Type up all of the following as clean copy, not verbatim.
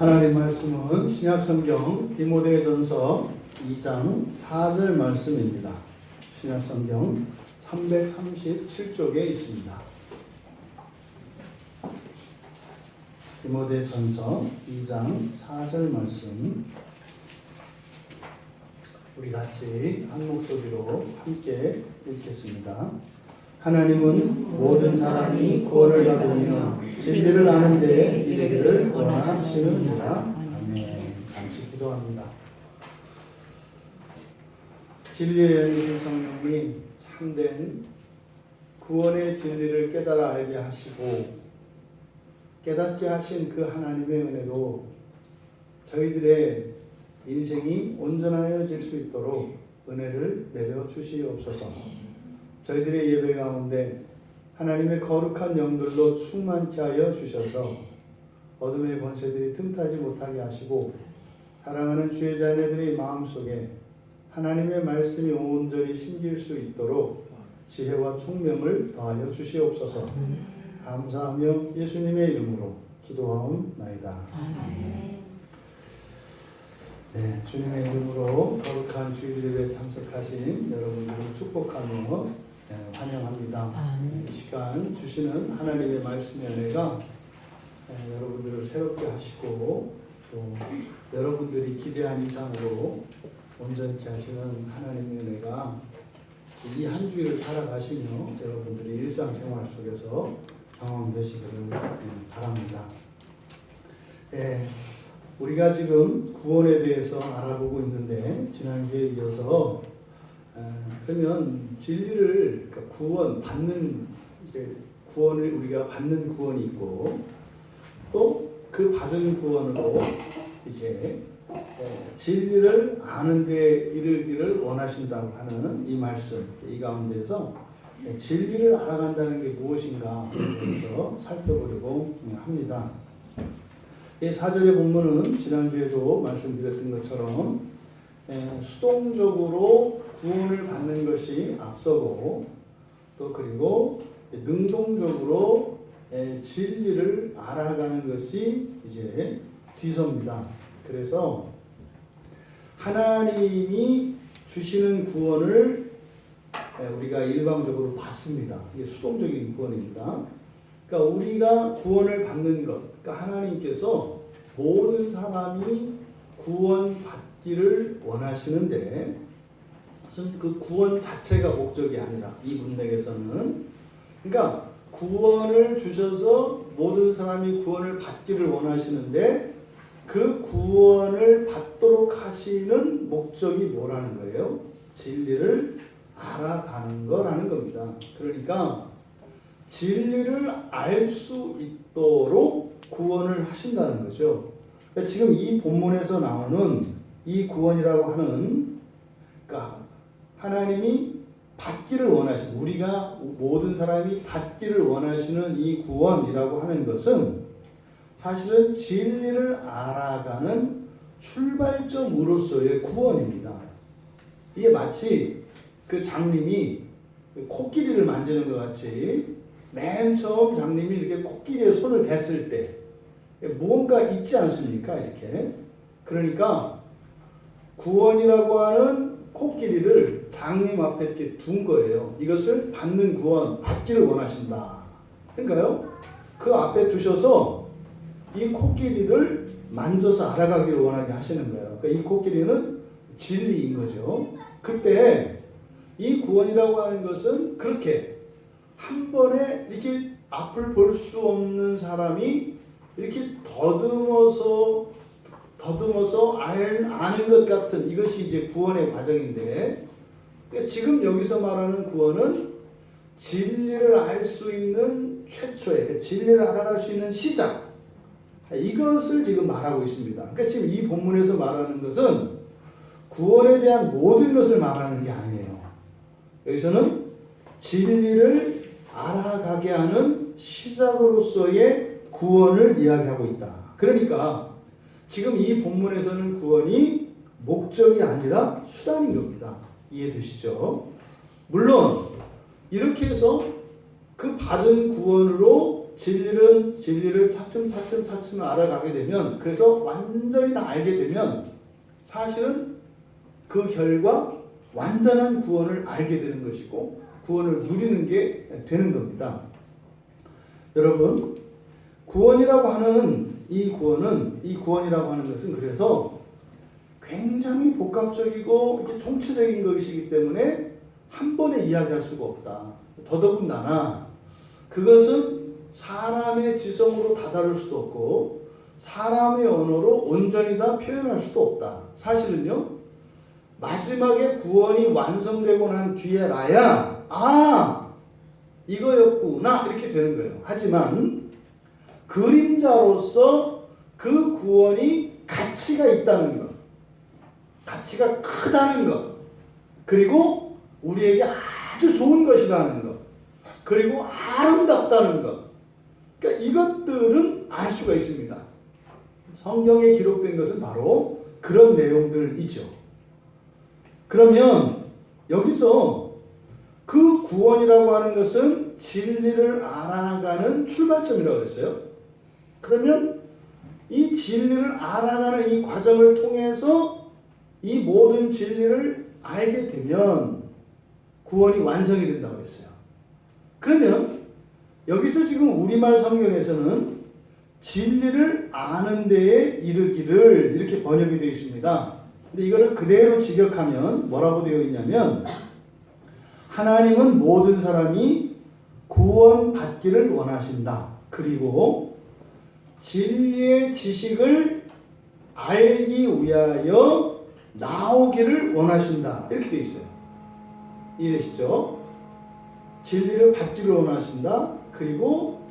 하나님 말씀은 신약성경 디모데전서 2장 4절 말씀입니다. 신약성경 337쪽에 있습니다. 디모데전서 2장 4절 말씀, 우리 같이 한 목소리로 함께 읽겠습니다. 하나님은 모든 사람이 구원을 받으며 진리를 아는 데에 이르기를 원하시느니라. 아멘. 잠시 기도합니다. 진리의 영이신 성령님, 참된 구원의 진리를 깨달아 알게 하시고 깨닫게 하신 그 하나님의 은혜로 저희들의 인생이 온전하여질 수 있도록 은혜를 내려 주시옵소서. 저희들의 예배 가운데 하나님의 거룩한 영들로 충만케 하여 주셔서 어둠의 권세들이 틈타지 못하게 하시고 사랑하는 주의 자녀들의 마음속에 하나님의 말씀이 온전히 심길 수 있도록 지혜와 총명을 더하여 주시옵소서. 감사하며 예수님의 이름으로 기도하옵나이다. 네, 주님의 이름으로 거룩한 주일 예배에 참석하신 여러분들을 축복하며 환영합니다. 이 시간 주시는 하나님의 말씀의 은혜가 여러분들을 새롭게 하시고 또 여러분들이 기대한 이상으로 온전케 하시는 하나님의 은혜가 이 한 주일을 살아가시며 여러분들이 일상생활 속에서 경험되시기를 바랍니다. 우리가 지금 구원에 대해서 알아보고 있는데 지난주에 이어서 그러면 진리를, 그러니까 구원 받는, 구원을 우리가 받는 구원이 있고 또 그 받은 구원으로 이제 진리를 아는 데 이르기를 원하신다고 하는 이 말씀, 이 가운데서 진리를 알아간다는 게 무엇인가에 대해서 살펴보려고 합니다. 이 4절의 본문은 지난주에도 말씀드렸던 것처럼 수동적으로 구원을 받는 것이 앞서고 또 그리고 능동적으로 진리를 알아가는 것이 이제 뒤섭니다. 그래서 하나님이 주시는 구원을 우리가 일방적으로 받습니다. 이게 수동적인 구원입니다. 그러니까 우리가 구원을 받는 것, 그러니까 하나님께서 모든 사람이 구원받기를 원하시는데 무슨 그 구원 자체가 목적이 아니라 이 문맥에서는, 그러니까 구원을 주셔서 모든 사람이 구원을 받기를 원하시는데 그 구원을 받도록 하시는 목적이 뭐라는 거예요? 진리를 알아가는 거라는 겁니다. 그러니까 진리를 알 수 있도록 구원을 하신다는 거죠. 그러니까 지금 이 본문에서 나오는 이 구원이라고 하는, 그러니까 하나님이 받기를 원하시는, 우리가 모든 사람이 받기를 원하시는 이 구원이라고 하는 것은 사실은 진리를 알아가는 출발점으로서의 구원입니다. 이게 마치 그 장님이 코끼리를 만지는 것 같이 맨 처음 장님이 이렇게 코끼리에 손을 댔을 때 무언가 있지 않습니까? 이렇게. 그러니까 구원이라고 하는 코끼리를 장님 앞에 이렇게 둔 거예요. 이것을 받는 구원, 받기를 원하신다. 그러니까요, 그 앞에 두셔서 이 코끼리를 만져서 알아가기를 원하게 하시는 거예요. 그러니까 이 코끼리는 진리인 거죠. 그때 이 구원이라고 하는 것은 그렇게 한 번에 이렇게 앞을 볼 수 없는 사람이 이렇게 더듬어서 아는 것 같은, 이것이 이제 구원의 과정인데, 그러니까 지금 여기서 말하는 구원은 진리를 알 수 있는 최초의, 그러니까 진리를 알아갈 수 있는 시작, 이것을 지금 말하고 있습니다. 그러니까 지금 이 본문에서 말하는 것은 구원에 대한 모든 것을 말하는 게 아니에요. 여기서는 진리를 알아가게 하는 시작으로서의 구원을 이야기하고 있다. 그러니까 지금 이 본문에서는 구원이 목적이 아니라 수단인 겁니다. 이해되시죠? 물론 이렇게 해서 그 받은 구원으로 진리를 차츰 알아가게 되면, 그래서 완전히 다 알게 되면 사실은 그 결과 완전한 구원을 알게 되는 것이고 구원을 누리는 게 되는 겁니다. 여러분, 구원이라고 하는 이 구원이라고 하는 것은 그래서 굉장히 복합적이고 이렇게 총체적인 것이기 때문에 한 번에 이야기할 수가 없다. 더더군다나 그것은 사람의 지성으로 다다를 수도 없고 사람의 언어로 온전히 다 표현할 수도 없다. 사실은요, 마지막에 구원이 완성되고 난 뒤에라야 이거였구나 이렇게 되는 거예요. 하지만 그림자로서 그 구원이 가치가 있다는 것, 가치가 크다는 것, 그리고 우리에게 아주 좋은 것이라는 것, 그리고 아름답다는 것, 그러니까 이것들은 알 수가 있습니다. 성경에 기록된 것은 바로 그런 내용들이죠. 그러면 여기서 그 구원이라고 하는 것은 진리를 알아가는 출발점이라고 그랬어요. 그러면 이 진리를 알아가는 이 과정을 통해서 이 모든 진리를 알게 되면 구원이 완성이 된다고 그랬어요. 그러면 여기서 지금 우리말 성경에서는 진리를 아는 데에 이르기를 이렇게 번역이 되어 있습니다. 근데 이거를 그대로 직역하면 뭐라고 되어 있냐면, 하나님은 모든 사람이 구원받기를 원하신다. 그리고 진리의 지식을 알기 위하여 나오기를 원하신다. 이렇게 되어 있어요. 이해되시죠? 진리를 받기를 원하신다. 그리고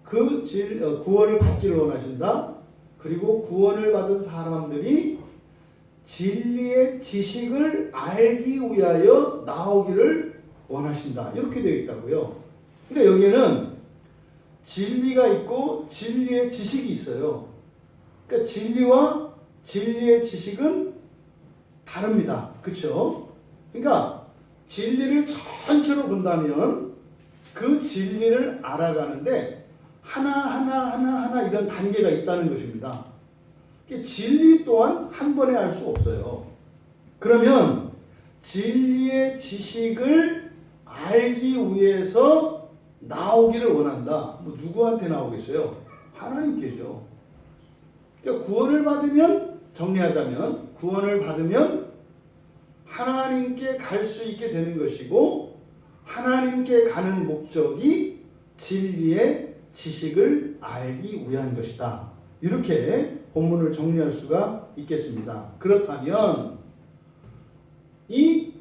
구원을 받기를 원하신다. 그리고 구원을 받은 사람들이 진리의 지식을 알기 위하여 나오기를 원하신다. 이렇게 되어 있다고요. 근데 여기에는 진리가 있고 진리의 지식이 있어요. 그러니까 진리와 진리의 지식은 다릅니다. 그렇죠? 그러니까 진리를 전체로 본다면 그 진리를 알아가는데 하나 이런 단계가 있다는 것입니다. 진리 또한 한 번에 알 수 없어요. 그러면 진리의 지식을 알기 위해서 나오기를 원한다. 누구한테 나오겠어요? 하나님께죠. 그러니까 구원을 받으면, 정리하자면 구원을 받으면 하나님께 갈 수 있게 되는 것이고, 하나님께 가는 목적이 진리의 지식을 알기 위한 것이다. 이렇게 본문을 정리할 수가 있겠습니다. 그렇다면 이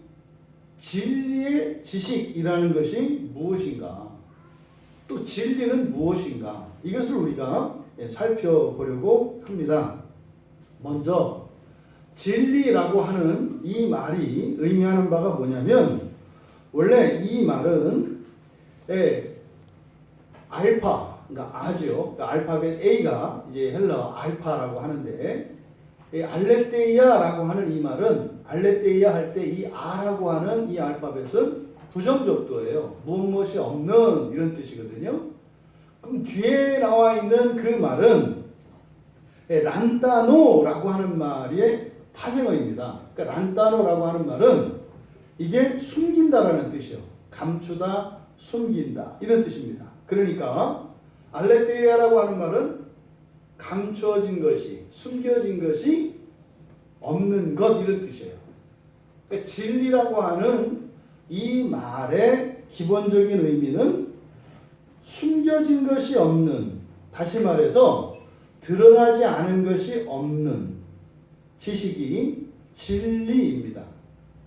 진리의 지식이라는 것이 무엇인가? 또 진리는 무엇인가? 이것을 우리가 살펴보려고 합니다. 먼저 진리라고 하는 이 말이 의미하는 바가 뭐냐면, 원래 이 말은 알파, 그러니까 아지요. 그러니까 알파벳 A가 이제 헬러 알파라고 하는데, 알레테이아라고 하는 이 말은, 알레테이아 할 때 이 아라고 하는 이 알파벳은 부정적도예요. 무엇이 없는 이런 뜻이거든요. 그럼 뒤에 나와 있는 그 말은 란타노라고 하는 말의 파생어입니다. 그러니까 란타노라고 하는 말은 이게 숨긴다라는 뜻이요. 감추다, 숨긴다 이런 뜻입니다. 그러니까 알레테이아라고 하는 말은 감추어진 것이, 숨겨진 것이 없는 것 이런 뜻이에요. 그러니까 진리라고 하는 이 말의 기본적인 의미는 숨겨진 것이 없는, 다시 말해서 드러나지 않은 것이 없는 지식이 진리입니다.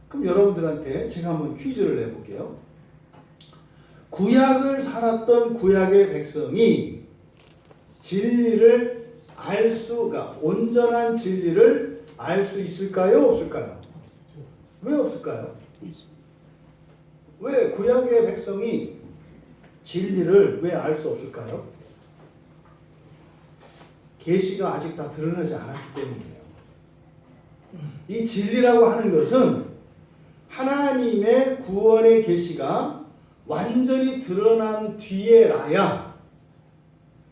그럼 여러분들한테 제가 한번 퀴즈를 내볼게요. 구약을 살았던 구약의 백성이 진리를 알 수가, 온전한 진리를 알 수 있을까요? 없을까요? 왜 없을까요? 왜 구약의 백성이 진리를 왜 알 수 없을까요? 계시가 아직 다 드러나지 않았기 때문이에요. 이 진리라고 하는 것은 하나님의 구원의 계시가 완전히 드러난 뒤에라야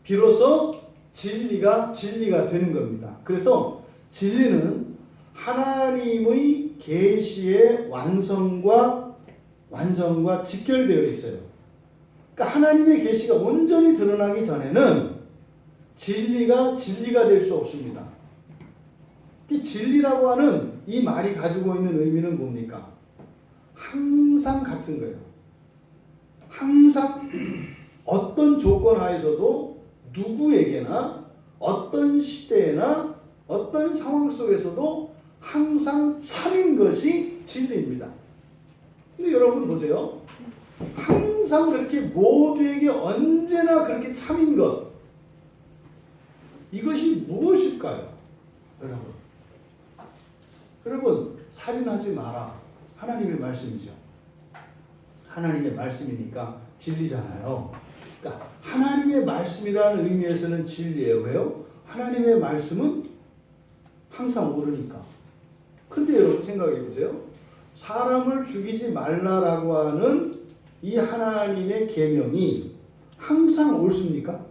비로소 진리가 되는 겁니다. 그래서 진리는 하나님의 계시의 완성과 직결되어 있어요. 그러니까 하나님의 계시가 온전히 드러나기 전에는 진리가 될 수 없습니다. 진리라고 하는 이 말이 가지고 있는 의미는 뭡니까? 항상 같은 거예요. 항상 어떤 조건 하에서도 누구에게나 어떤 시대나 어떤 상황 속에서도 항상 참인 것이 진리입니다. 근데 여러분 보세요. 항상 그렇게 모두에게 언제나 그렇게 참인 것, 이것이 무엇일까요? 여러분 살인하지 마라. 하나님의 말씀이죠. 하나님의 말씀이니까 진리잖아요. 그러니까 하나님의 말씀이라는 의미에서는 진리예요. 왜요? 하나님의 말씀은 항상 옳으니까. 근데 여러분 생각해 보세요. 사람을 죽이지 말라라고 하는 이 하나님의 계명이 항상 옳습니까?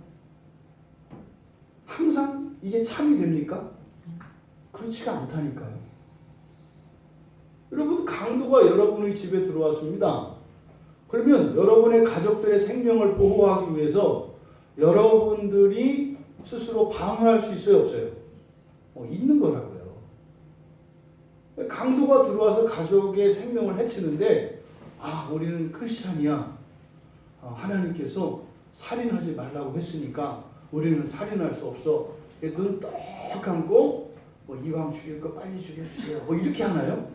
항상 이게 참이 됩니까? 그렇지가 않다니까요. 여러분 강도가 여러분의 집에 들어왔습니다. 그러면 여러분의 가족들의 생명을 보호하기 위해서 여러분들이 스스로 방어할 수 있어요, 없어요? 있는 거라고요. 강도가 들어와서 가족의 생명을 해치는데 우리는 크리스찬이야. 하나님께서 살인하지 말라고 했으니까 우리는 살인할 수 없어. 눈 떡 감고 이왕 죽일 거 빨리 죽여주세요. 이렇게 하나요?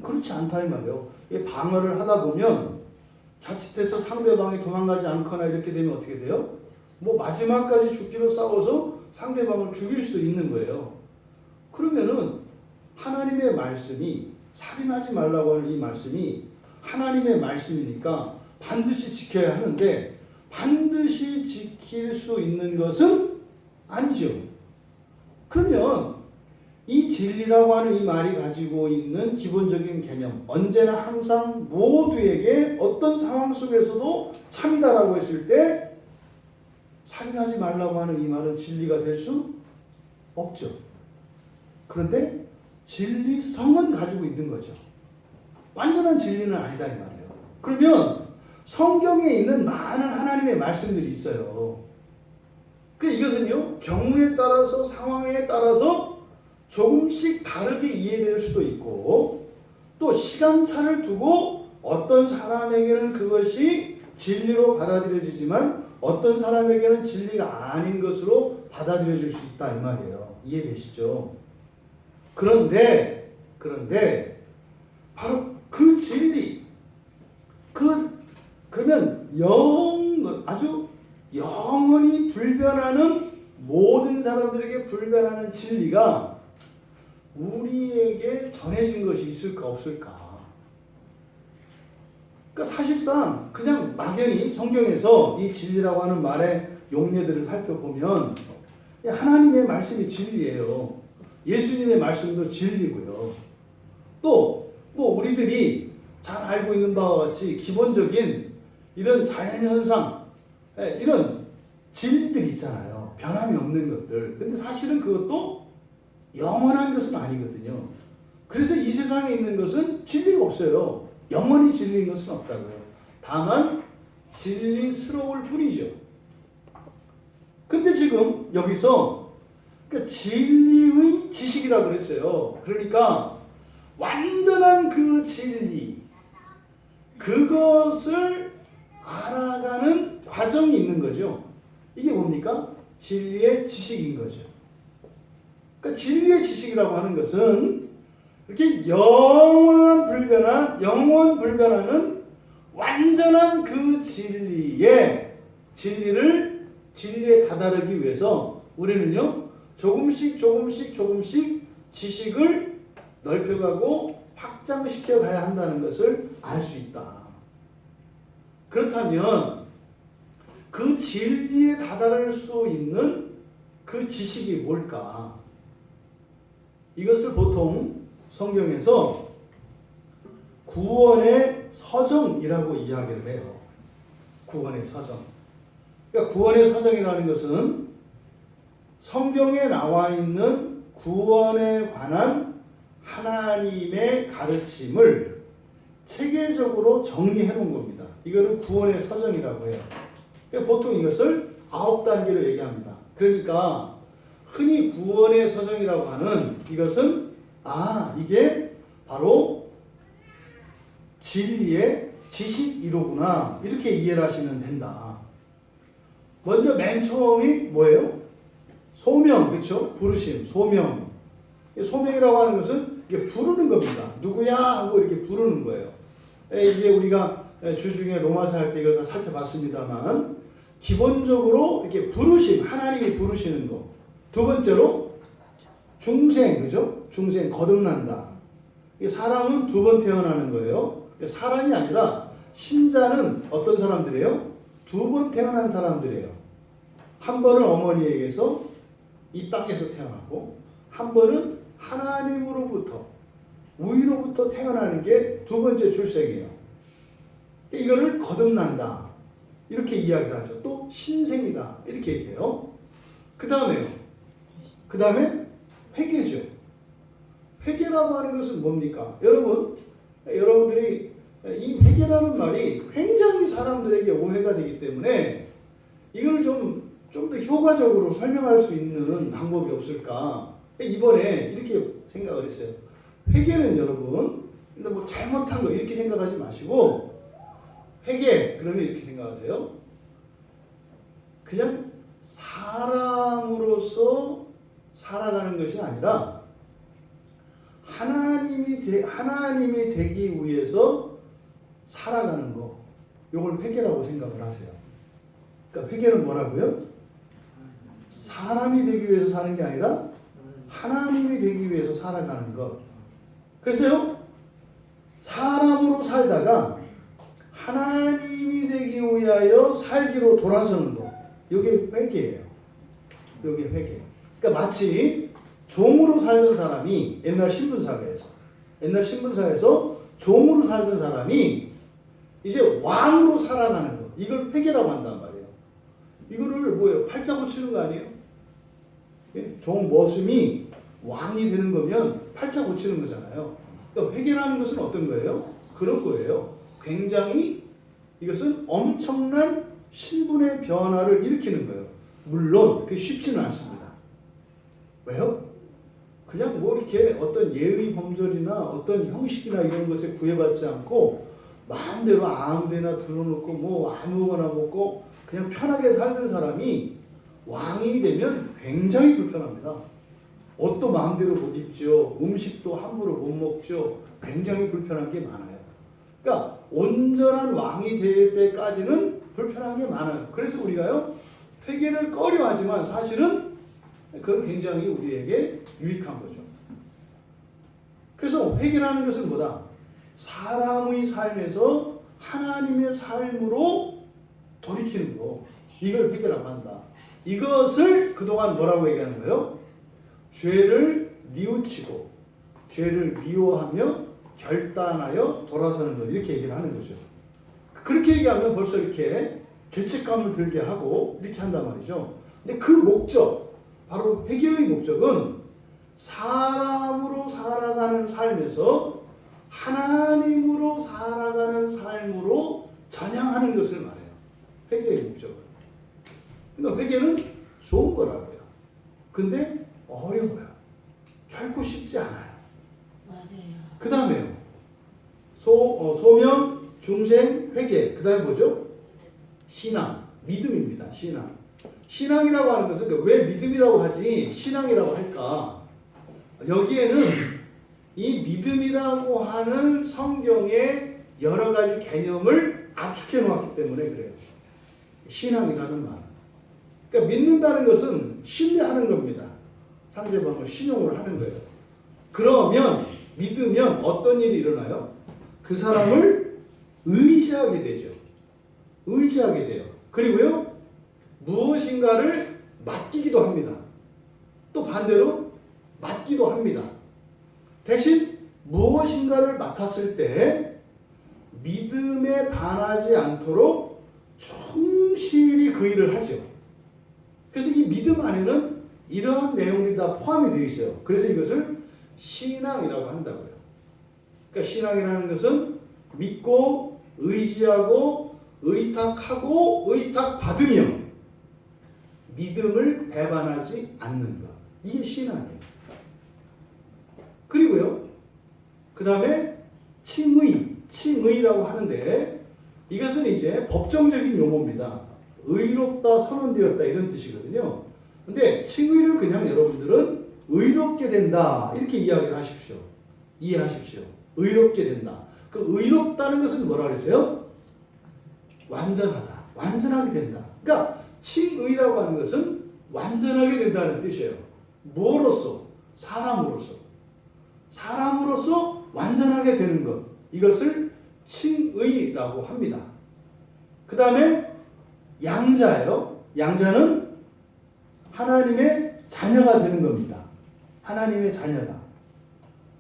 그렇지 않다 이 말이에요. 방어를 하다 보면 자칫해서 상대방이 도망가지 않거나 이렇게 되면 어떻게 돼요? 마지막까지 죽기로 싸워서 상대방을 죽일 수도 있는 거예요. 그러면은 하나님의 말씀이, 살인하지 말라고 하는 이 말씀이 하나님의 말씀이니까 반드시 지켜야 하는데 반드시 지킬 수 있는 것은 아니죠. 그러면 이 진리라고 하는 이 말이 가지고 있는 기본적인 개념, 언제나 항상 모두에게 어떤 상황 속에서도 참이다라고 했을 때 살인하지 말라고 하는 이 말은 진리가 될 수 없죠. 그런데 진리성은 가지고 있는 거죠. 완전한 진리는 아니다 이 말이에요. 그러면 성경에 있는 많은 하나님의 말씀들이 있어요. 이것은요, 경우에 따라서 상황에 따라서 조금씩 다르게 이해될 수도 있고 또 시간차를 두고 어떤 사람에게는 그것이 진리로 받아들여지지만 어떤 사람에게는 진리가 아닌 것으로 받아들여질 수 있다 이 말이에요. 이해되시죠? 그런데 바로 그 진리, 그러면 아주 영원히 불변하는, 모든 사람들에게 불변하는 진리가 우리에게 전해진 것이 있을까 없을까? 그러니까 사실상 그냥 막연히 성경에서 이 진리라고 하는 말의 용례들을 살펴보면 하나님의 말씀이 진리예요. 예수님의 말씀도 진리고요. 또 우리들이 잘 알고 있는 바와 같이 기본적인 이런 자연현상, 이런 진리들이 있잖아요. 변함이 없는 것들. 근데 사실은 그것도 영원한 것은 아니거든요. 그래서 이 세상에 있는 것은 진리가 없어요. 영원히 진리인 것은 없다고요. 다만 진리스러울 뿐이죠. 근데 지금 여기서 진리의 지식이라고 그랬어요. 그러니까 완전한 그 진리, 그것을 알아가는 과정이 있는 거죠. 이게 뭡니까? 진리의 지식인 거죠. 그러니까 진리의 지식이라고 하는 것은 이렇게 영원 불변하는 완전한 그 진리에 다다르기 위해서 우리는요, 조금씩 지식을 넓혀가고 확장시켜 가야 한다는 것을 알 수 있다. 그렇다면 그 진리에 다다를 수 있는 그 지식이 뭘까? 이것을 보통 성경에서 구원의 서정이라고 이야기를 해요. 구원의 서정. 그러니까 구원의 서정이라는 것은 성경에 나와 있는 구원에 관한 하나님의 가르침을 체계적으로 정리해 놓은 겁니다. 이거를 구원의 서정이라고 해요. 보통 이것을 9단계로 얘기합니다. 그러니까 흔히 구원의 서정이라고 하는 이것은 이게 바로 진리의 지식 1호구나 이렇게 이해를 하시면 된다. 먼저 맨 처음이 뭐예요? 소명, 그렇죠? 부르심, 소명. 소명이라고 하는 것은 이게 부르는 겁니다. 누구야 하고 이렇게 부르는 거예요. 이게 우리가 주중에 로마서 할 때 이걸 다 살펴봤습니다만 기본적으로 이렇게 부르심, 하나님이 부르시는 거. 두 번째로 중생, 그죠? 중생, 거듭난다. 사람은 두 번 태어나는 거예요. 사람이 아니라 신자는 어떤 사람들이에요? 두 번 태어난 사람들이에요. 한 번은 어머니에게서 이 땅에서 태어나고 한 번은 하나님으로부터 우위로부터 태어나는 게 두 번째 출생이에요. 이거를 거듭난다 이렇게 이야기를 하죠. 또 신생이다 이렇게 얘기해요. 그 다음에 회개죠. 회개라고 하는 것은 뭡니까? 여러분들이 이 회개라는 말이 굉장히 사람들에게 오해가 되기 때문에 이걸 좀 더 효과적으로 설명할 수 있는 방법이 없을까? 이번에 이렇게 생각을 했어요. 회개는 여러분, 근데 뭐 잘못한 거 이렇게 생각하지 마시고 회개 그러면 이렇게 생각하세요. 그냥 사람으로서 살아가는 것이 아니라 하나님이 되기 위해서 살아가는 거, 이걸 회개라고 생각을 하세요. 그러니까 회개는 뭐라고요? 사람이 되기 위해서 사는 게 아니라 하나님이 되기 위해서 살아가는 것. 그래서요, 사람으로 살다가 하나님이 되기 위하여 살기로 돌아서는 것. 이게 회개예요. 이게 회개. 그러니까 마치 종으로 살던 사람이 옛날 신분사회에서 종으로 살던 사람이 이제 왕으로 살아가는 것. 이걸 회개라고 한단 말이에요. 이거를 뭐예요? 팔자 고치는 거 아니에요? 종 머슴이 왕이 되는 거면 팔자 고치는 거잖아요. 그러니까 회개라는 것은 어떤 거예요? 그런 거예요. 굉장히 이것은 엄청난 신분의 변화를 일으키는 거예요. 물론 그게 쉽지는 않습니다. 왜요? 그냥 뭐 이렇게 어떤 예의 범절이나 어떤 형식이나 이런 것에 구애받지 않고 마음대로 아무데나 들어놓고 뭐 아무거나 먹고 그냥 편하게 살던 사람이 왕이 되면 굉장히 불편합니다. 옷도 마음대로 못 입죠. 음식도 함부로 못 먹죠. 굉장히 불편한 게 많아요. 그러니까 온전한 왕이 될 때까지는 불편한 게 많아요. 그래서 우리가요, 회개를 꺼려하지만 사실은 그건 굉장히 우리에게 유익한 거죠. 그래서 회개라는 것은 뭐다? 사람의 삶에서 하나님의 삶으로 돌이키는 거. 이걸 회개라고 한다. 이것을 그동안 뭐라고 얘기하는 거예요? 죄를 뉘우치고 죄를 미워하며 결단하여 돌아서는 것. 이렇게 얘기를 하는 거죠. 그렇게 얘기하면 벌써 이렇게 죄책감을 들게 하고 이렇게 한단 말이죠. 근데 그 목적, 바로 회개의 목적은 사람으로 살아가는 삶에서 하나님으로 살아가는 삶으로 전향하는 것을 말해요. 회개의 목적은. 그러니까 회개는 좋은 거라고요. 근데 어려워요. 결코 쉽지 않아요. 맞아요. 그 다음에요. 소명, 중생, 회개. 그 다음에 뭐죠? 신앙, 믿음입니다. 신앙. 신앙이라고 하는 것은 왜 믿음이라고 하지 신앙이라고 할까? 여기에는 이 믿음이라고 하는 성경의 여러 가지 개념을 압축해 놓았기 때문에 그래요. 신앙이라는 말. 그러니까 믿는다는 것은 신뢰하는 겁니다. 상대방을 신용을 하는 거예요. 그러면 믿으면 어떤 일이 일어나요? 그 사람을 의지하게 되죠. 의지하게 돼요. 그리고요, 무엇인가를 맡기기도 합니다. 또 반대로 맡기도 합니다. 대신 무엇인가를 맡았을 때 믿음에 반하지 않도록 충분히 충실히 그 일을 하죠. 그래서 이 믿음 안에는 이러한 내용들이 다 포함이 되어 있어요. 그래서 이것을 신앙이라고 한다고요. 그러니까 신앙이라는 것은 믿고 의지하고 의탁하고 의탁받으며 믿음을 배반하지 않는 것. 이게 신앙이에요. 그리고요. 그 다음에 칭의라고 하는데 이것은 이제 법정적인 용어입니다. 의롭다, 선언되었다 이런 뜻이거든요. 근데 칭의를 그냥 여러분들은 의롭게 된다 이렇게 이야기를 하십시오. 이해하십시오. 의롭게 된다. 그 의롭다는 것은 뭐라 그랬어요? 완전하다. 완전하게 된다. 그러니까 칭의라고 하는 것은 완전하게 된다는 뜻이에요. 무엇으로서? 사람으로서. 사람으로서 완전하게 되는 것. 이것을 칭의라고 합니다. 그 다음에 양자예요. 양자는 하나님의 자녀가 되는 겁니다. 하나님의 자녀가.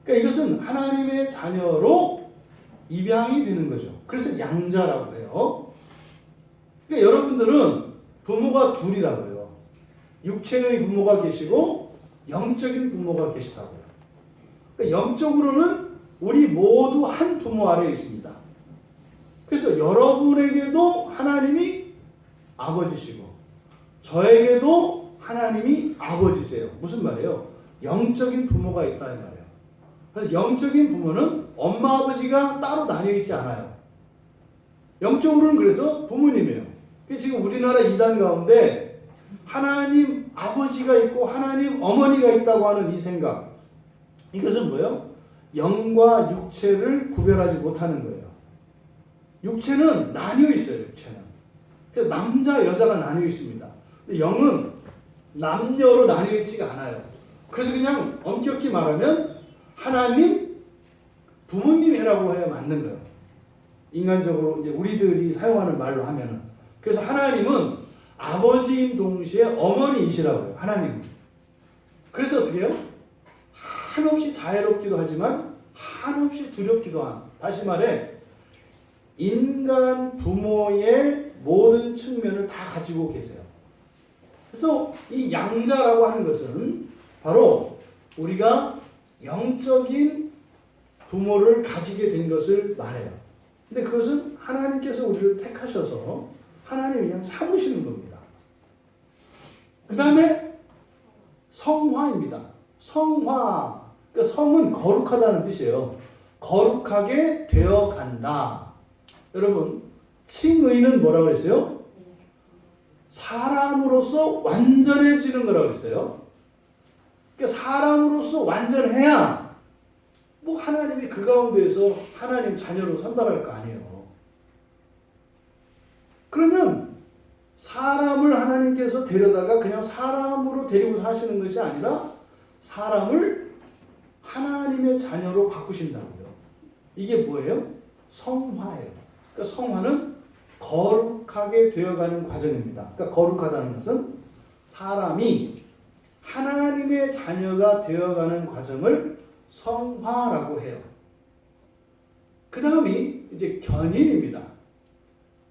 그러니까 이것은 하나님의 자녀로 입양이 되는 거죠. 그래서 양자라고 해요. 그러니까 여러분들은 부모가 둘이라고요. 육체의 부모가 계시고 영적인 부모가 계시다고요. 그러니까 영적으로는 우리 모두 한 부모 아래에 있습니다. 그래서 여러분에게도 하나님이 아버지시고 저에게도 하나님이 아버지세요. 무슨 말이에요? 영적인 부모가 있다 이 말이에요. 그래서 영적인 부모는 엄마 아버지가 따로 나뉘어 있지 않아요. 영적으로는 그래서 부모님이에요. 지금 우리나라 이단 가운데 하나님 아버지가 있고 하나님 어머니가 있다고 하는 이 생각, 이것은 뭐예요? 영과 육체를 구별하지 못하는 거예요. 육체는 나뉘어 있어요. 육체는. 그래서 남자 여자가 나뉘어 있습니다. 근데 영은 남녀로 나뉘어 있지가 않아요. 그래서 그냥 엄격히 말하면 하나님 부모님이라고 해야 맞는 거예요. 인간적으로 이제 우리들이 사용하는 말로 하면은. 그래서 하나님은 아버지인 동시에 어머니이시라고요. 하나님은. 그래서 어떻게 해요? 한없이 자애롭기도 하지만 한없이 두렵기도 한. 다시 말해 인간 부모의 모든 측면을 다 가지고 계세요. 그래서 이 양자라고 하는 것은 바로 우리가 영적인 부모를 가지게 된 것을 말해요. 근데 그것은 하나님께서 우리를 택하셔서 하나님이 그냥 삼으시는 겁니다. 그 다음에 성화입니다. 성화. 그러니까 성은 거룩하다는 뜻이에요. 거룩하게 되어 간다. 여러분, 칭의는 뭐라고 그랬어요? 사람으로서 완전해지는 거라고 그랬어요. 그러니까 사람으로서 완전해야 뭐 하나님이 그 가운데에서 하나님 자녀로 선발할 거 아니에요. 그러면 사람을 하나님께서 데려다가 그냥 사람으로 데리고 사시는 것이 아니라 사람을 하나님의 자녀로 바꾸신다고요. 이게 뭐예요? 성화예요. 그러니까 성화는 거룩하게 되어가는 과정입니다. 그러니까 거룩하다는 것은 사람이 하나님의 자녀가 되어가는 과정을 성화라고 해요. 그 다음이 이제 견인입니다.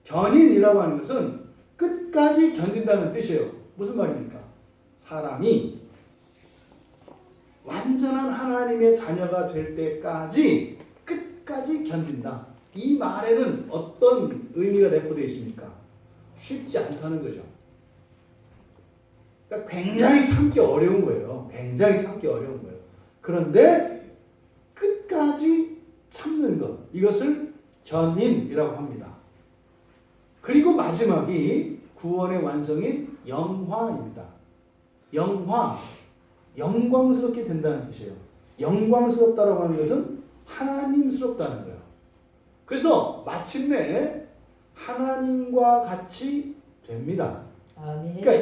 견인이라고 하는 것은 끝까지 견딘다는 뜻이에요. 무슨 말입니까? 사람이 완전한 하나님의 자녀가 될 때까지 끝까지 견딘다. 이 말에는 어떤 의미가 내포되어 있습니까? 쉽지 않다는 거죠. 그러니까 굉장히 참기 어려운 거예요. 굉장히 참기 어려운 거예요. 그런데 끝까지 참는 것, 이것을 견인이라고 합니다. 그리고 마지막이 구원의 완성인 영화입니다. 영화, 영광스럽게 된다는 뜻이에요. 영광스럽다라고 하는 것은 하나님스럽다는 거예요. 그래서 마침내 하나님과 같이 됩니다. 아멘. 그러니까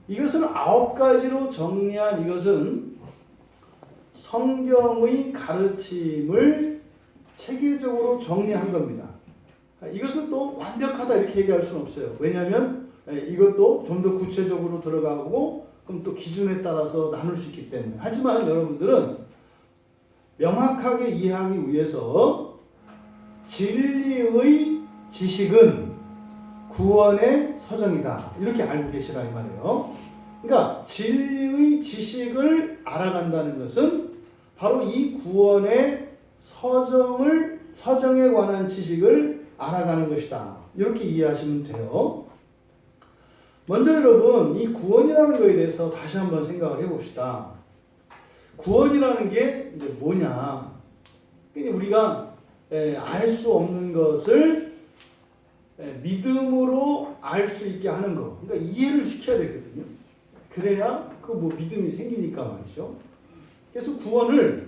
이것을 9가지로 정리한 이것은 성경의 가르침을 체계적으로 정리한 겁니다. 이것은 또 완벽하다 이렇게 얘기할 수는 없어요. 왜냐하면 이것도 좀 더 구체적으로 들어가고 그럼 또 기준에 따라서 나눌 수 있기 때문에. 하지만 여러분들은 명확하게 이해하기 위해서 진리의 지식은 구원의 서정이다. 이렇게 알고 계시라 이 말이에요. 그러니까 진리의 지식을 알아간다는 것은 바로 이 구원의 서정에 관한 지식을 알아가는 것이다. 이렇게 이해하시면 돼요. 먼저 여러분, 이 구원이라는 것에 대해서 다시 한번 생각을 해봅시다. 구원이라는 게 이제 뭐냐? 우리가 알 수 없는 것을 믿음으로 알 수 있게 하는 거. 그러니까 이해를 시켜야 되거든요. 그래야 그 뭐 믿음이 생기니까 말이죠. 그래서 구원을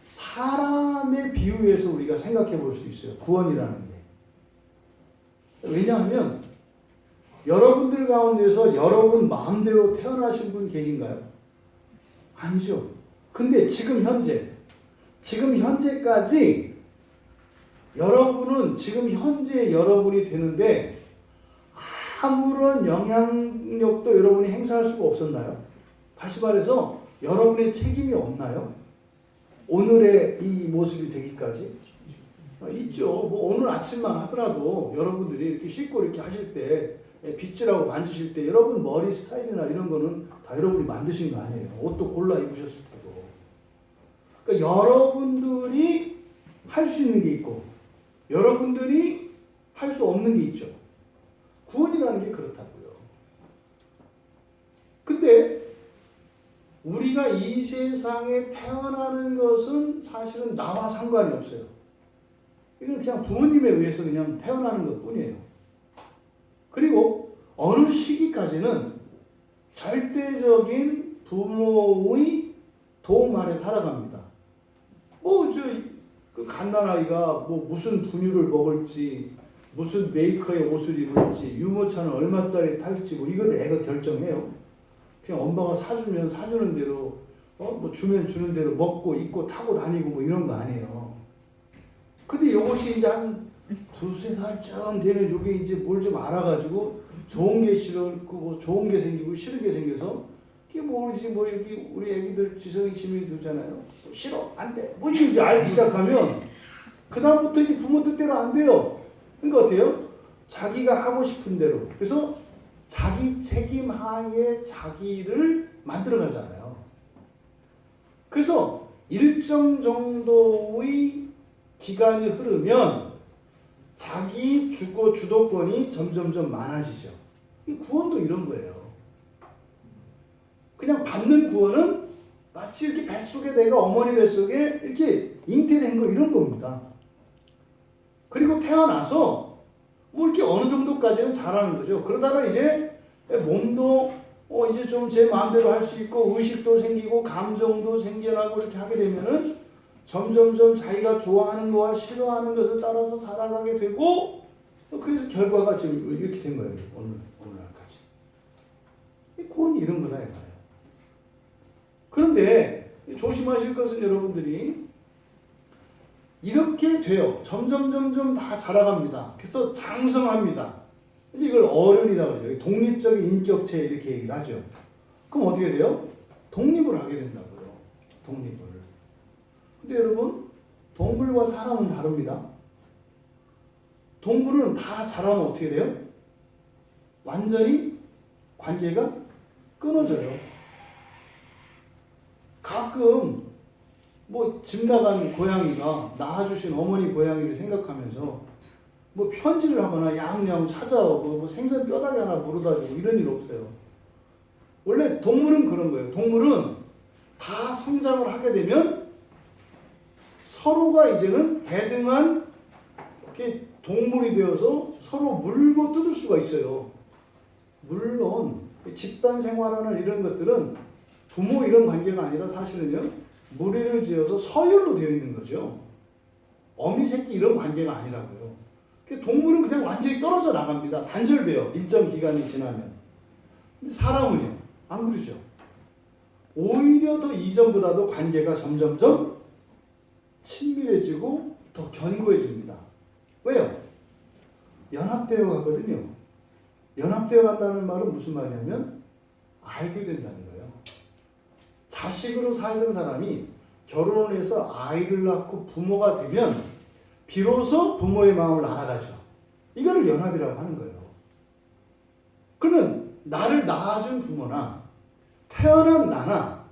사람에 비유해서 우리가 생각해 볼 수 있어요. 구원이라는 게. 왜냐하면 여러분들 가운데서 여러분 마음대로 태어나신 분 계신가요? 아니죠. 근데 지금 현재까지 여러분은 지금 현재 여러분이 되는데 아무런 영향력도 여러분이 행사할 수가 없었나요? 다시 말해서 여러분의 책임이 없나요? 오늘의 이 모습이 되기까지? 있죠. 뭐 오늘 아침만 하더라도 여러분들이 이렇게 씻고 이렇게 하실 때 빗질하고 만지실 때 여러분 머리 스타일이나 이런 거는 다 여러분이 만드신 거 아니에요. 옷도 골라 입으셨을 테고. 그러니까 여러분들이 할 수 있는 게 있고 여러분들이 할 수 없는 게 있죠. 구원이라는 게 그렇다고요. 근데 우리가 이 세상에 태어나는 것은 사실은 나와 상관이 없어요. 이건 그냥 부모님에 의해서 그냥 태어나는 것 뿐이에요. 그리고 어느 시기까지는 절대적인 부모의 도움 아래 살아갑니다. 그 갓난아이가 뭐 무슨 분유를 먹을지, 무슨 메이커의 옷을 입을지, 유모차는 얼마짜리 탈지, 뭐 이걸 애가 결정해요. 그냥 엄마가 사주면 사주는 대로, 뭐 주면 주는 대로 먹고 입고 타고 다니고 뭐 이런 거 아니에요. 근데 이것이 이제 한 두세 살쯤 되면 요게 이제 뭘 좀 알아가지고 좋은 게 싫고 뭐 좋은 게 생기고 싫은 게 생겨서 그게 모르지 뭐 여기 우리 애기들 지성이 심이 들잖아요. 싫어 안 돼. 뭐 이제 알기 시작하면 그 다음부터 이제 부모 뜻대로 안 돼요. 그러니까 어때요? 자기가 하고 싶은 대로. 그래서 자기 책임 하에 자기를 만들어 가잖아요. 그래서 일정 정도의 기간이 흐르면 자기 주도권이 점점점 많아지죠. 이 구원도 이런 거예요. 그냥 받는 구원은 마치 이렇게 뱃속에 내가 어머니 뱃속에 이렇게 잉태된 거 이런 겁니다. 그리고 태어나서 뭐 이렇게 어느 정도까지는 잘하는 거죠. 그러다가 이제 몸도 이제 좀 제 마음대로 할 수 있고 의식도 생기고 감정도 생겨나고 이렇게 하게 되면은 점점점 자기가 좋아하는 거와 싫어하는 것을 따라서 살아가게 되고 그래서 결과가 지금 이렇게 된 거예요. 오늘날까지. 이 구원이 이런 거다 이 말이에요. 그런데 조심하실 것은 여러분들이 이렇게 돼요. 점점 다 자라갑니다. 그래서 장성합니다. 이제 이걸 어른이라고 그러죠. 독립적인 인격체 이렇게 얘기를 하죠. 그럼 어떻게 돼요? 독립을 하게 된다고요. 독립을. 근데 여러분, 동물과 사람은 다릅니다. 동물은 다 자라면 어떻게 돼요? 완전히 관계가 끊어져요. 가끔 뭐 집 나간 고양이가 낳아주신 어머니 고양이를 생각하면서 뭐 편지를 하거나 야옹야옹 찾아오고 뭐 생선 뼈다귀 하나 물어다 주고 이런 일 없어요. 원래 동물은 그런 거예요. 동물은 다 성장을 하게 되면 서로가 이제는 대등한 동물이 되어서 서로 물고 뜯을 수가 있어요. 물론 집단 생활하는 이런 것들은 부모 이런 관계가 아니라 사실은요 무리를 지어서 서열로 되어 있는 거죠. 어미 새끼 이런 관계가 아니라고요. 동물은 그냥 완전히 떨어져 나갑니다. 단절돼요. 일정 기간이 지나면. 근데 사람은요 안 그러죠. 오히려 더 이전보다도 관계가 점점점 친밀해지고 더 견고해집니다. 왜요? 연합되어 가거든요. 연합되어 간다는 말은 무슨 말이냐면 알게 된다는 거예요. 자식으로 살던 사람이 결혼을 해서 아이를 낳고 부모가 되면 비로소 부모의 마음을 알아가죠. 이거를 연합이라고 하는 거예요. 그러면 나를 낳아준 부모나 태어난 나나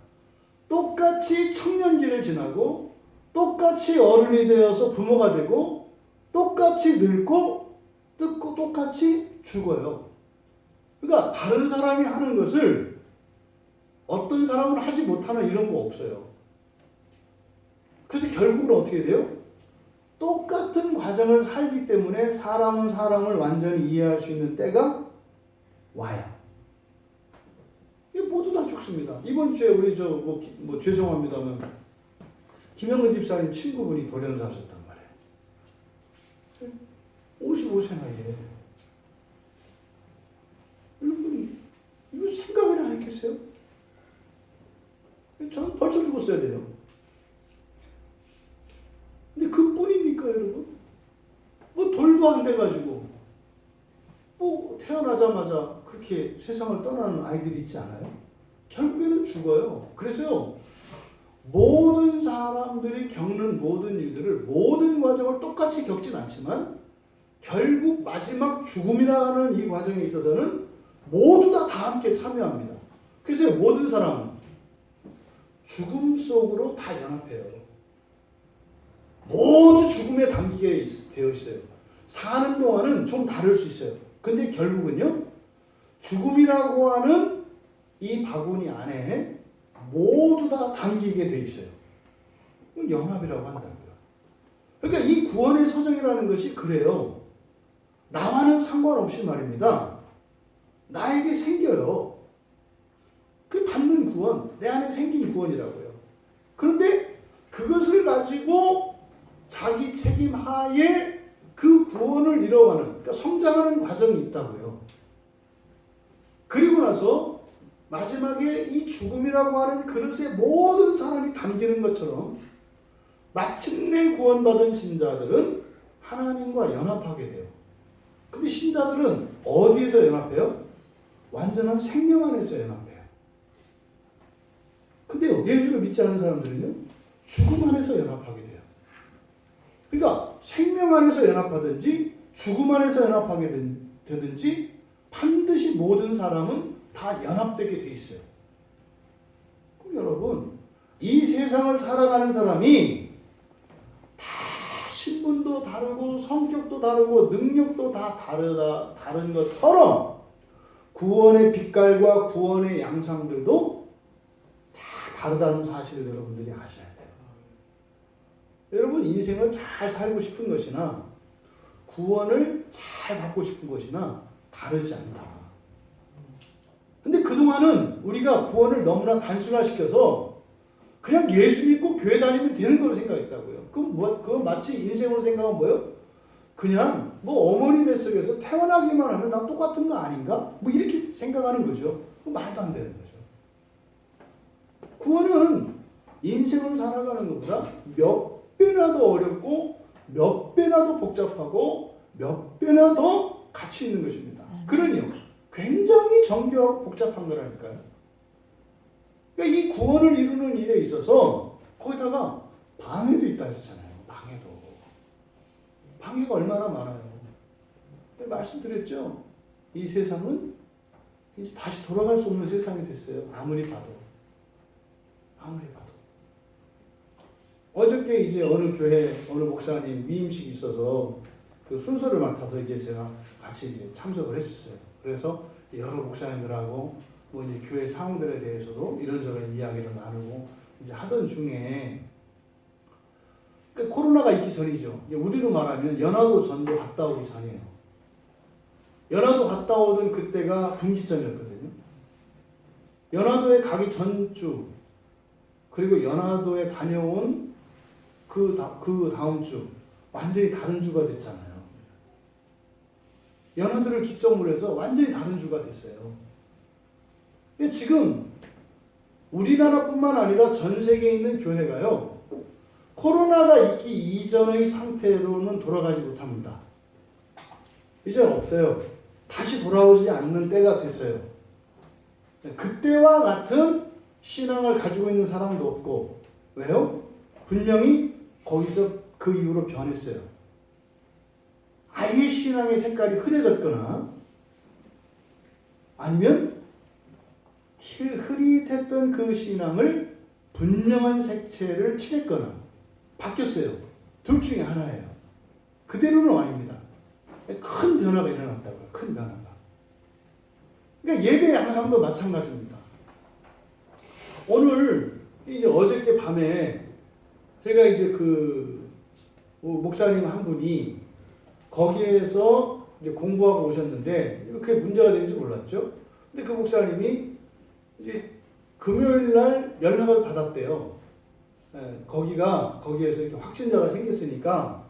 똑같이 청년기를 지나고 똑같이 어른이 되어서 부모가 되고 똑같이 늙고 똑같이 죽어요. 그러니까 다른 사람이 하는 것을 어떤 사람은 하지 못하는 이런 거 없어요. 그래서 결국은 어떻게 돼요? 똑같은 과정을 살기 때문에 사람은 사람을 완전히 이해할 수 있는 때가 와요. 모두 다 죽습니다. 이번 주에 우리 죄송합니다만 김영근 집사님 친구분이 돌연사하셨단 말이에요. 55세 나이에. 여러분 이거 생각이나 했겠어요? 저는 벌써 죽었어야 돼요. 근데 그뿐입니까 여러분? 뭐 돌도 안 돼가지고 뭐 태어나자마자 그렇게 세상을 떠나는 아이들이 있지 않아요? 결국에는 죽어요. 그래서요 모든 사람들이 겪는 모든 일들을 모든 과정을 똑같이 겪진 않지만 결국 마지막 죽음이라는 이 과정에 있어서는 모두 다 함께 참여합니다. 그래서 모든 사람은 죽음 속으로 다 연합해요. 모두 죽음에 담기게 되어 있어요. 사는 동안은 좀 다를 수 있어요. 근데 결국은요 죽음이라고 하는 이 바구니 안에 모두 다 담기게 돼 있어요. 연합이라고 한다고요. 그러니까 이 구원의 서정이라는 것이 그래요. 나와는 상관없이 말입니다. 나에게 생겨요. 그 받는 구원, 내 안에 생긴 구원이라고요. 그런데 그것을 가지고 자기 책임 하에 그 구원을 이뤄가는, 그러니까 성장하는 과정이 있다고요. 그리고 나서 마지막에 이 죽음이라고 하는 그릇에 모든 사람이 담기는 것처럼 마침내 구원받은 신자들은 하나님과 연합하게 돼요. 근데 신자들은 어디에서 연합해요? 완전한 생명 안에서 연합해요. 근데요, 예수를 믿지 않은 사람들은요, 죽음 안에서 연합하게 돼요. 그러니까 생명 안에서 연합하든지 죽음 안에서 연합하게 되든지 반드시 모든 사람은 다 연합되게 돼 있어요. 그럼 여러분, 이 세상을 살아가는 사람이 다 신분도 다르고 성격도 다르고 능력도 다 다른 것처럼 구원의 빛깔과 구원의 양상들도 다 다르다는 사실을 여러분들이 아셔야 돼요. 여러분 인생을 잘 살고 싶은 것이나 구원을 잘 받고 싶은 것이나 다르지 않다. 근데 그동안은 우리가 구원을 너무나 단순화시켜서 그냥 예수 믿고 교회 다니면 되는 걸로 생각했다고요. 그건 마치 인생으로 생각하면 뭐예요? 그냥 뭐 어머니 뱃속에서 태어나기만 하면 나 똑같은 거 아닌가? 뭐 이렇게 생각하는 거죠. 말도 안 되는 거죠. 구원은 인생을 살아가는 것보다 몇 배나 더 어렵고 몇 배나 더 복잡하고 몇 배나 더 가치 있는 것입니다. 그러니요. 굉장히 정교하고 복잡한 거라니까요. 그러니까 이 구원을 이루는 일에 있어서 거기다가 방해도 있다 했잖아요. 방해가 얼마나 많아요. 말씀드렸죠. 이 세상은 이제 다시 돌아갈 수 없는 세상이 됐어요. 아무리 봐도. 어저께 이제 어느 교회 어느 목사님 위임식이 있어서 그 순서를 맡아서 이제 제가 같이 이제 참석을 했었어요. 그래서 여러 목사님들하고 뭐 이제 교회 상황들에 대해서도 이런저런 이야기를 나누고 이제 하던 중에 그러니까 코로나가 있기 전이죠. 우리로 말하면 연화도 전도 갔다 오기 전이에요. 연화도 갔다 오던 그때가 분기점이었거든요. 연화도에 가기 전주 그리고 연화도에 다녀온 그 다음 주 완전히 다른 주가 됐잖아요. 연화도를 기점으로 해서 완전히 다른 주가 됐어요. 지금 우리나라뿐만 아니라 전 세계에 있는 교회가요. 코로나가 있기 이전의 상태로는 돌아가지 못합니다. 이제는 없어요. 다시 돌아오지 않는 때가 됐어요. 그때와 같은 신앙을 가지고 있는 사람도 없고 왜요? 분명히 거기서 그 이후로 변했어요. 아예 신앙의 색깔이 흐려졌거나 아니면 흐릿했던 그 신앙을 분명한 색채를 칠했거나 바뀌었어요. 둘 중에 하나예요. 그대로는 아닙니다. 큰 변화가 일어났다고요. 큰 변화가. 그러니까 예배 양상도 마찬가지입니다. 오늘 이제 어저께 밤에 제가 이제 그 목사님 한 분이 거기에서 이제 공부하고 오셨는데 이렇게 문제가 되는지 몰랐죠. 근데 그 목사님이 이제 금요일 날 연락을 받았대요. 거기에서 이렇게 확진자가 생겼으니까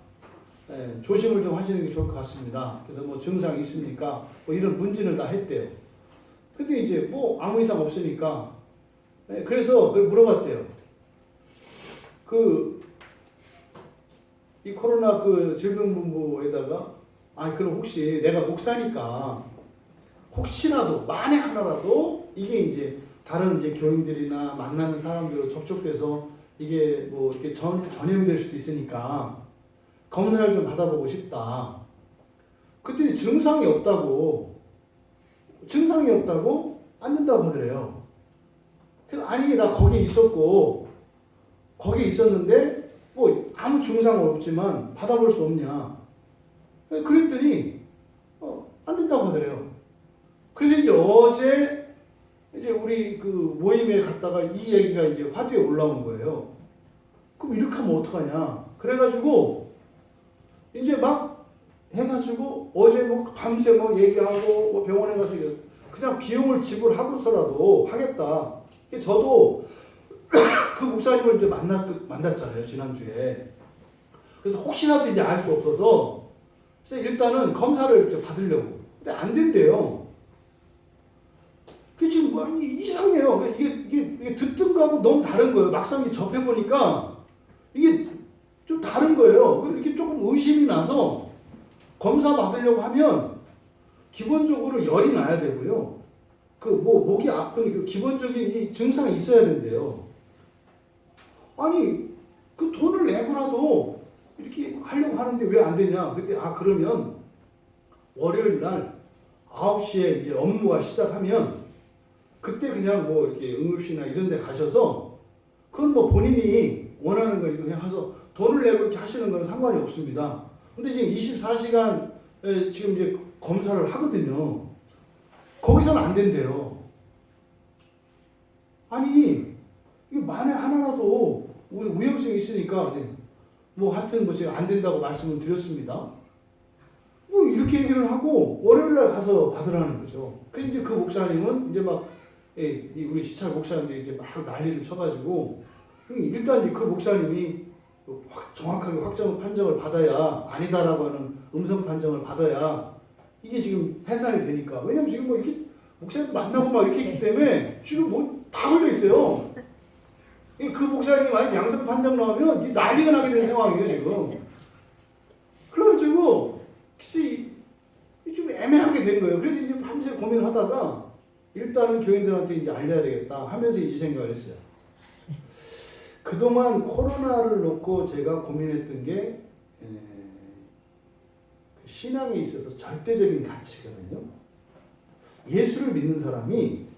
조심을 좀 하시는 게 좋을 것 같습니다. 그래서 뭐 증상 있습니까? 뭐 이런 문진을 다 했대요. 근데 이제 뭐 아무 이상 없으니까 그래서 그걸 물어봤대요. 이 코로나 그 질병본부에다가 그럼 혹시 내가 목사니까 혹시라도 만에 하나라도 이게 이제 다른 이제 교인들이나 만나는 사람들로 접촉돼서 이게 뭐 이렇게 전염될 수도 있으니까 검사를 좀 받아보고 싶다. 그랬더니 증상이 없다고 안 된다고 하더래요. 그래서 나 거기 있었고 거기 있었는데 뭐 아무 증상 없지만 받아볼 수 없냐. 그랬더니 안 된다고 하더래요. 그래서 이제 어제 이제 우리 그 모임에 갔다가 이 얘기가 이제 화두에 올라온 거예요. 그럼 이렇게 하면 어떡하냐. 그래가지고 이제 막 해가지고 어제 뭐 밤새 뭐 얘기하고 뭐 병원에 가서 그냥 비용을 지불하고서라도 하겠다. 저도 그 목사님을 이제 만났잖아요, 지난주에. 그래서 혹시라도 이제 알 수 없어서 그래서 일단은 검사를 이제 받으려고. 근데 안 된대요. 그게 지금 뭐 이상해요. 이게 듣던 거하고 너무 다른 거예요. 막상 접해보니까 이게 좀 다른 거예요. 이렇게 조금 의심이 나서 검사 받으려고 하면 기본적으로 열이 나야 되고요. 그 뭐 목이 아픈 그 기본적인 이 증상이 있어야 된대요. 그 돈을 내고라도 이렇게 하려고 하는데 왜 안 되냐? 그때 그러면 월요일 날 9시에 이제 업무가 시작하면 그때 그냥 뭐 이렇게 응급실이나 이런 데 가셔서 그건 뭐 본인이 원하는 거 그냥 가서 돈을 내고 이렇게 하시는 건 상관이 없습니다. 근데 지금 24시간 지금 이제 검사를 하거든요. 거기서는 안 된대요. 이게 만에 하나라도 위험성이 있으니까 뭐 하여튼 뭐 제가 안 된다고 말씀을 드렸습니다. 뭐 이렇게 얘기를 하고 월요일 날 가서 받으라는 거죠. 그래서 이제 그 목사님은 이제 막 우리 시찰 목사님들이 이제 막 난리를 쳐가지고 일단 이제 그 목사님이 정확하게 판정을 받아야 아니다라고 하는 음성 판정을 받아야 이게 지금 해산이 되니까. 왜냐면 지금 뭐 이렇게 목사님 만나고 막 이렇게 했기 때문에 지금 뭐 다 걸려 있어요. 그 목사님이 만약 양성 판정 나오면 난리가 나게 된 상황이에요 지금. 그래가지고 좀 애매하게 된 거예요. 그래서 이제 밤새 고민을 하다가 일단은 교인들한테 이제 알려야 되겠다 하면서 이 생각을 했어요. 그동안 코로나를 놓고 제가 고민했던 게 신앙에 있어서 절대적인 가치거든요. 예수를 믿는 사람이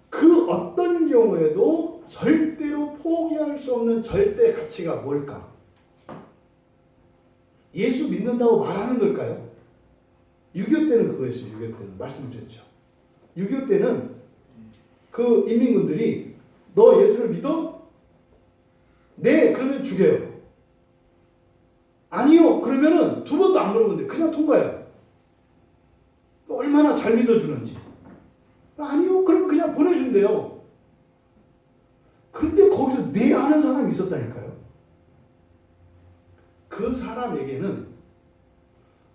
그 어떤 경우에도 절대로 포기할 수 없는 절대 가치가 뭘까? 예수 믿는다고 말하는 걸까요? 6.25 때는 그거였어요. 6.25 때는 말씀드렸죠. 6.25 때는 그 인민군들이 너 예수를 믿어? 네, 그러면 죽여요. 아니요, 그러면은 두 번도 안 물어보는데 그냥 통과해요. 얼마나 잘 믿어주는지. 아니요, 그러면 그냥 보내준대요. 근데 거기서 네 하는 사람이 있었다니까요. 그 사람에게는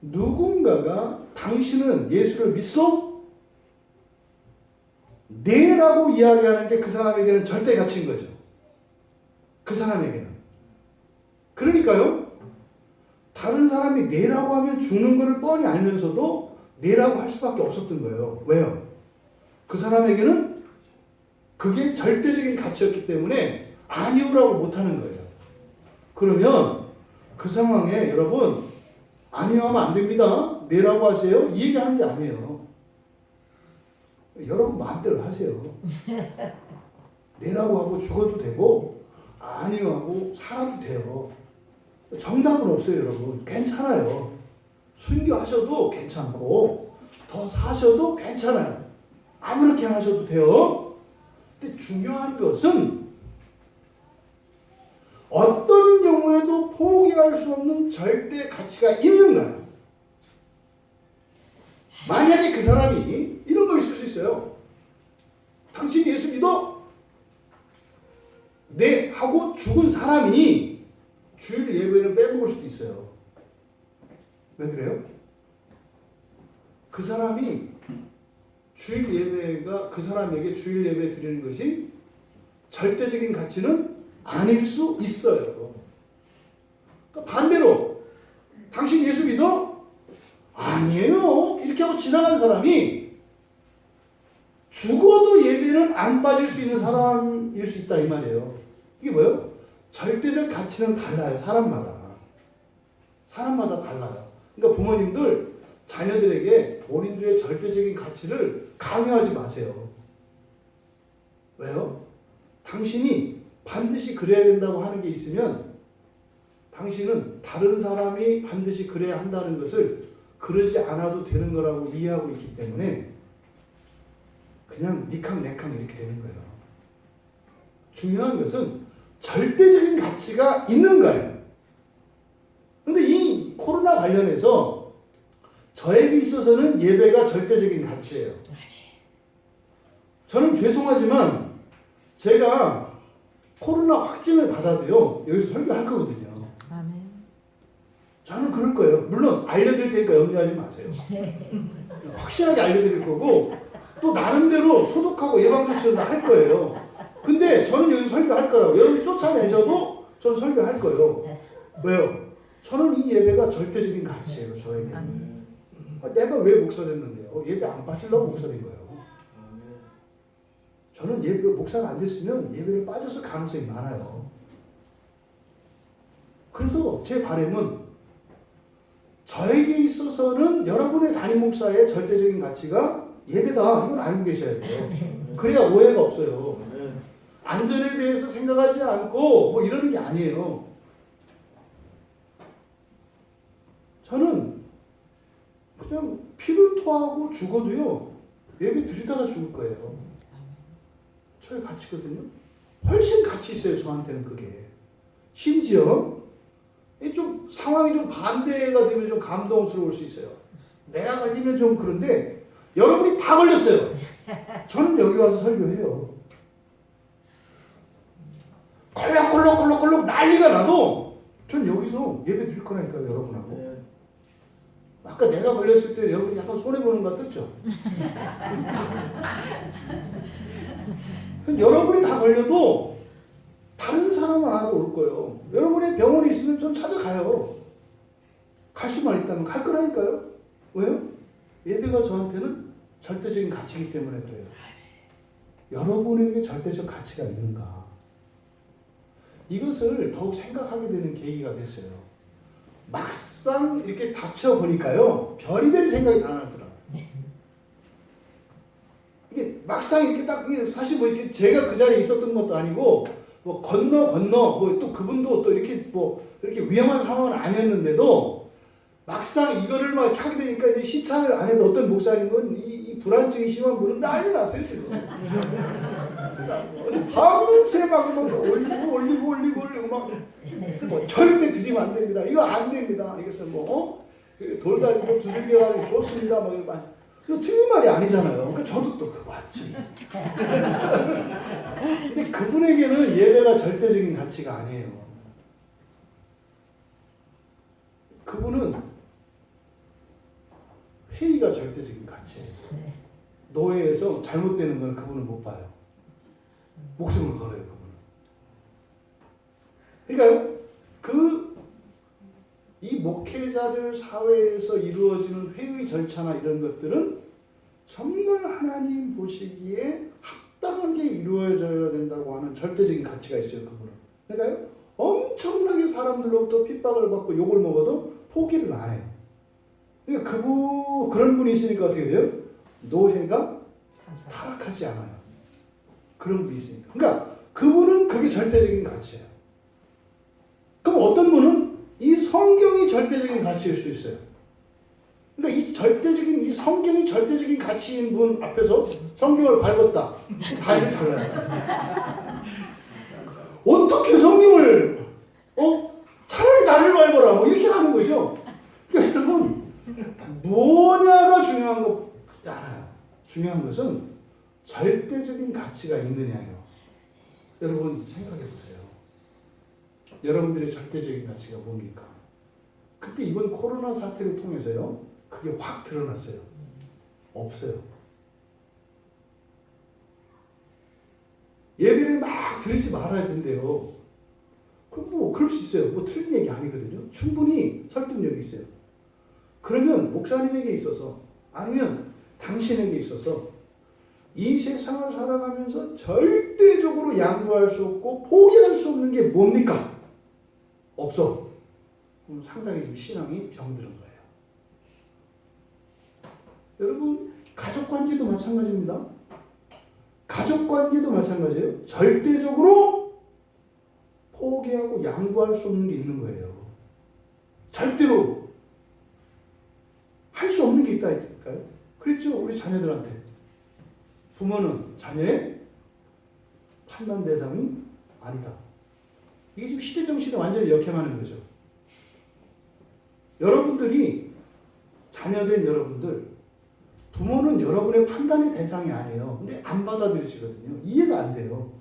누군가가 당신은 예수를 믿소? 네라고 이야기하는 게 그 사람에게는 절대 가치인 거죠. 그 사람에게는. 그러니까요. 다른 사람이 네라고 하면 죽는 것을 뻔히 알면서도 네라고 할 수밖에 없었던 거예요. 왜요? 그 사람에게는 그게 절대적인 가치였기 때문에 아니오라고 못하는 거예요. 그러면 그 상황에 여러분 아니오 하면 안 됩니다. 네라고 하세요. 이 얘기하는 게 아니에요. 여러분 마음대로 하세요. 내라고 하고 죽어도 되고 아니요 하고 살아도 돼요. 정답은 없어요, 여러분. 괜찮아요. 순교하셔도 괜찮고 더 사셔도 괜찮아요. 아무렇게 하셔도 돼요. 근데 중요한 것은 어떤 경우에도 포기할 수 없는 절대 가치가 있는가요? 만약에 그 사람이 이런 거 있을 수 있어요. 당신 예수 믿어? 네 하고 죽은 사람이 주일 예배를 빼먹을 수도 있어요. 왜 그래요? 그 사람이 주일 예배가 그 사람에게 주일 예배 드리는 것이 절대적인 가치는 아닐 수 있어요. 그러니까 반대로 당신 예수 믿어? 아니에요. 이렇게 하고 지나간 사람이 죽어도 예배는 안 빠질 수 있는 사람일 수 있다 이 말이에요. 이게 뭐예요? 절대적 가치는 달라요. 사람마다 달라요. 그러니까 부모님들 자녀들에게 본인들의 절대적인 가치를 강요하지 마세요. 왜요? 당신이 반드시 그래야 된다고 하는 게 있으면 당신은 다른 사람이 반드시 그래야 한다는 것을 그러지 않아도 되는 거라고 이해하고 있기 때문에 그냥 니캉내캉 이렇게 되는 거예요. 중요한 것은 절대적인 가치가 있는 거예요. 근데 이 코로나 관련해서 저에게 있어서는 예배가 절대적인 가치예요. 저는 죄송하지만 제가 코로나 확진을 받아도요, 여기서 설교할 거거든요. 저는 그럴 거예요. 물론 알려드릴 테니까 염려하지 마세요. 확실하게 알려드릴 거고 또 나름대로 소독하고 예방조치를 할 거예요. 근데 저는 여기서 설교할 거라고. 여러분이 쫓아내셔도 저는 설교할 거예요. 왜요? 저는 이 예배가 절대적인 가치예요. 저에게는. 내가 왜 목사 됐는데요? 예배 안 빠지려고 목사 된 거예요. 저는 예배 목사가 안 됐으면 예배를 빠졌을 가능성이 많아요. 그래서 제 바람은 저에게 있어서는 여러분의 담임 목사의 절대적인 가치가 예배다. 이건 알고 계셔야 돼요. 그래야 오해가 없어요. 안전에 대해서 생각하지 않고 뭐 이러는 게 아니에요. 저는 그냥 피를 토하고 죽어도요, 예배 드리다가 죽을 거예요. 저의 가치거든요. 훨씬 가치 있어요, 저한테는 그게. 심지어 좀 상황이 좀 반대가 되면 좀 감동스러울 수 있어요. 내가 걸리면 좀 그런데 여러분이 다 걸렸어요. 저는 여기 와서 설교해요. 콜록콜록콜록콜록 난리가 나도 전 여기서 예배 드릴 거라니까요, 여러분하고. 아까 내가 걸렸을 때 여러분이 약간 손해보는 것 같았죠? 여러분이 다 걸려도 다른 사람은 안 하고 올 거예요. 여러분의 병원에 있으면 좀 찾아가요. 갈 수만 있다면 갈 거라니까요. 왜요? 예배가 저한테는 절대적인 가치이기 때문에 그래요. 여러분에게 절대적 가치가 있는가? 이것을 더욱 생각하게 되는 계기가 됐어요. 막상 이렇게 닥쳐보니까요, 별의별 생각이 다 나더라고요. 이게 막상 이렇게 딱, 사실 뭐 이렇게 제가 그 자리에 있었던 것도 아니고, 뭐 건너, 뭐 또 그분도 또 이렇게 뭐, 이렇게 위험한 상황은 아니었는데도, 막상 이거를 막 하게 되니까 이제 시찰을 안 해도 어떤 목사님은 이 불안증이 심한 분은 난리 났어요, 지금. 밤새 막 올리고 막, 뭐 절대 드리면 안 됩니다. 이거 안 됩니다. 이것은 뭐, 돌다리도 두들겨가지고 좋습니다. 막, 이거 틀린 말이 아니잖아요. 그러니까 저도 또 그거 맞지. 근데 그분에게는 예배가 절대적인 가치가 아니에요. 그분은 회의가 절대적인 가치예요. 노예에서 잘못되는 건 그분은 못 봐요. 목숨을 걸어요, 그분은. 그러니까요, 이 목회자들 사회에서 이루어지는 회의 절차나 이런 것들은 정말 하나님 보시기에 합당한 게 이루어져야 된다고 하는 절대적인 가치가 있어요, 그분은. 그러니까요, 엄청나게 사람들로부터 핍박을 받고 욕을 먹어도 포기를 안 해요. 그러니까 그런 분이 있으니까 어떻게 돼요? 노예가 타락하지 않아요. 그런 분이 있으니까. 그러니까 그분은 그게 절대적인 가치예요. 그럼 어떤 분은 이 성경이 절대적인 가치일 수 있어요. 그러니까 이 절대적인, 이 성경이 절대적인 가치인 분 앞에서 성경을 밟았다. 다리를 잘라요. 어떻게 성경을, 차라리 나를 밟아라. 뭐 이렇게 하는 거죠. 그러니까 여러분, 뭐냐가 중요한 거 알아요. 중요한 것은 절대적인 가치가 있느냐예요. 여러분 생각해 보세요. 여러분들의 절대적인 가치가 뭡니까? 그때 이번 코로나 사태를 통해서요. 그게 확 드러났어요. 없어요. 예배를 막 드리지 말아야 된대요. 그럼 뭐 그럴 수 있어요. 뭐 틀린 얘기 아니거든요. 충분히 설득력이 있어요. 그러면 목사님에게 있어서 아니면 당신에게 있어서 이 세상을 살아가면서 절대적으로 양보할 수 없고 포기할 수 없는 게 뭡니까? 없어. 그럼 상당히 지금 신앙이 병들은 거예요. 여러분, 가족관계도 마찬가지입니다. 가족관계도 마찬가지예요. 절대적으로 포기하고 양보할 수 없는 게 있는 거예요. 절대로 할 수 없는 게 있다니까요. 그랬죠, 우리 자녀들한테. 부모는 자녀의 판단 대상이 아니다. 이게 지금 시대 정신을 완전히 역행하는 거죠. 여러분들이 자녀된 여러분들, 부모는 여러분의 판단의 대상이 아니에요. 근데 안 받아들이시거든요. 이해가 안 돼요.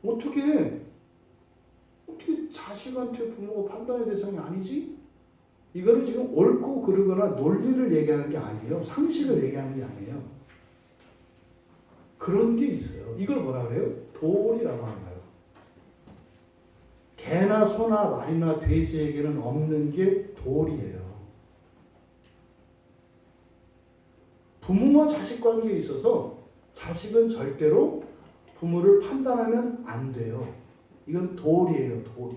어떻게 자식한테 부모가 판단의 대상이 아니지? 이거는 지금 옳고 그르거나 논리를 얘기하는 게 아니에요. 상식을 얘기하는 게 아니에요. 그런 게 있어요. 이걸 뭐라 그래요? 도리라고 하는 거예요. 개나 소나 말이나 돼지에게는 없는 게 도리예요. 부모와 자식 관계에 있어서 자식은 절대로 부모를 판단하면 안 돼요. 이건 도리예요, 도리.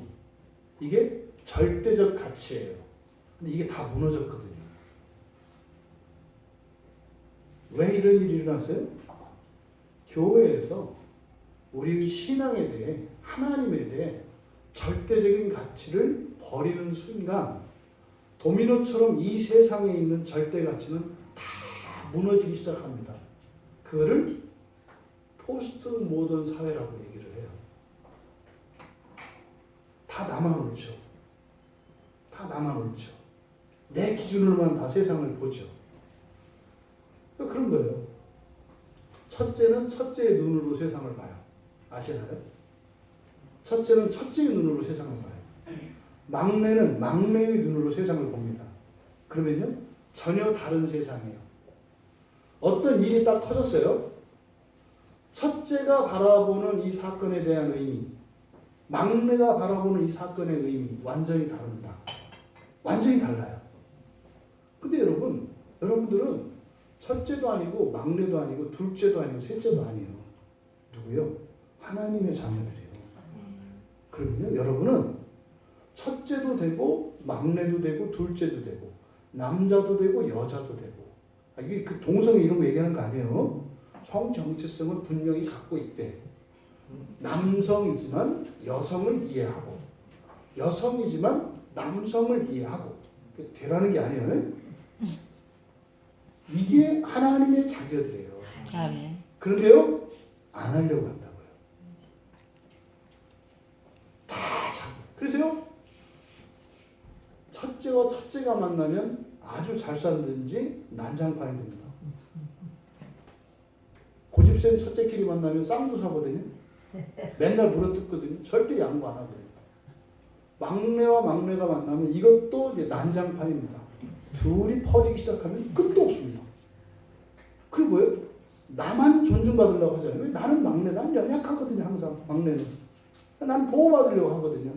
이게 절대적 가치예요. 근데 이게 다 무너졌거든요. 왜 이런 일이 일어났어요? 교회에서 우리 신앙에 대해, 하나님에 대해 절대적인 가치를 버리는 순간 도미노처럼 이 세상에 있는 절대 가치는 다 무너지기 시작합니다. 그거를 포스트 모던 사회라고 얘기를 해요. 다 나만 옳죠. 다 나만 옳죠. 내 기준으로만 다 세상을 보죠. 그런 거예요. 첫째는 첫째의 눈으로 세상을 봐요. 아시나요? 첫째는 첫째의 눈으로 세상을 봐요. 막내는 막내의 눈으로 세상을 봅니다. 그러면요, 전혀 다른 세상이에요. 어떤 일이 딱 터졌어요. 첫째가 바라보는 이 사건에 대한 의미, 막내가 바라보는 이 사건의 의미 완전히 다릅니다. 완전히 달라요. 근데 여러분들은 첫째도 아니고 막내도 아니고 둘째도 아니고 셋째도 아니에요. 누구요? 하나님의 자녀들이에요. 그러면요, 여러분은 첫째도 되고 막내도 되고 둘째도 되고 남자도 되고 여자도 되고, 이게 그 동성 이런 거 얘기하는 거 아니에요. 성 정체성을 분명히 갖고 있대. 남성이지만 여성을 이해하고 여성이지만 남성을 이해하고 되라는 게 아니에요. 이게 하나님의 자녀들이에요. 아멘. 그런데요, 안 하려고 한다고요. 다 자기. 그래서요, 첫째와 첫째가 만나면 아주 잘 살든지 난장판이 됩니다. 고집센 첫째끼리 만나면 쌍도 사거든요. 맨날 물어뜯거든요. 절대 양보 안 하거든요. 막내와 막내가 만나면 이것도 이제 난장판입니다. 둘이 퍼지기 시작하면 끝도 없습니다. 그리고 뭐예요? 나만 존중받으려고 하잖아요. 왜? 나는 막내, 난 연약하거든요. 항상 막내는. 난 보호받으려고 하거든요.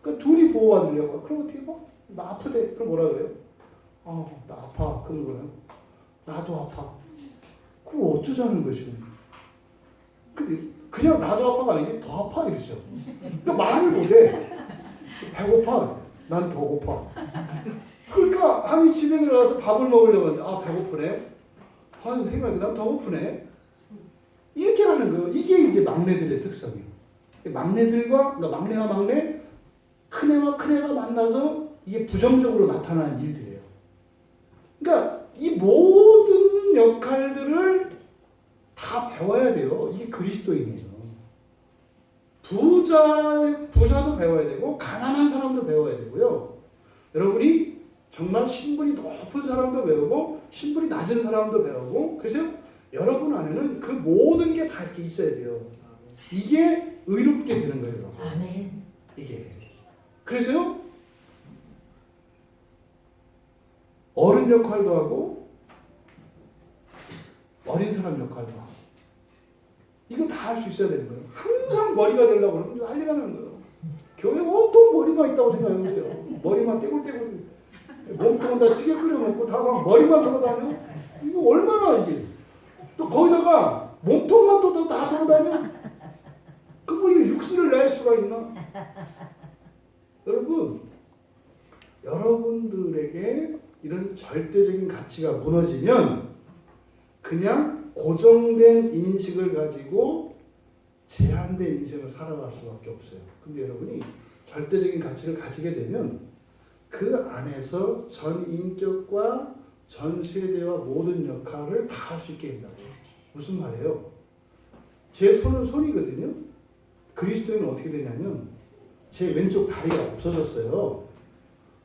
그러니까 둘이 보호받으려고. 그럼 어떻게 봐? 나 아프대. 그럼 뭐라 그래요? 나 아파. 그런 거예요. 나도 아파. 그럼 어쩌자는 거예요, 지금? 근데 그냥 나도 아파가 아니지, 더 아파, 이러죠. 그러니까 말을 못해. 배고파. 난 더 고파. 그러니까, 아니, 집에 들어가서 밥을 먹으려고 하는데, 배고프네. 생각해. 난 더 고프네. 섞여가는 거예요. 이게 이제 막내들의 특성이에요. 막내들과, 그러니까 막내와 막내, 큰애와 큰애가 만나서 이게 부정적으로 나타나는 일들이에요. 그러니까 이 모든 역할들을 다 배워야 돼요. 이게 그리스도인이에요. 부자도 배워야 되고 가난한 사람도 배워야 되고요. 여러분이 정말 신분이 높은 사람도 배우고 신분이 낮은 사람도 배우고, 그래서 여러분 안에는 그 모든 게 다 이렇게 있어야 돼요. 이게 의롭게 되는 거예요. 아멘. 이게. 그래서요, 어른 역할도 하고 어린 사람 역할도 하고 이거 다 할 수 있어야 되는 거예요. 항상 머리가 되려고 그러면 난리가 나는 거예요. 교회 온통 머리만 있다고 생각해보세요. 머리만 떼굴떼굴, 몸통은 다 찌개 끓여 먹고 다 막 머리만 돌아다녀. 이거 얼마나 이게. 또 거기다가 몸통만 또 다 돌아다녀. 그뭐 이거 육수를 낼 수가 있나? 여러분, 여러분들에게 이런 절대적인 가치가 무너지면 그냥 고정된 인식을 가지고 제한된 인생을 살아갈 수밖에 없어요. 근데 여러분이 절대적인 가치를 가지게 되면 그 안에서 전 인격과 전 세대와 모든 역할을 다 할 수 있게 된다. 무슨 말이에요? 제 손은 손이거든요. 그리스도인은 어떻게 되냐면 제 왼쪽 다리가 없어졌어요.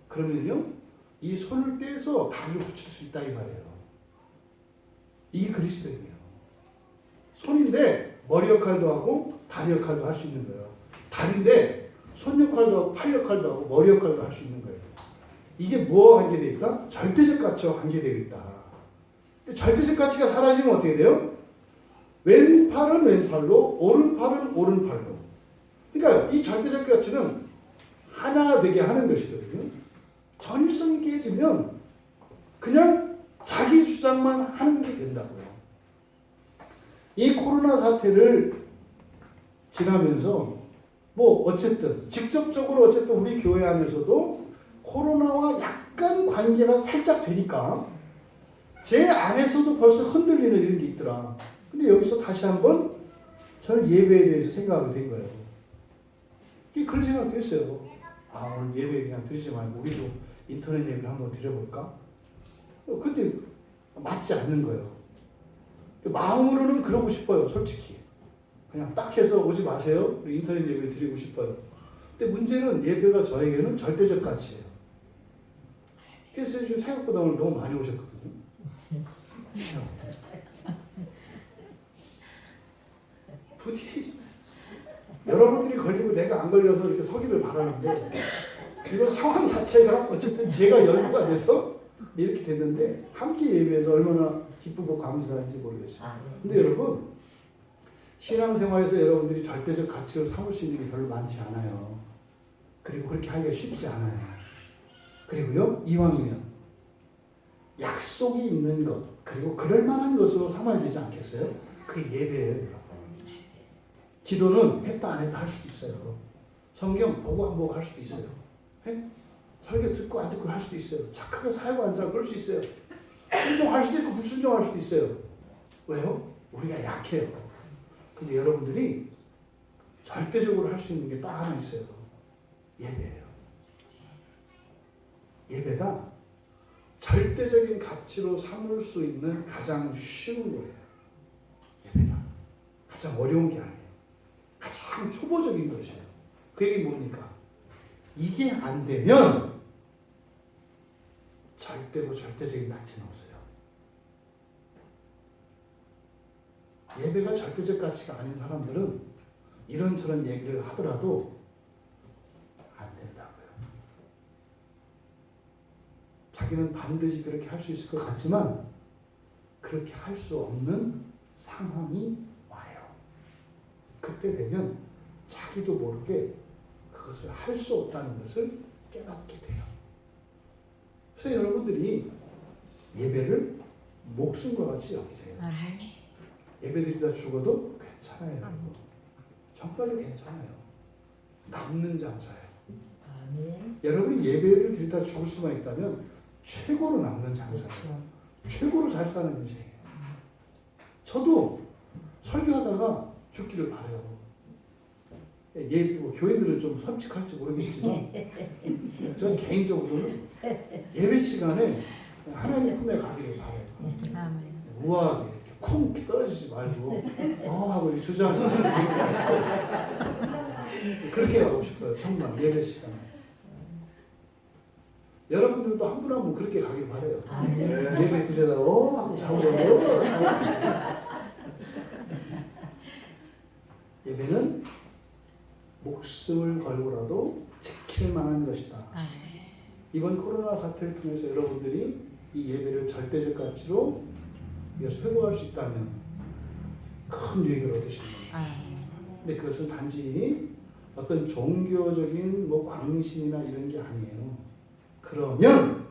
그러면요, 이 손을 떼서 다리를 붙일 수 있다 이 말이에요. 이게 그리스도인이에요. 손인데 머리 역할도 하고 다리 역할도 할 수 있는 거예요. 다리인데 손 역할도 하고 팔 역할도 하고 머리 역할도 할 수 있는 거예요. 이게 뭐와 관계되어 있다? 절대적 가치와 관계되어 있다. 근데 절대적 가치가 사라지면 어떻게 돼요? 왼팔은 왼팔로, 오른팔은 오른팔로. 그러니까 이 절대적 가치는 하나 되게 하는 것이거든요. 전일성이 깨지면 그냥 자기 주장만 하는 게 된다고요. 이 코로나 사태를 지나면서 뭐 어쨌든 직접적으로 어쨌든 우리 교회 안에서도 코로나와 약간 관계가 살짝 되니까 제 안에서도 벌써 흔들리는 이런 게 있더라. 근데 여기서 다시 한번 저는 예배에 대해서 생각하게 된 거예요. 그런 생각도 했어요. 아, 오늘 예배 그냥 드리지 말고 우리도 인터넷 예배를 한번 드려볼까? 근데 맞지 않는 거예요. 마음으로는 그러고 싶어요, 솔직히. 그냥 딱 해서 오지 마세요. 인터넷 예배 드리고 싶어요. 근데 문제는 예배가 저에게는 절대적 가치예요. 그래서 지금 생각보다 오늘 너무 많이 오셨거든요. 부디 여러분들이 걸리고 내가 안 걸려서 이렇게 서기를 바라는데 이런 상황 자체가 어쨌든 제가 열구가 돼서 이렇게 됐는데 함께 예배해서 얼마나 기쁘고 감사한지 모르겠어요. 근데 여러분, 신앙생활에서 여러분들이 절대적 가치로 삼을 수 있는 게 별로 많지 않아요. 그리고 그렇게 하기가 쉽지 않아요. 그리고요, 이왕이면 약속이 있는 것, 그리고 그럴 만한 것으로 삼아야 되지 않겠어요? 그게 예배예요, 여러분. 기도는 했다 안 했다 할 수도 있어요. 성경 보고 안 보고 할 수도 있어요. 네? 설교 듣고 안 듣고 할 수도 있어요. 착하게 살고 안 살고 그럴 수 있어요. 순종할 수도 있고 불순종할 수도 있어요. 왜요? 우리가 약해요. 근데 여러분들이 절대적으로 할 수 있는 게 딱 하나 있어요. 예배예요. 예배가 절대적인 가치로 삼을 수 있는 가장 쉬운 거예요. 예배가 가장 어려운 게 아니에요. 가장 초보적인 것이에요. 그 얘기 뭡니까? 이게 안 되면 절대로 절대적인 가치는 없어요. 예배가 절대적 가치가 아닌 사람들은 이런저런 얘기를 하더라도 안 된다고요. 자기는 반드시 그렇게 할 수 있을 것 같지만 그렇게 할 수 없는 상황이 와요. 그때 되면 자기도 모르게 그것을 할 수 없다는 것을 깨닫게 돼요. 그래서 여러분들이 예배를 목숨과 같이 여기세요. 예배드리다 죽어도 괜찮아요. 여러분. 정말로 괜찮아요. 남는 장사예요. 여러분이 예배를 드리다 죽을 수만 있다면 최고로 남는 장사예요. 최고로 잘 사는 인생이에요. 저도 설교하다가 죽기를 바라요. 뭐 교인들은 좀 섬찟할지 모르겠지만 저는 개인적으로는 예배 시간에 하나님 품에 가기를 바라요. 아멘. 우아하게 이렇게 쿵 떨어지지 말고 하고 주저앉아 그렇게 가고 싶어요. 정말 예배 시간에. 여러분들도 한 분 한 분 그렇게 가길 바라요. 예배 드려다가 하고 자고 예배는 목숨을 걸고라도 지킬 만한 것이다. 이번 코로나 사태를 통해서 여러분들이 이 예배를 절대적 가치로 이것을 회복할 수 있다면 큰 유익을 얻으실 겁니다. 근데 그것은 단지 어떤 종교적인 뭐 광신이나 이런 게 아니에요. 그러면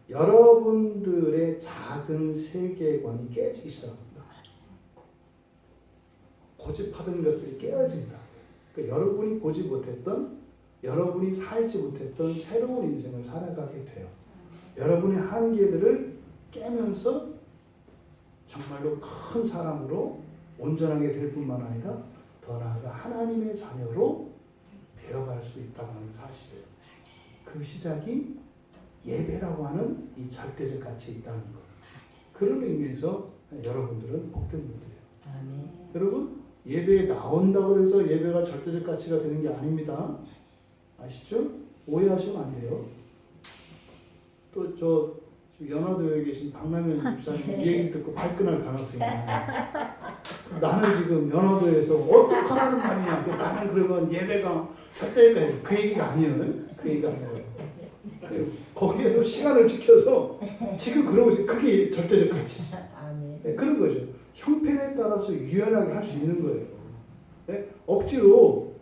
여러분들의 작은 세계관이 깨지기 시작합니다. 고집하던 것들이 깨어진다. 그러니까 여러분이 보지 못했던, 여러분이 살지 못했던 새로운 인생을 살아가게 돼요. 여러분의 한계들을 깨면서 정말로 큰 사람으로 온전하게 될 뿐만 아니라 더 나아가 하나님의 자녀로 되어갈 수 있다고 하는 사실이에요. 그 시작이 예배라고 하는 이 절대적 가치에 있다는 것. 그런 의미에서 여러분들은 복된 분들이에요. 아멘. 여러분, 예배에 나온다고 해서 예배가 절대적 가치가 되는 게 아닙니다. 아시죠? 오해하시면 안 돼요. 또 저 연화도에 계신 박남현 집사님 이 얘기 듣고 발끈할 가능성이 많아요. 나는 지금 연화도에서 어떡하라는 말이냐. 나는 그러면 예배가 절대가 그 얘기가 아니에요. 그 얘기가 아니에요. 거기에서 시간을 지켜서 지금 그러고 있어요. 그게 절대적 가치죠. 네, 그런 거죠. 형편에 따라서 유연하게 할 수 있는 거예요. 네? 억지로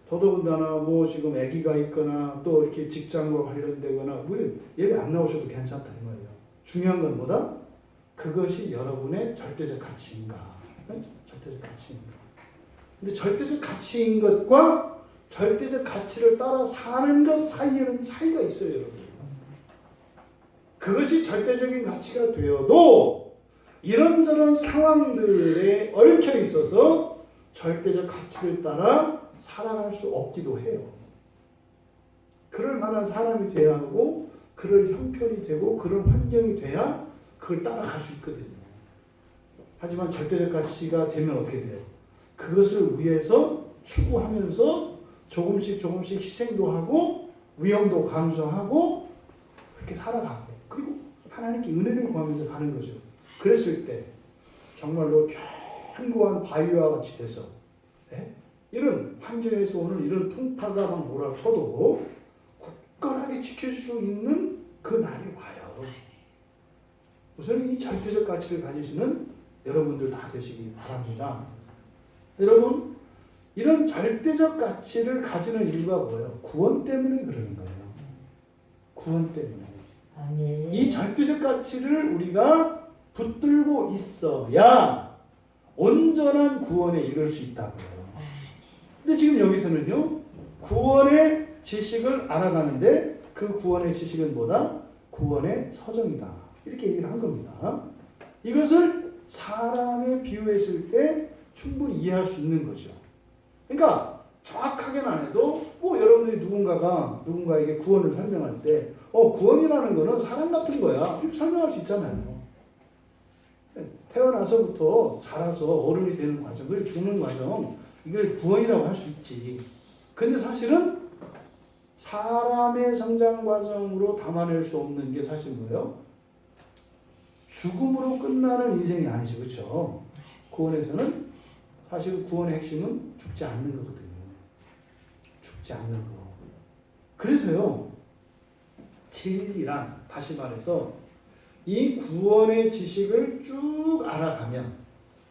더더군다나 뭐 지금 아기가 있거나 또 이렇게 직장과 관련되거나 우리 예배 안 나오셔도 괜찮다 이 말이에요. 중요한 건 뭐다? 그것이 여러분의 절대적 가치인가? 네? 절대적 가치인가? 근데 절대적 가치인 것과 절대적 가치를 따라 사는 것 사이에는 차이가 있어요, 여러분. 그것이 절대적인 가치가 되어도 이런저런 상황들에 얽혀 있어서 절대적 가치를 따라 살아갈 수 없기도 해요. 그럴 만한 사람이 돼야 하고 그럴 형편이 되고 그런 환경이 돼야 그걸 따라갈 수 있거든요. 하지만 절대적 가치가 되면 어떻게 돼요? 그것을 위해서 추구하면서 조금씩 희생도 하고 위험도 감수하고 그렇게 살아가고 그리고 하나님께 은혜를 구하면서 가는 거죠. 그랬을 때 정말로 견고한 바위와 같이 돼서 이런 환경에서 오는 이런 풍파가 막 몰아쳐도 굳건하게 지킬 수 있는 그 날이 와요. 우선 이 절대적 가치를 가지시는 여러분들 다 되시기 바랍니다. 여러분, 이런 절대적 가치를 가지는 이유가 뭐예요? 구원 때문에 그러는 거예요. 구원 때문에. 아멘. 이 절대적 가치를 우리가 붙들고 있어야 온전한 구원에 이를 수 있다고요. 근데 지금 여기서는요, 구원의 지식을 알아가는데 그 구원의 지식은 뭐다? 구원의 서정이다. 이렇게 얘기를 한 겁니다. 이것을 사람에 비유했을 때 충분히 이해할 수 있는 거죠. 그러니까 정확하게는 안 해도 뭐 여러분들이 누군가에게 구원을 설명할 때 구원이라는 거는 사람 같은 거야. 이렇게 설명할 수 있잖아요. 태어나서부터 자라서 어른이 되는 과정, 그리고 죽는 과정, 이걸 구원이라고 할 수 있지. 근데 사실은 사람의 성장 과정으로 담아낼 수 없는 게 사실 뭐예요? 죽음으로 끝나는 인생이 아니죠. 그렇죠? 구원에서는 사실 구원의 핵심은 죽지 않는 거거든요. 죽지 않는 거. 그래서요. 진리란 다시 말해서 이 구원의 지식을 쭉 알아가면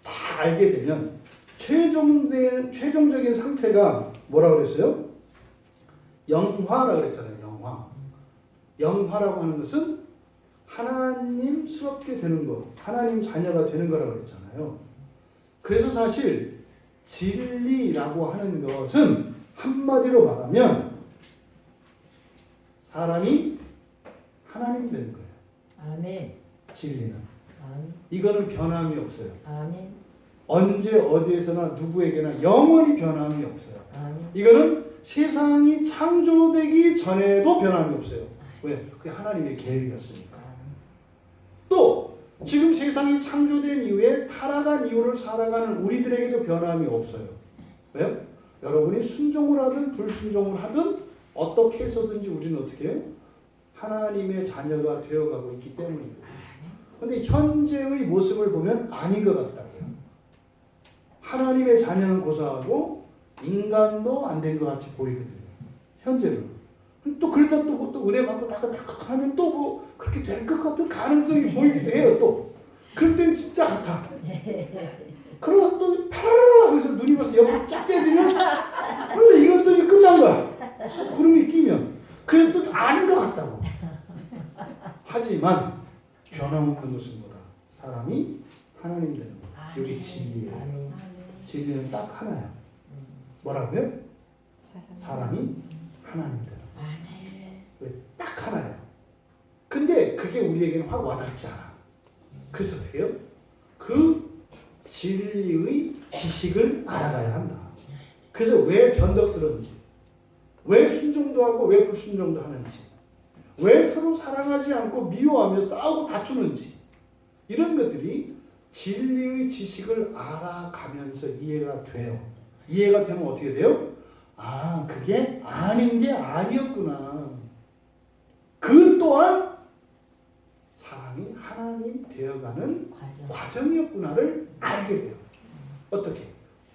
다 알게 되면 최종적인 상태가 뭐라고 그랬어요? 영화라고 그랬잖아요. 영화. 영화라고 하는 것은 하나님스럽게 되는 것, 하나님 자녀가 되는 거라고 그랬잖아요. 그래서 사실 진리라고 하는 것은 한마디로 말하면 사람이 하나님 되는 거예요. 아멘. 진리는. 아멘. 이거는 변함이 없어요. 아멘. 언제 어디에서나 누구에게나 영원히 변함이 없어요. 아멘. 이거는 세상이 창조되기 전에도 변함이 없어요. 왜? 그게 하나님의 계획이었으니까. 또 지금 세상이 창조된 이후에 타락한 이유를 살아가는 우리들에게도 변함이 없어요. 왜요? 여러분이 순종을 하든 불순종을 하든 어떻게 해서든지 우리는 어떻게 해요? 하나님의 자녀가 되어가고 있기 때문이거든요. 그런데 현재의 모습을 보면 아닌 것 같다고요. 하나님의 자녀는 고사하고 인간도 안 된 것 같이 보이거든요. 현재는. 또 그러다 또 은혜 받고 따끈따끈 하면 또 뭐 그렇게 될 것 같은 가능성이 보이기도 해요. 또 그럴 땐 진짜 같아. 그러다 또 파라라 하면서 눈이 벌써 옆으로 쫙 떼지면 이것도 이제 끝난 거야. 구름이 끼면 그래 또 아닌 것 같다고. 하지만 변함없는 것은 뭐다? 사람이 하나님 되는 거야. 여기 진리예요. 진리는 딱 하나야. 뭐라고요? 사람이 하나님 되는 거야. 왜? 딱 하나예요. 근데 그게 우리에게는 확 와닿지 않아. 그래서 어떻게 해요? 그 진리의 지식을 알아가야 한다. 그래서 왜 변덕스러운지, 왜 순종도 하고 왜 불순종도 하는지, 왜 서로 사랑하지 않고 미워하며 싸우고 다투는지, 이런 것들이 진리의 지식을 알아가면서 이해가 돼요. 이해가 되면 어떻게 돼요? 아, 그게 아닌 게 아니었구나. 그 또한 사람이 하나님 되어가는 과정이었구나를 알게 돼요. 어떻게?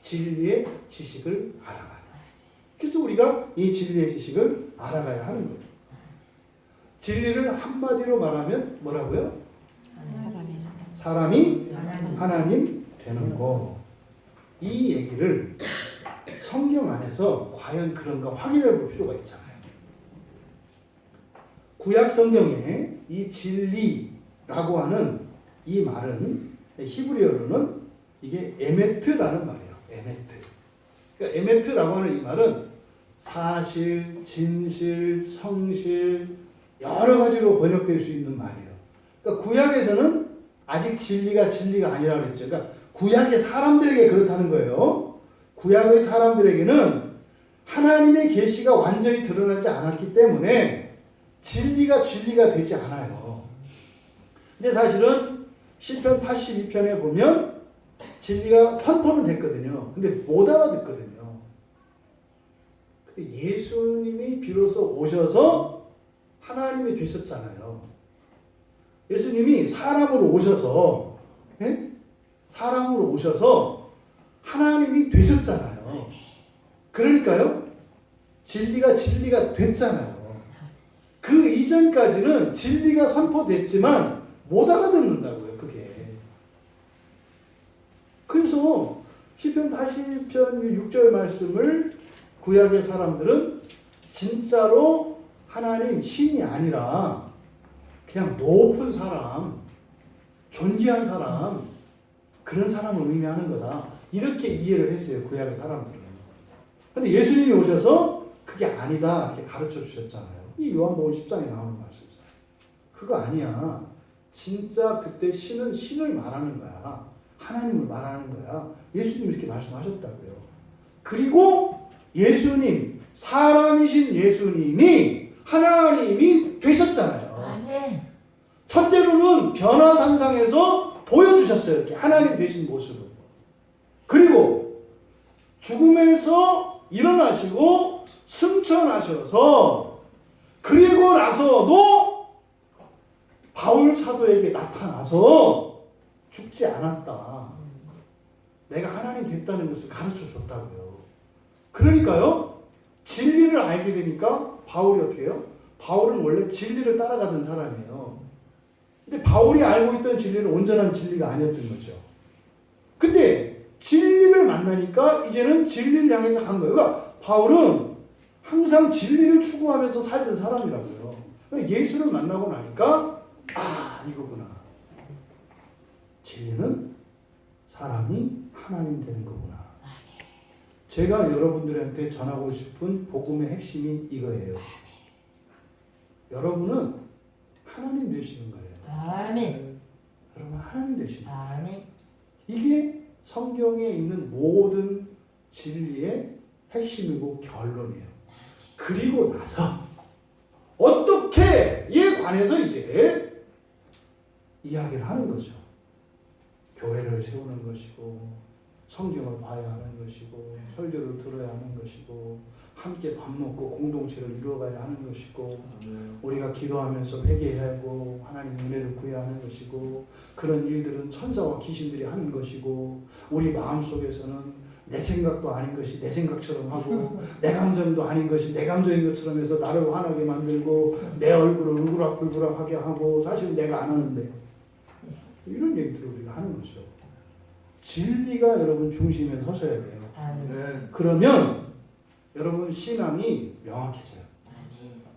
진리의 지식을 알아가요. 그래서 우리가 이 진리의 지식을 알아가야 하는 거예요. 진리를 한마디로 말하면 뭐라고요? 사람이 하나님 되는 거. 이 얘기를 성경 안에서 과연 그런가 확인해 볼 필요가 있잖아요. 구약 성경에 이 진리라고 하는 이 말은 히브리어로는 이게 에메트라는 말이에요. 에메트. 그러니까 에메트라고 하는 이 말은 사실, 진실, 성실 여러 가지로 번역될 수 있는 말이에요. 그러니까 구약에서는 아직 진리가 아니라고 그랬죠. 그러니까 구약의 사람들에게 그렇다는 거예요. 구약의 사람들에게는 하나님의 계시가 완전히 드러나지 않았기 때문에 진리가 되지 않아요. 근데 사실은 시편 82편에 보면 진리가 선포는 됐거든요. 근데 못 알아듣거든요. 근데 예수님이 비로소 오셔서 하나님이 되셨잖아요. 예수님이 사람으로 오셔서, 예? 사람으로 오셔서 하나님이 되셨잖아요. 그러니까요, 진리가 됐잖아요. 그 이전까지는 진리가 선포됐지만 못 알아듣는다고요, 그게. 그래서 시편 80편 6절 말씀을 구약의 사람들은 진짜로 하나님 신이 아니라 그냥 높은 사람, 존귀한 사람, 그런 사람을 의미하는 거다. 이렇게 이해를 했어요, 구약의 사람들은. 근데 예수님이 오셔서 그게 아니다 이렇게 가르쳐 주셨잖아요. 이 요한복음 10장에 나오는 말씀이잖아요. 그거 아니야. 진짜 그때 신은 신을 말하는 거야. 하나님을 말하는 거야. 예수님이 이렇게 말씀하셨다고요. 그리고 예수님, 사람이신 예수님이 하나님이 되셨잖아요. 아멘. 첫째로는 변화산상에서 보여주셨어요. 이렇게 하나님 되신 모습을. 그리고 죽음에서 일어나시고 승천하셔서 그리고 나서도 바울 사도에게 나타나서 죽지 않았다. 내가 하나님 됐다는 것을 가르쳐 줬다고요. 그러니까요, 진리를 알게 되니까 바울이 어떻게 해요? 바울은 원래 진리를 따라가던 사람이에요. 근데 바울이 알고 있던 진리는 온전한 진리가 아니었던 거죠. 근데 진리를 만나니까 이제는 진리를 향해서 간 거예요. 그러니까 바울은 항상 진리를 추구하면서 살던 사람이라고요. 그러니까 예수를 만나고 나니까 아, 이거구나. 진리는 사람이 하나님 되는 거구나. 제가 여러분들한테 전하고 싶은 복음의 핵심이 이거예요. 여러분은 하나님 되시는 거예요. 아멘. 여러분 하나님 되시는 거예요. 아멘. 이게 성경에 있는 모든 진리의 핵심이고 결론이에요. 그리고 나서 어떻게에 관해서 이제 이야기를 하는 거죠. 교회를 세우는 것이고 성경을 봐야 하는 것이고 설교를 들어야 하는 것이고 함께 밥 먹고 공동체를 이루어가야 하는 것이고 우리가 기도하면서 회개해야 하고 하나님 은혜를 구해야 하는 것이고 그런 일들은 천사와 귀신들이 하는 것이고 우리 마음속에서는 내 생각도 아닌 것이 내 생각처럼 하고 내 감정도 아닌 것이 내 감정인 것처럼 해서 나를 화나게 만들고 내 얼굴을 울그락불그락하게 하고 사실 내가 안 하는데 이런 얘기들을 우리가 하는 거죠. 진리가 여러분 중심에 서셔야 돼요. 그러면 여러분 신앙이 명확해져요.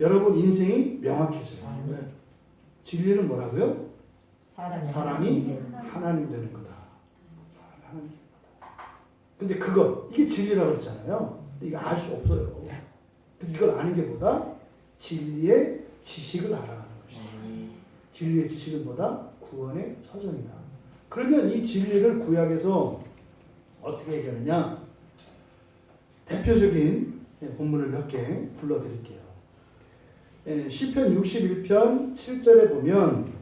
여러분 인생이 명확해져요. 진리는 뭐라고요? 사람이 하나님 되는 거다. 하나님. 근데 이게 진리라고 그랬잖아요. 이거 알 수 없어요. 그래서 이걸 아는 게 뭐다? 진리의 지식을 알아가는 것이다. 진리의 지식은 뭐다? 구원의 서정이다. 그러면 이 진리를 구약에서 어떻게 얘기하느냐? 대표적인 본문을 몇 개 불러드릴게요. 시편 61편 7절에 보면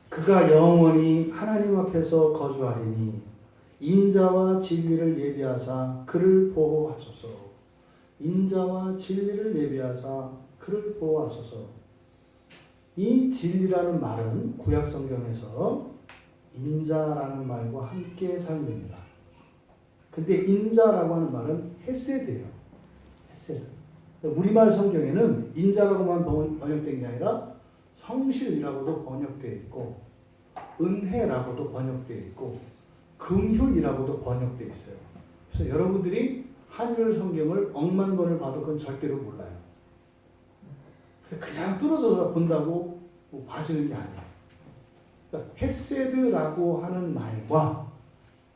그가 영원히 하나님 앞에서 거주하리니 인자와 진리를 예비하사 그를 보호하소서. 인자와 진리를 예비하사 그를 보호하소서. 이 진리라는 말은 구약 성경에서 인자라는 말과 함께 사용됩니다. 근데 인자라고 하는 말은 헤세드예요. 헤세드. 우리말 성경에는 인자라고만 번역된 게 아니라 성실이라고도 번역되어 있고 은혜라고도 번역되어 있고 긍휼이라고도 번역되어 있어요. 그래서 여러분들이 한글 성경을 억만 번을 봐도 그건 절대로 몰라요. 그냥 뚫어져서 본다고 뭐 봐지는 게 아니에요. 그러니까 헤세드라고 하는 말과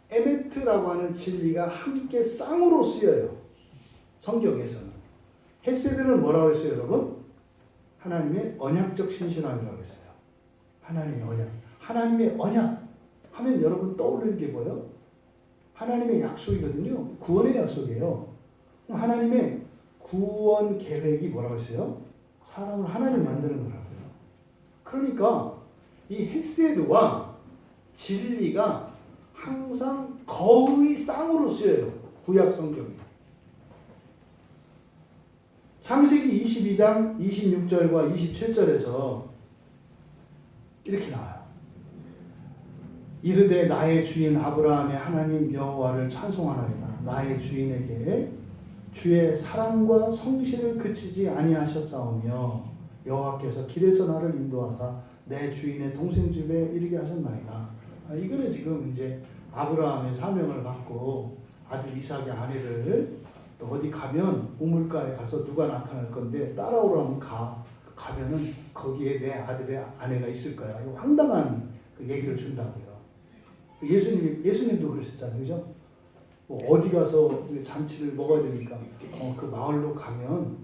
에메트라고 하는 진리가 함께 쌍으로 쓰여요. 성경에서는. 헤세드는 뭐라고 했어요, 여러분? 하나님의 언약적 신실함이라고 했어요. 하나님의 언약. 하나님의 언약 하면 여러분 떠올리는 게 뭐예요? 하나님의 약속이거든요. 구원의 약속이에요. 하나님의 구원 계획이 뭐라고 했어요? 사람을 하나님 만드는 거라고요. 그러니까 이 헤세드와 진리가 항상 거의 쌍으로 쓰여요. 구약 성경에. 창세기 22장 26절과 27절에서 이렇게 나와요. 이르되 나의 주인 아브라함의 하나님 여호와를 찬송하나이다. 나의 주인에게 주의 사랑과 성실을 그치지 아니하셨사오며 여호와께서 길에서 나를 인도하사 내 주인의 동생 집에 이르게 하셨나이다. 이거는 지금 이제 아브라함의 사명을 받고 아들 이삭의 아내를 또 어디 가면 우물가에 가서 누가 나타날 건데 따라오라면 가면은 거기에 내 아들의 아내가 있을 거야. 이거 황당한 그 얘기를 준다고요. 예수님도 그러셨잖아요, 그죠? 뭐 어디 가서 잔치를 먹어야 되니까 그 마을로 가면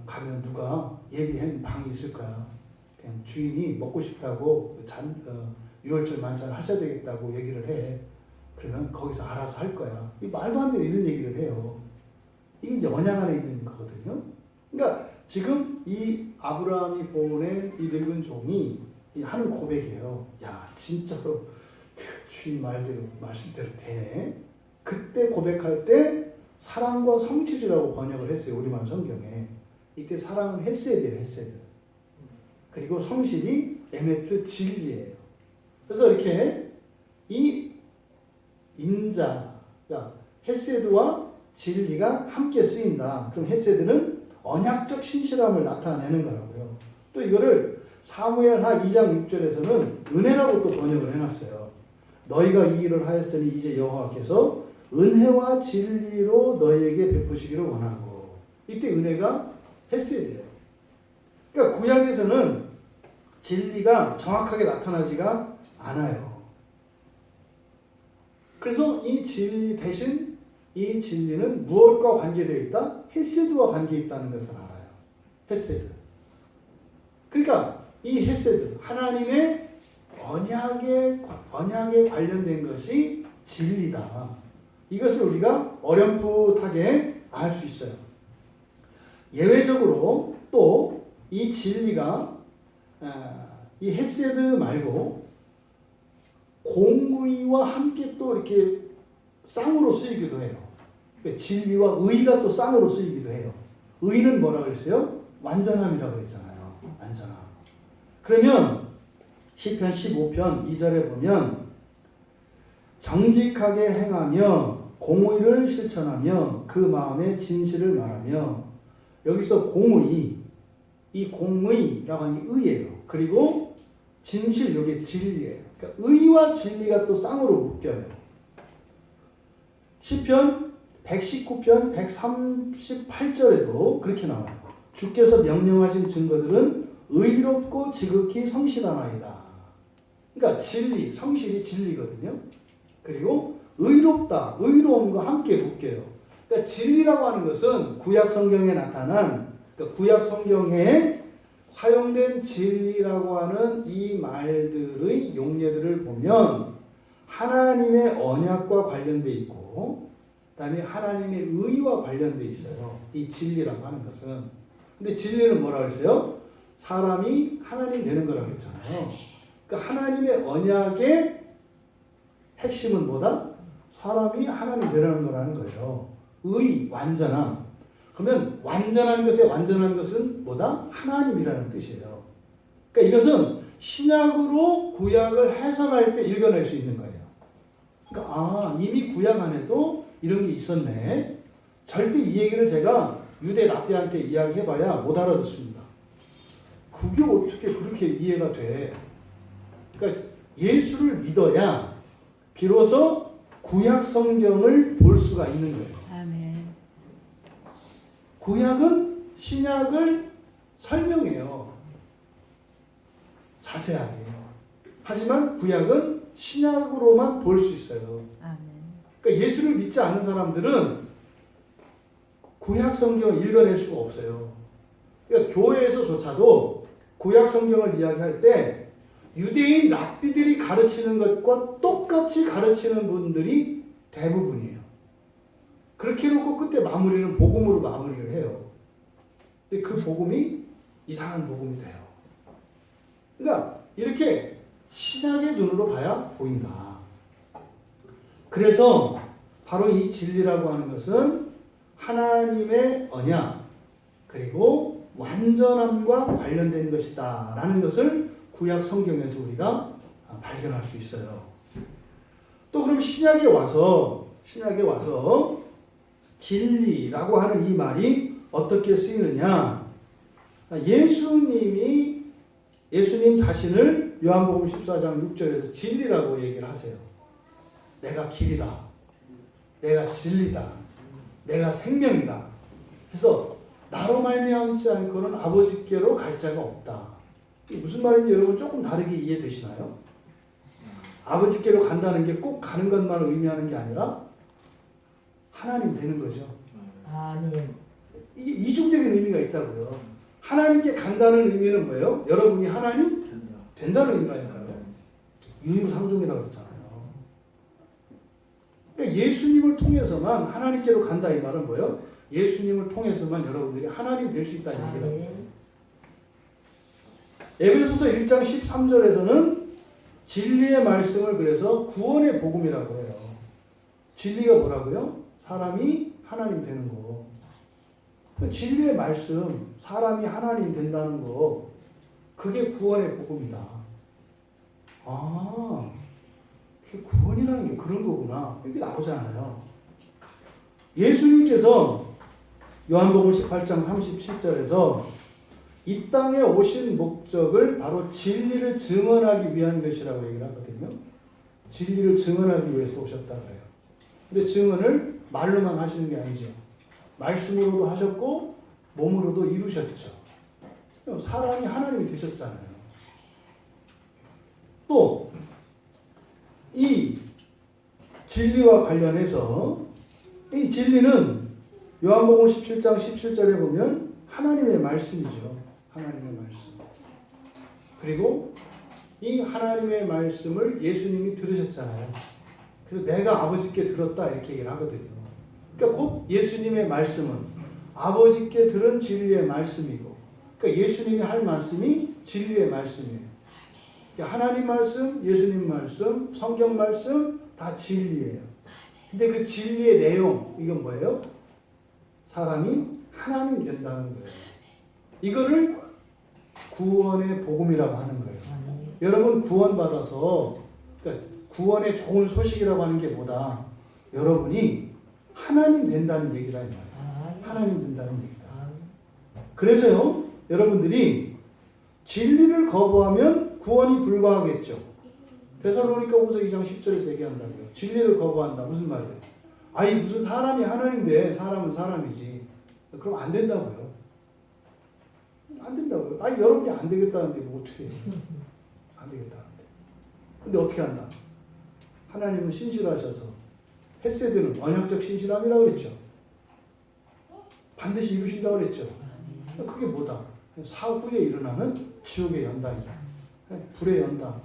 가면 누가 예비한 방이 있을 거야. 그냥 주인이 먹고 싶다고 유월절 만찬 하셔야 되겠다고 얘기를 해. 그러면 거기서 알아서 할 거야. 이 말도 안 되는 이런 얘기를 해요. 이게 이제 언약 안에 있는 거거든요. 그러니까 지금 이 아브라함이 보낸 이 늙은 종이 하는 고백이에요. 야, 진짜로 주인 말씀대로 되네. 그때 고백할 때 사랑과 성실이라고 번역을 했어요. 우리말 성경에. 이때 사랑은 헤세드예요. 헤세드. 그리고 성실이 에메트 진리예요. 그래서 이렇게 이 인자가 헤세드와 진리가 함께 쓰인다. 그럼 헤세드는 언약적 신실함을 나타내는 거라고요. 또 이거를 사무엘하 2장 6절에서는 은혜라고 또 번역을 해놨어요. 너희가 이 일을 하였으니 이제 여호와께서 은혜와 진리로 너희에게 베푸시기를 원하고. 이때 은혜가 헤세드예요. 그러니까 구약에서는 진리가 정확하게 나타나지가 않아요. 그래서 이 진리 대신 이 진리는 무엇과 관계되어 있다? 헤세드와 관계되어 있다는 것을 알아요. 헤세드. 그러니까 이 헤세드, 하나님의 언약에 관련된 것이 진리다. 이것을 우리가 어렴풋하게 알 수 있어요. 예외적으로 또 이 진리가 이 헤세드 말고 공의와 함께 또 이렇게 쌍으로 쓰이기도 해요. 그러니까 진리와 의가 또 쌍으로 쓰이기도 해요. 의는 뭐라 그랬어요? 완전함이라고 그랬잖아요. 완전함. 그러면 시편 15편 2절에 보면 정직하게 행하며 공의를 실천하며 그 마음의 진실을 말하며, 여기서 공의, 이 공의라고 하는 게 의예요. 그리고 진실, 이게 진리예요. 그러니까 의와 진리가 또 쌍으로 묶여요. 시편 119편 138절에도 그렇게 나와요. 주께서 명령하신 증거들은 의롭고 지극히 성실하나이다. 그러니까 진리, 성실이 진리거든요. 그리고 의롭다, 의로움과 함께 묶여요. 그러니까 진리라고 하는 것은 구약 성경에 나타난, 그러니까 구약 성경에 사용된 진리라고 하는 이 말들의 용례들을 보면 하나님의 언약과 관련돼 있고, 그다음에 하나님의 의와 관련돼 있어요. 이 진리라고 하는 것은. 근데 진리는 뭐라 그랬어요? 사람이 하나님 되는 거라 그랬잖아요. 그러니까 하나님의 언약의 핵심은 뭐다? 사람이 하나님 되라는 거라는 거예요. 의, 완전함. 그러면 완전한 것은 뭐다? 하나님이라는 뜻이에요. 그러니까 이것은 신약으로 구약을 해석할 때 읽어낼 수 있는 거예요. 그러니까 이미 구약 안에도 이런 게 있었네. 절대 이 얘기를 제가 유대 랍비한테 이야기해봐야 못 알아듣습니다. 그게 어떻게 그렇게 이해가 돼? 그러니까 예수를 믿어야 비로소 구약 성경을 볼 수가 있는 거예요. 아멘. 구약은 신약을 설명해요. 자세하게. 하지만 구약은 신약으로만 볼 수 있어요. 아멘. 그러니까 예수를 믿지 않는 사람들은 구약 성경을 읽어낼 수가 없어요. 그러니까 교회에서조차도 구약 성경을 이야기할 때 유대인 랍비들이 가르치는 것과 똑같이 가르치는 분들이 대부분이에요. 그렇게 해놓고 끝에 마무리는 복음으로 마무리를 해요. 근데 그 복음이 이상한 복음이 돼요. 그러니까 이렇게 신약의 눈으로 봐야 보인다. 그래서 바로 이 진리라고 하는 것은 하나님의 언약 그리고 완전함과 관련된 것이다 라는 것을 구약 성경에서 우리가 발견할 수 있어요. 또 그럼 신약에 와서 진리라고 하는 이 말이 어떻게 쓰이느냐? 예수님 자신을 요한복음 14장 6절에서 진리라고 얘기를 하세요. 내가 길이다. 내가 진리다. 내가 생명이다. 그래서 나로 말미암지 않고는 아버지께로 갈 자가 없다. 이게 무슨 말인지 여러분 조금 다르게 이해되시나요? 아버지께로 간다는 게 꼭 가는 것만 의미하는 게 아니라 하나님 되는 거죠. 아멘. 이게 이중적인 의미가 있다고요. 하나님께 간다는 의미는 뭐예요? 여러분이 하나님 된다는 의미라니까요. 유유상종이라고 했잖아요. 그러니까 예수님을 통해서만 하나님께로 간다 이 말은 뭐예요? 예수님을 통해서만 여러분들이 하나님 될 수 있다는 얘기라고요. 에베소서 1장 13절에서는 진리의 말씀을 그래서 구원의 복음이라고 해요. 진리가 뭐라고요? 사람이 하나님 되는 거. 진리의 말씀, 사람이 하나님 된다는 거, 그게 구원의 복음이다. 그게 구원이라는 게 그런 거구나. 이렇게 나오잖아요. 예수님께서 요한복음 18장 37절에서 이 땅에 오신 목적을 바로 진리를 증언하기 위한 것이라고 얘기를 하거든요. 진리를 증언하기 위해서 오셨다 그래요. 근데 증언을 말로만 하시는 게 아니죠. 말씀으로도 하셨고 몸으로도 이루셨죠. 사람이 하나님이 되셨잖아요. 또 이 진리와 관련해서 이 진리는 요한복음 17장 17절에 보면 하나님의 말씀이죠. 하나님의 말씀. 그리고 이 하나님의 말씀을 예수님이 들으셨잖아요. 그래서 내가 아버지께 들었다 이렇게 얘기를 하거든요. 그러니까 곧 예수님의 말씀은 아버지께 들은 진리의 말씀이고, 그러니까 예수님이 할 말씀이 진리의 말씀이에요. 그러니까 하나님 말씀, 예수님 말씀, 성경 말씀 다 진리예요. 근데 그 진리의 내용, 이건 뭐예요? 사람이 하나님 된다는 거예요. 이거를 구원의 복음이라고 하는 거예요. 여러분 구원받아서, 그러니까 구원의 좋은 소식이라고 하는 게 뭐다? 여러분이 하나님 된다는 얘기다 이 말이에요. 하나님 된다는 얘기다. 그래서요, 여러분들이 진리를 거부하면 구원이 불가하겠죠. 데살로니가후서 2장 10절에서 얘기한다고요. 진리를 거부한다. 무슨 말이에요? 아니 무슨 사람이 하나님 돼. 사람은 사람이지. 그럼 안 된다고요. 안 된다고요. 아니 여러분이 안 되겠다는데 뭐 어떻게 해요? 안 되겠다는데. 근데 어떻게 한다? 하나님은 신실하셔서 헤세드는 언약적 신실함이라고 그랬죠. 반드시 이루신다고 그랬죠. 그게 뭐다? 사후에 일어나는 지옥의 연단이다. 불의 연단.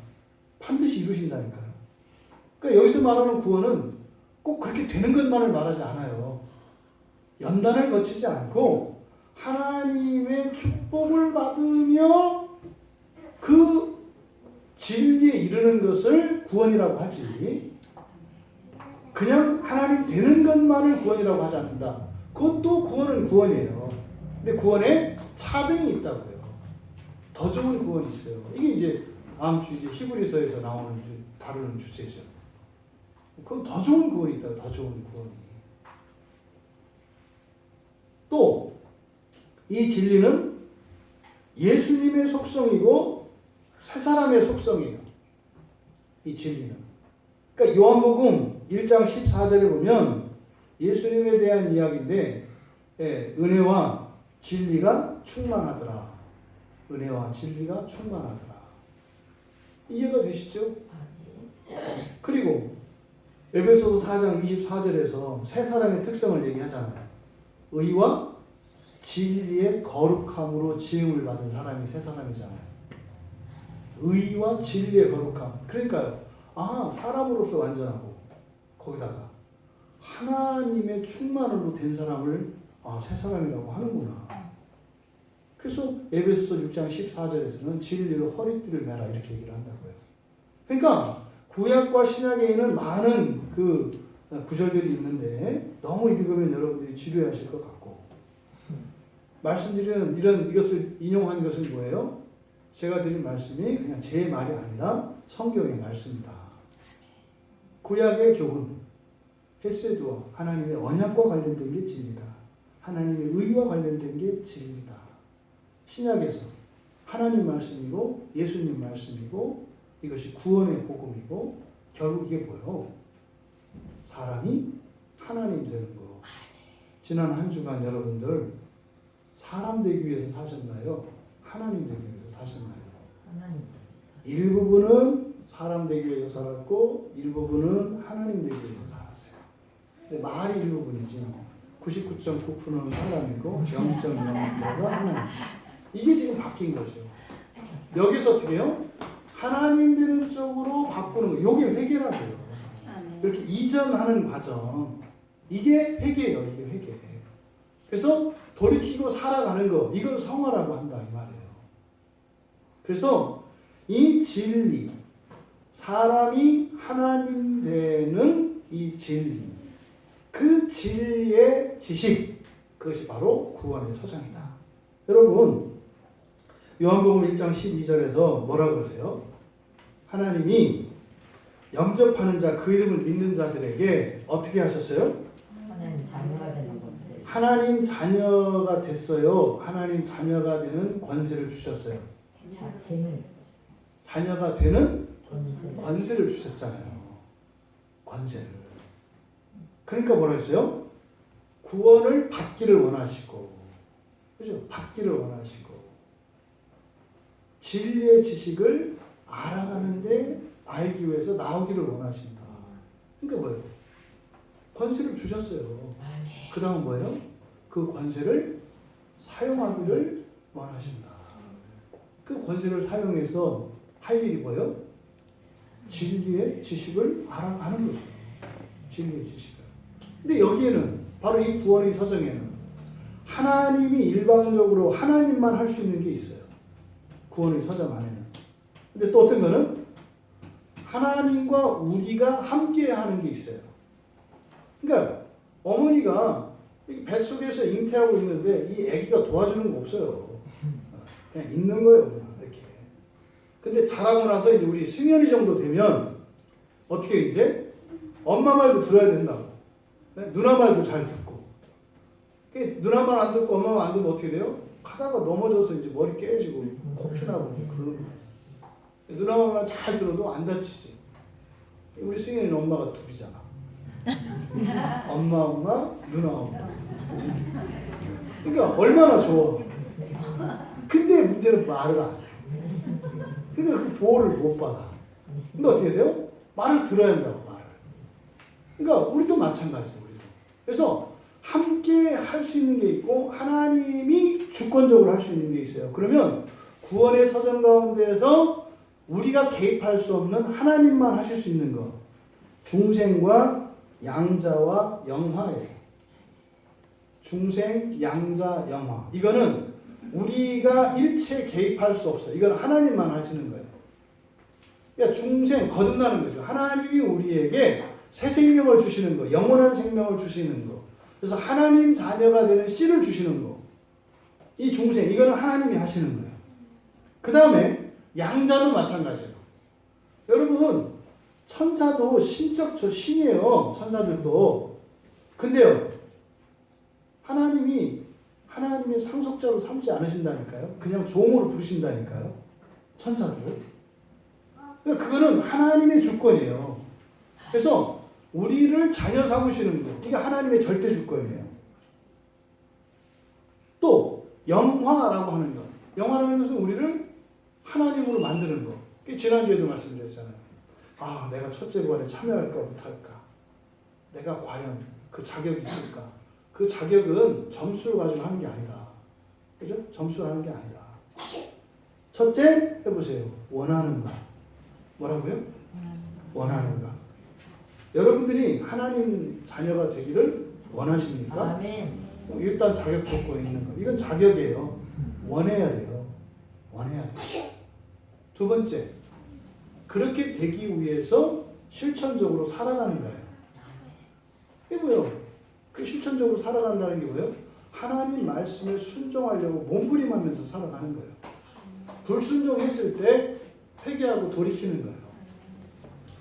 반드시 이루신다니까요. 그러니까 여기서 말하는 구원은 꼭 그렇게 되는 것만을 말하지 않아요. 연단을 거치지 않고 하나님의 축복을 받으며 그 진리에 이르는 것을 구원이라고 하지, 그냥 하나님 되는 것만을 구원이라고 하지 않는다. 그것도 구원은 구원이에요. 근데 구원에 차등이 있다고요. 더 좋은 구원이 있어요. 이게 이제 다음 주 이제 히브리서에서 나오는 다루는 주제죠. 그건 더 좋은 구원이 있다. 더 좋은 구원이. 또 이 진리는 예수님의 속성이고 새 사람의 속성이에요. 이 진리는. 그러니까 요한복음 1장 14절에 보면 예수님에 대한 이야기인데, 은혜와 진리가 충만하더라. 은혜와 진리가 충만하더라. 이해가 되시죠? 그리고 에베소서 4장 24절에서 새 사람의 특성을 얘기하잖아요. 의와 진리의 거룩함으로 지음을 받은 사람이 새 사람이잖아요. 의와 진리의 거룩함. 그러니까요. 아, 사람으로서 완전하고 거기다가 하나님의 충만으로 된 사람을 새 사람이라고 하는구나. 그래서 에베소서 6장 14절에서는 진리로 허리띠를 매라 이렇게 얘기를 한다고요. 그러니까 구약과 신약에 있는 많은 그 구절들이 있는데 너무 읽으면 여러분들이 지루해하실 것 같고, 말씀드리는 이것을 인용한 것은 뭐예요? 제가 드린 말씀이 그냥 제 말이 아니라 성경의 말씀이다. 구약의 교훈, 헤세드와 하나님의 언약과 관련된 게 진리다. 하나님의 의와 관련된 게 진리다. 신약에서 하나님 말씀이고 예수님 말씀이고 이것이 구원의 복음이고, 결국 이게 뭐예요? 사람이 하나님 되는 거. 지난 한 주간 여러분들 사람 되기 위해서 사셨나요? 하나님 되기 위해서 사셨나요? 하나님. 일부분은 사람 되기 위해서 살았고 일부분은 하나님 되기 위해서 살았어요. 근데 말이 일부분이지 99.9%는 사람이고 0.0%가 하나님. 이게 지금 바뀐 거죠. 여기서 어떻게 해요? 하나님 되는 쪽으로 바꾸는 거. 이게 회개라고요. 이렇게 이전하는 과정. 이게 회개예요. 이게 회개. 그래서 돌이키고 살아가는 거. 이걸 성화라고 한다 이 말이에요. 그래서 이 진리, 사람이 하나님 되는 이 진리, 그 진리의 지식, 그것이 바로 구원의 서정이다. 여러분, 요한복음 1장 12절에서 뭐라 그러세요? 하나님이 영접하는 자, 그 이름을 믿는 자들에게 어떻게 하셨어요? 하나님 자녀가 되는 건데. 하나님 자녀가 됐어요. 하나님 자녀가 되는 권세를 주셨어요. 자녀가 되는 권세를 주셨잖아요. 권세를. 그러니까 뭐라 했어요? 구원을 받기를 원하시고, 그죠? 받기를 원하시고, 진리의 지식을 알아가는데 알기 위해서 나오기를 원하신다. 그러니까 뭐예요? 권세를 주셨어요. 그 다음 뭐예요? 그 권세를 사용하기를 원하신다. 그 권세를 사용해서 할 일이 뭐예요? 진리의 지식을 알아가는 거죠. 진리의 지식을. 근데 여기에는 바로 이 구원의 서정에는 하나님이 일방적으로 하나님만 할 수 있는 게 있어요. 구원의 서정 안에는. 근데 또 어떤 거는 하나님과 우리가 함께 하는 게 있어요. 그러니까 어머니가 뱃속에서 잉태하고 있는데 이 아기가 도와주는 거 없어요. 그냥 있는 거예요. 그냥 이렇게. 근데 자라고 나서 이제 우리 승연이 정도 되면 어떻게 이제 엄마 말도 들어야 된다고. 누나 말도 잘 듣고. 누나 말 안 듣고 엄마 말 안 듣고 어떻게 돼요? 가다가 넘어져서 이제 머리 깨지고 코피 나고 그러는 거예요. 누나 말만 잘 들어도 안 다치지. 우리 승현이는 엄마가 둘이잖아. 엄마, 누나 엄마. 그러니까 얼마나 좋아. 근데 문제는 말을 안 해. 근데 그 보호를 못 받아. 근데 어떻게 돼요? 말을 들어야 한다고, 말을. 그러니까 우리도 마찬가지예요. 우리도. 그래서 함께 할 수 있는 게 있고 하나님이 주권적으로 할 수 있는 게 있어요. 그러면 구원의 서정 가운데에서 우리가 개입할 수 없는 하나님만 하실 수 있는 것. 중생과 양자와 영화예요. 중생, 양자, 영화. 이거는 우리가 일체 개입할 수 없어요. 이건 하나님만 하시는 거예요. 그러니까 중생, 거듭나는 거죠. 하나님이 우리에게 새 생명을 주시는 거, 영원한 생명을 주시는 거. 그래서 하나님 자녀가 되는 씨를 주시는 거. 이 중생, 이거는 하나님이 하시는 거예요. 그 다음에 양자도 마찬가지예요. 여러분, 천사도 신적 신이에요. 천사들도. 근데요, 하나님의 상속자로 삼지 않으신다니까요. 그냥 종으로 부르신다니까요. 천사들. 그러니까 그거는 하나님의 주권이에요. 그래서 우리를 자녀 삼으시는 거. 이게 하나님의 절대 주권이에요. 또 영화라고 하는 것. 영화라는 것은 우리를 하나님으로 만드는 거. 지난주에도 말씀드렸잖아요. 아, 내가 첫째 부활에 참여할까 못할까? 내가 과연 그 자격이 있을까? 그 자격은 점수를 가지고 하는 게 아니다. 그죠? 점수를 하는 게 아니다. 첫째, 해보세요. 원하는가? 뭐라고요? 원하는가? 여러분들이 하나님 자녀가 되기를 원하십니까? 아멘. 일단 자격 조건이 있는 거. 이건 자격이에요. 원해야 돼요. 원해야 돼요. 두 번째, 그렇게 되기 위해서 실천적으로 살아가는 거예요. 이게 뭐예요? 그 실천적으로 살아간다는 게 뭐예요? 하나님 말씀에 순종하려고 몸부림하면서 살아가는 거예요. 불순종했을 때 회개하고 돌이키는 거예요.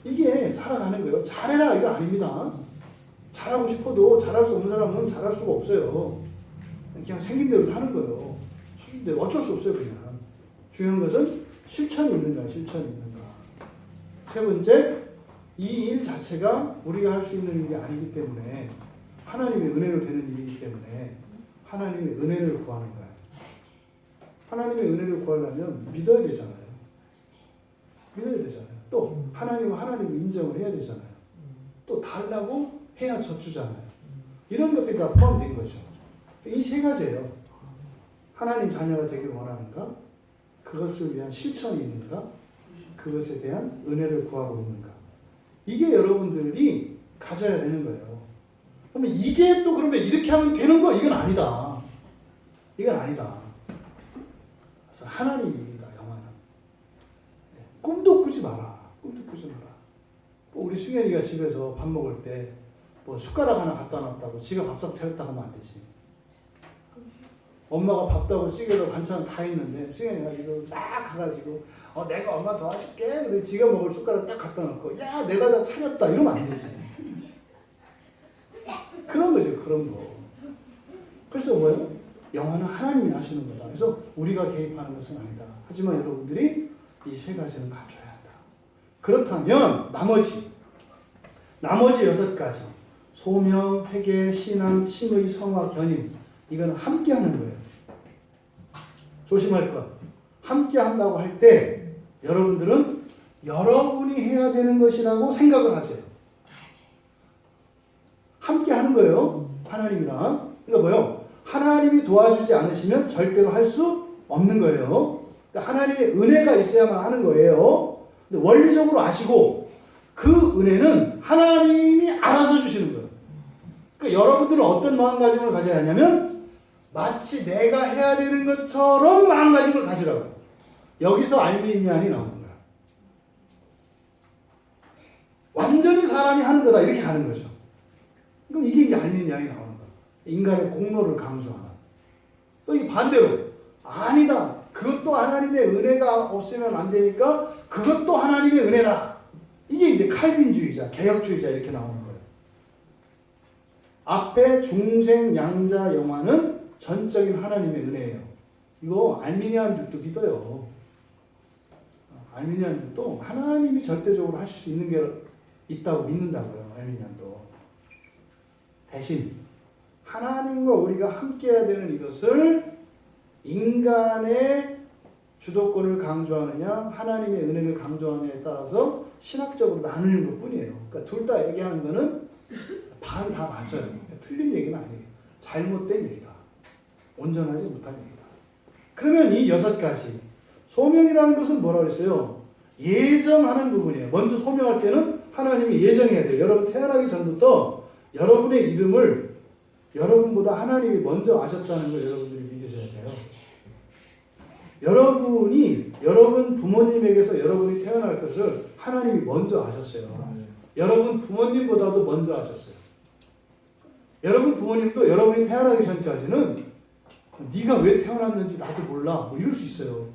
이게 살아가는 거예요. 잘해라 이거 아닙니다. 잘하고 싶어도 잘할 수 없는 사람은 잘할 수가 없어요. 그냥 생긴 대로 사는 거예요. 수준대로 어쩔 수 없어요. 그냥. 중요한 것은 실천이 있는가, 실천이 있는가. 세 번째, 이 일 자체가 우리가 할 수 있는 일이 아니기 때문에 하나님의 은혜로 되는 일이기 때문에 하나님의 은혜를 구하는 거예요. 하나님의 은혜를 구하려면 믿어야 되잖아요. 믿어야 되잖아요. 또 하나님은 하나님을 인정을 해야 되잖아요. 또 달라고 해야 져주잖아요. 이런 것들이 다 포함된 거죠. 이 세 가지예요. 하나님 자녀가 되기를 원하는가? 그것을 위한 실천이 있는가? 그것에 대한 은혜를 구하고 있는가? 이게 여러분들이 가져야 되는 거예요. 그러면 이게 또 그러면 이렇게 하면 되는 거? 이건 아니다. 이건 아니다. 그래서 하나님이 일이다, 영화는. 꿈도 꾸지 마라. 꿈도 꾸지 마라. 우리 승현이가 집에서 밥 먹을 때 뭐 숟가락 하나 갖다 놨다고 지가 밥상 차렸다고 하면 안 되지. 엄마가 밥하고 찌개도 반찬 다 있는데 승현이가 이거 막 가가지고 내가 엄마 도와줄게. 근데 지가 먹을 숟가락 딱 갖다 놓고 야 내가 다 차렸다 이러면 안 되지. 그런 거죠. 그런 거. 그래서 뭐예요? 영화는 하나님이 하시는 거다. 그래서 우리가 개입하는 것은 아니다. 하지만 여러분들이 이 세 가지는 갖춰야 한다. 그렇다면 나머지 6가지 소명, 회개, 신앙, 칭의, 성화, 견인 이거는 함께 하는 거예요. 조심할 것. 함께 한다고 할 때 여러분들은 여러분이 해야 되는 것이라고 생각을 하세요. 함께 하는 거예요. 하나님이랑. 그러니까 뭐요? 하나님이 도와주지 않으시면 절대로 할 수 없는 거예요. 그러니까 하나님의 은혜가 있어야만 하는 거예요. 근데 원리적으로 아시고 그 은혜는 하나님이 알아서 주시는 거예요. 그러니까 여러분들은 어떤 마음가짐을 가져야 하냐면 마치 내가 해야 되는 것처럼 마음가짐을 가지라고. 여기서 알미니안이 나오는 거야. 완전히 사람이 하는 거다 이렇게 하는 거죠. 그럼 이게 알미니안이 나오는 거야. 인간의 공로를 강조하는. 또 이 반대로 아니다. 그것도 하나님의 은혜가 없으면 안 되니까 그것도 하나님의 은혜다. 이게 이제 칼빈주의자, 개혁주의자 이렇게 나오는 거예요. 앞에 중생 양자 영화는 전적인 하나님의 은혜예요. 이거 알미니안들도 믿어요. 알미니안들도 하나님이 절대적으로 하실 수 있는 게 있다고 믿는다고요. 알미니안도. 대신 하나님과 우리가 함께해야 되는 이것을 인간의 주도권을 강조하느냐 하나님의 은혜를 강조하느냐에 따라서 신학적으로 나누는 것뿐이에요. 그러니까 둘 다 얘기하는 거는 반 다 맞아요. 틀린 얘기는 아니에요. 잘못된 얘기다. 온전하지 못한 얘기다. 그러면 이 6가지 소명이라는 것은 뭐라고 그랬어요? 예정하는 부분이에요. 먼저 소명할 때는 하나님이 예정해야 돼요. 여러분 태어나기 전부터 여러분의 이름을 여러분보다 하나님이 먼저 아셨다는 걸 여러분들이 믿으셔야 돼요. 여러분이 여러분 부모님에게서 여러분이 태어날 것을 하나님이 먼저 아셨어요. 여러분 부모님보다도 먼저 아셨어요. 여러분 부모님도 여러분이 태어나기 전까지는 네가 왜 태어났는지 나도 몰라 뭐 이럴 수 있어요.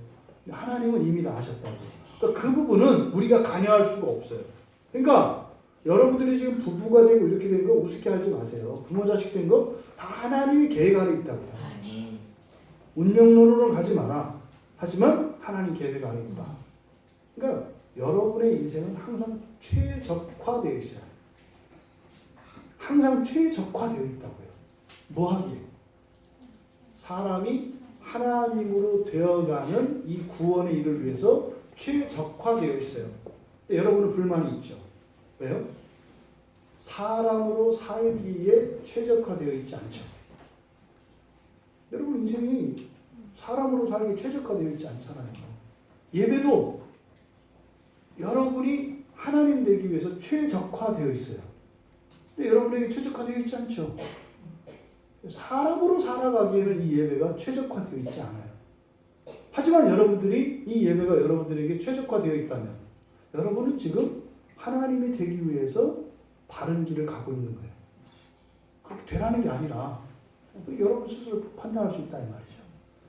하나님은 이미 다 아셨다고. 그러니까 그 부분은 우리가 관여할 수가 없어요. 그러니까 여러분들이 지금 부부가 되고 이렇게 된 거 우습게 하지 마세요. 부모 자식 된 거 다 하나님이 계획 안에 있다고요. 운명론으로는 가지 마라. 하지만 하나님 계획 안에 있다. 그러니까 여러분의 인생은 항상 최적화되어 있어요. 항상 최적화되어 있다고요. 뭐 하기에? 사람이 하나님으로 되어가는 이 구원의 일을 위해서 최적화되어 있어요. 근데 여러분은 불만이 있죠. 왜요? 사람으로 살기에 최적화되어 있지 않죠. 여러분 인생이 사람으로 살기에 최적화되어 있지 않잖아요. 예배도 여러분이 하나님 되기 위해서 최적화되어 있어요. 근데 여러분에게 최적화되어 있지 않죠. 사람으로 살아가기에는 이 예배가 최적화되어 있지 않아요. 하지만 여러분들이 이 예배가 여러분들에게 최적화되어 있다면 여러분은 지금 하나님이 되기 위해서 바른 길을 가고 있는 거예요. 그렇게 되라는 게 아니라 여러분 스스로 판단할 수 있다 이 말이죠.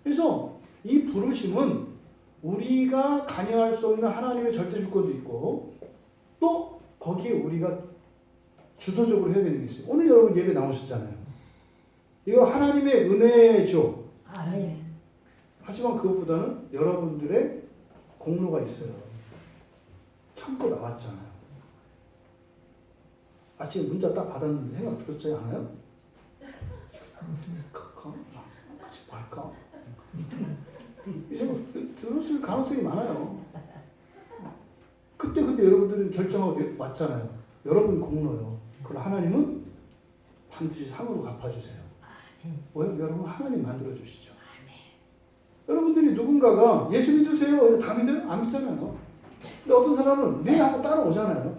그래서 이 부르심은 우리가 관여할 수 없는 하나님의 절대 주권도 있고 또 거기에 우리가 주도적으로 해야 되는 게 있어요. 오늘 여러분 예배 나오셨잖아요. 이거 하나님의 은혜죠. 네. 하지만 그것보다는 여러분들의 공로가 있어요. 참고 나왔잖아요. 아침에 문자 딱 받았는데 생각 들었지 않아요? 같이 할까? 이 생각 들었을 가능성이 많아요. 그때 여러분들은 결정하고 왔잖아요. 여러분 공로요. 그럼 하나님은 반드시 상으로 갚아주세요. 왜요? 여러분 하나님 만들어주시죠. 여러분들이 누군가가 예수 믿으세요. 다 믿어요? 안 믿잖아요. 근데 어떤 사람은 네 하고 따라오잖아요.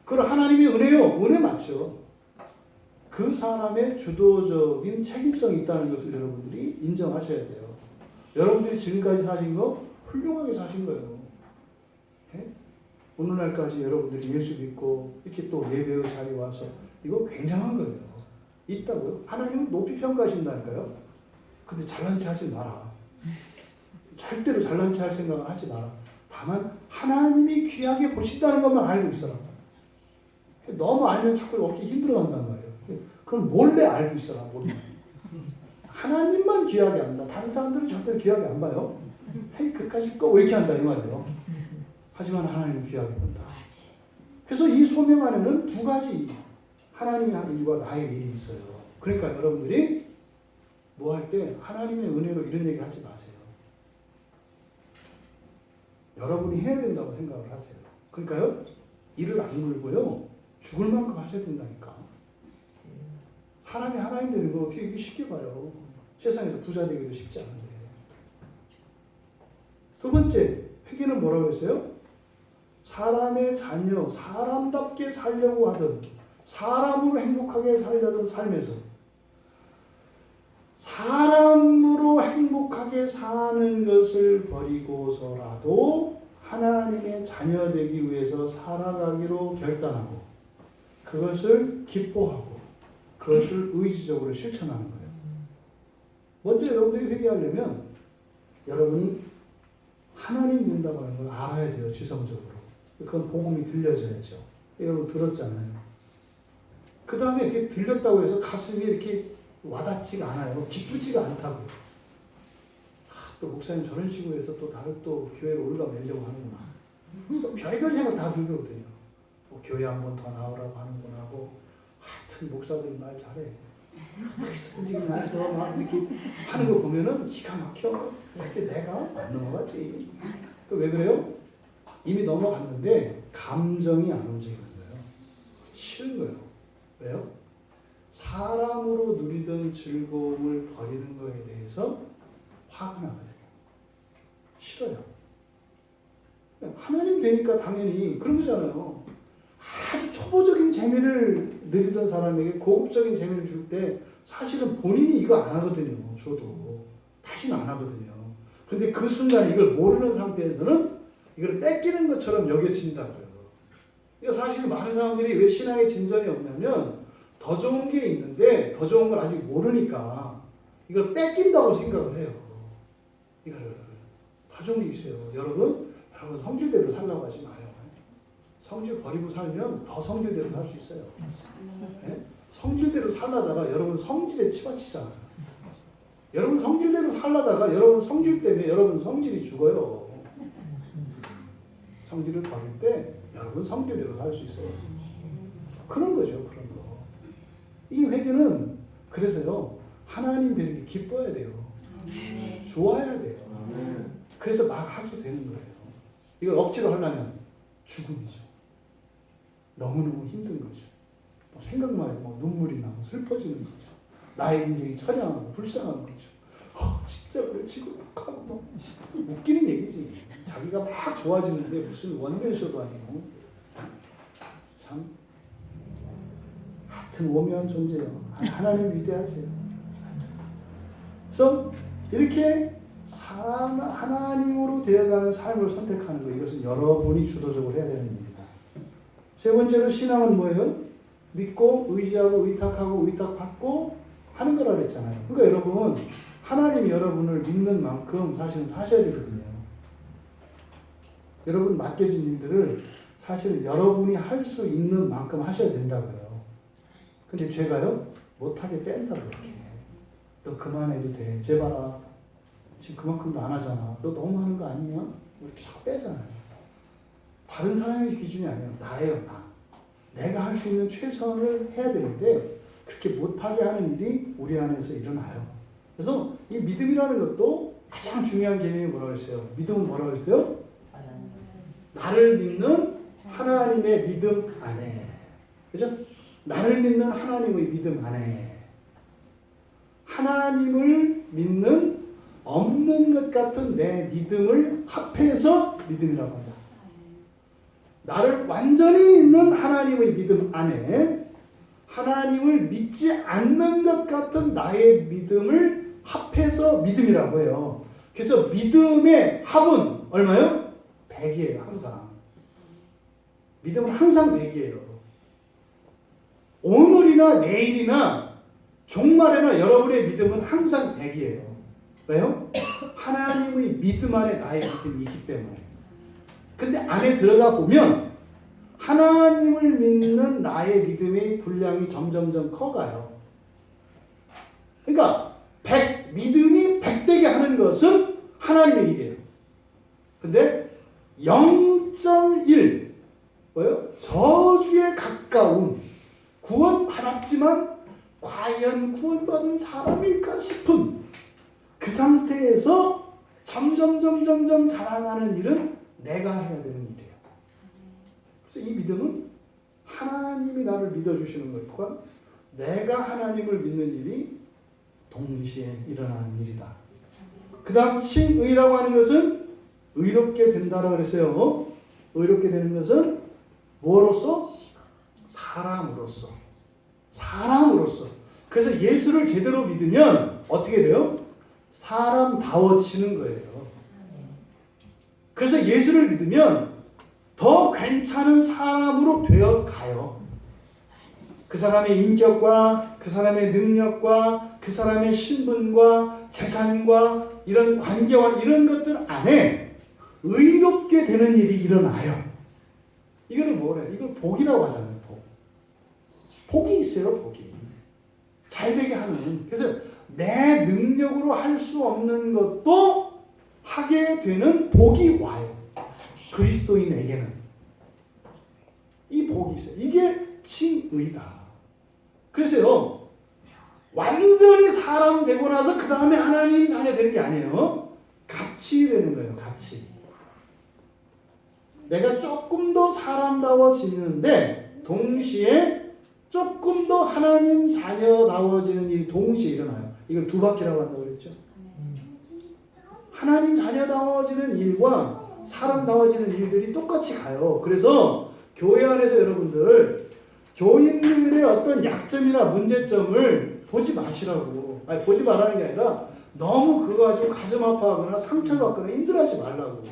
그럼 하나님의 은혜요. 은혜 맞죠. 그 사람의 주도적인 책임성이 있다는 것을 여러분들이 인정하셔야 돼요. 여러분들이 지금까지 사신 거 훌륭하게 사신 거예요. 네? 오늘날까지 여러분들이 예수 믿고 이렇게 또 예배의 자리에 와서 이거 굉장한 거예요. 있다고요? 하나님은 높이 평가하신다니까요. 근데 잘난 체 하지 마라. 절대로 잘난 체 할 생각을 하지 마라. 다만 하나님이 귀하게 보신다는 것만 알고 있어라. 너무 알면 자꾸 얻기 힘들어간단 말이에요. 그건 몰래 알고 있어라. 몰래. 하나님만 귀하게 안다. 다른 사람들은 절대로 귀하게 안 봐요. 헤이 그까짓 거 왜 이렇게 한다 이 말이에요. 하지만 하나님은 귀하게 본다. 그래서 이 소명 안에는 두 가지 하나님의 한 일과 나의 일이 있어요. 그러니까 여러분들이 뭐 할 때 하나님의 은혜로 이런 얘기 하지 마세요. 여러분이 해야 된다고 생각을 하세요. 그러니까요. 이를 악물고요. 죽을 만큼 하셔야 된다니까. 사람이 하나님 되는 거 어떻게 이게 쉽게 봐요. 세상에서 부자 되기도 쉽지 않은데. 두 번째, 회개는 뭐라고 했어요? 사람의 자녀, 사람답게 살려고 하던, 사람으로 행복하게 살려던 삶에서 사람으로 행복하게 사는 것을 버리고서라도 하나님의 자녀 되기 위해서 살아가기로 결단하고 그것을 기뻐하고 그것을 의지적으로 실천하는 거예요. 먼저 여러분들이 회개하려면 여러분이 하나님 믿는다고 하는 걸 알아야 돼요. 지성적으로. 그건 복음이 들려져야죠. 여러분 들었잖아요. 그 다음에 이렇게 들렸다고 해서 가슴이 이렇게 와닿지가 않아요. 기쁘지가 않다고요. 또 목사님 저런 식으로 해서 또 다른 또 교회로 올라가려고 하는구나. 또 별별 생각 다 들거든요. 뭐 교회 한 번 더 나오라고 하는구나 하고 하여튼 목사들이 말 잘해. 어떻게 쓰든지 해서 막 이렇게 하는 거 보면은 기가 막혀. 그때 내가 안 넘어가지. 왜 그래요? 이미 넘어갔는데 감정이 안 움직이는 거예요. 싫은 거예요. 왜요? 사람으로 누리던 즐거움을 버리는 거에 대해서 화가 나거든요. 싫어요. 하나님 되니까 당연히 그런 거잖아요. 아주 초보적인 재미를 누리던 사람에게 고급적인 재미를 줄 때 사실은 본인이 이거 안 하거든요. 저도. 다시는 안 하거든요. 근데 그 순간 이걸 모르는 상태에서는 이걸 뺏기는 것처럼 여겨진다고요. 그러니까 사실 많은 사람들이 왜 신앙에 진전이 없냐면 더 좋은 게 있는데 더 좋은 걸 아직 모르니까 이걸 뺏긴다고 생각을 해요. 이거를 더 좋은 게 있어요. 여러분 성질대로 살라고 하지 마요. 성질 버리고 살면 더 성질대로 살 수 있어요. 네? 성질대로 살다가 여러분 성질에 치받치잖아요. 여러분 성질대로 살다가 여러분 성질 때문에 여러분 성질이 죽어요. 성질을 버릴 때 여러분 성질대로 살 수 있어요. 그런 거죠. 그런 거. 이 회개는 그래서요. 하나님 되는 게 기뻐야 돼요. 좋아야 돼요. 그래서 막 하게 되는 거예요. 이걸 억지로 하려면 죽음이죠. 너무너무 힘든 거죠. 뭐 생각만 해도 막 눈물이 나고 슬퍼지는 거죠. 나의 인생이 처량하고 불쌍한 거죠. 진짜 그래 지금 어떡하고 막 웃기는 얘기지. 자기가 막 좋아지는데 무슨 원맨쇼도 아니고 참 하여튼 오묘한 존재예요. 하나님 위대하세요. 그래서 이렇게 하나님으로 되어가는 삶을 선택하는 거 이것은 여러분이 주도적으로 해야 되는 일입니다. 세 번째로 신앙은 뭐예요? 믿고 의지하고 의탁하고 의탁받고 하는 거라 그랬잖아요. 그러니까 여러분 하나님이 여러분을 믿는 만큼 사실은 사셔야 되거든요. 여러분 맡겨진 일들을 사실은 여러분이 할 수 있는 만큼 하셔야 된다고요. 근데 죄가요? 못하게 뺀다고 이렇게. 너 그만해도 돼. 제발아. 지금 그만큼도 안 하잖아. 너 너무 하는 거 아니냐? 이렇게 자꾸 빼잖아요. 다른 사람의 기준이 아니에요. 나예요, 나. 내가 할 수 있는 최선을 해야 되는데 그렇게 못하게 하는 일이 우리 안에서 일어나요. 그래서 이 믿음이라는 것도 가장 중요한 개념이 뭐라고 했어요? 믿음은 뭐라고 했어요? 나를 믿는 하나님의 믿음 안에. 그죠? 나를 믿는 하나님의 믿음 안에. 하나님을 믿는 없는 것 같은 내 믿음을 합해서 믿음이라고 한다. 나를 완전히 믿는 하나님의 믿음 안에 하나님을 믿지 않는 것 같은 나의 믿음을 합해서 믿음이라고 해요. 그래서 믿음의 합은 얼마요? 100이에요. 항상. 믿음은 항상 100이에요. 오늘이나 내일이나 종말에나 여러분의 믿음은 항상 100이에요. 왜요? 하나님의 믿음 안에 나의 믿음이 있기 때문에. 근데 안에 들어가 보면 하나님을 믿는 나의 믿음의 분량이 점점점 커가요. 그러니까 믿음이 100되게 하는 것은 하나님의 일이에요. 근데 0.1 뭐예요? 저주에 가까운 구원 받았지만 과연 구원받은 사람일까 싶은 그 상태에서 점점 자라나는 일은 내가 해야 되는 일이에요. 그래서 이 믿음은 하나님이 나를 믿어주시는 것과 내가 하나님을 믿는 일이 동시에 일어나는 일이다. 그 다음 칭의라고 하는 것은 의롭게 된다라고 그랬어요. 의롭게 되는 것은 뭐로서? 사람으로서. 사람으로서. 그래서 예수를 제대로 믿으면 어떻게 돼요? 사람다워지는 거예요. 그래서 예수를 믿으면 더 괜찮은 사람으로 되어 가요. 그 사람의 인격과 그 사람의 능력과 그 사람의 신분과 재산과 이런 관계와 이런 것들 안에 의롭게 되는 일이 일어나요. 이거는 뭐래? 이걸 복이라고 하잖아요. 복. 복이 있어요. 복이. 잘 되게 하는. 그래서 내 능력으로 할 수 없는 것도 하게 되는 복이 와요. 그리스도인에게는. 이 복이 있어요. 이게 칭의다. 그래서요. 완전히 사람 되고 나서 그 다음에 하나님 자녀 되는 게 아니에요. 같이 되는 거예요. 같이. 내가 조금 더 사람다워지는데 동시에 조금 더 하나님 자녀다워지는 일이 동시에 일어나요. 이걸 두 바퀴라고 한다고 그랬죠. 하나님 자녀다워지는 일과 사람다워지는 일들이 똑같이 가요. 그래서 교회 안에서 여러분들 교인들의 어떤 약점이나 문제점을 보지 마시라고. 아니, 보지 말라는 게 아니라 너무 그거 가지고 가슴 아파하거나 상처받거나 힘들어하지 말라고.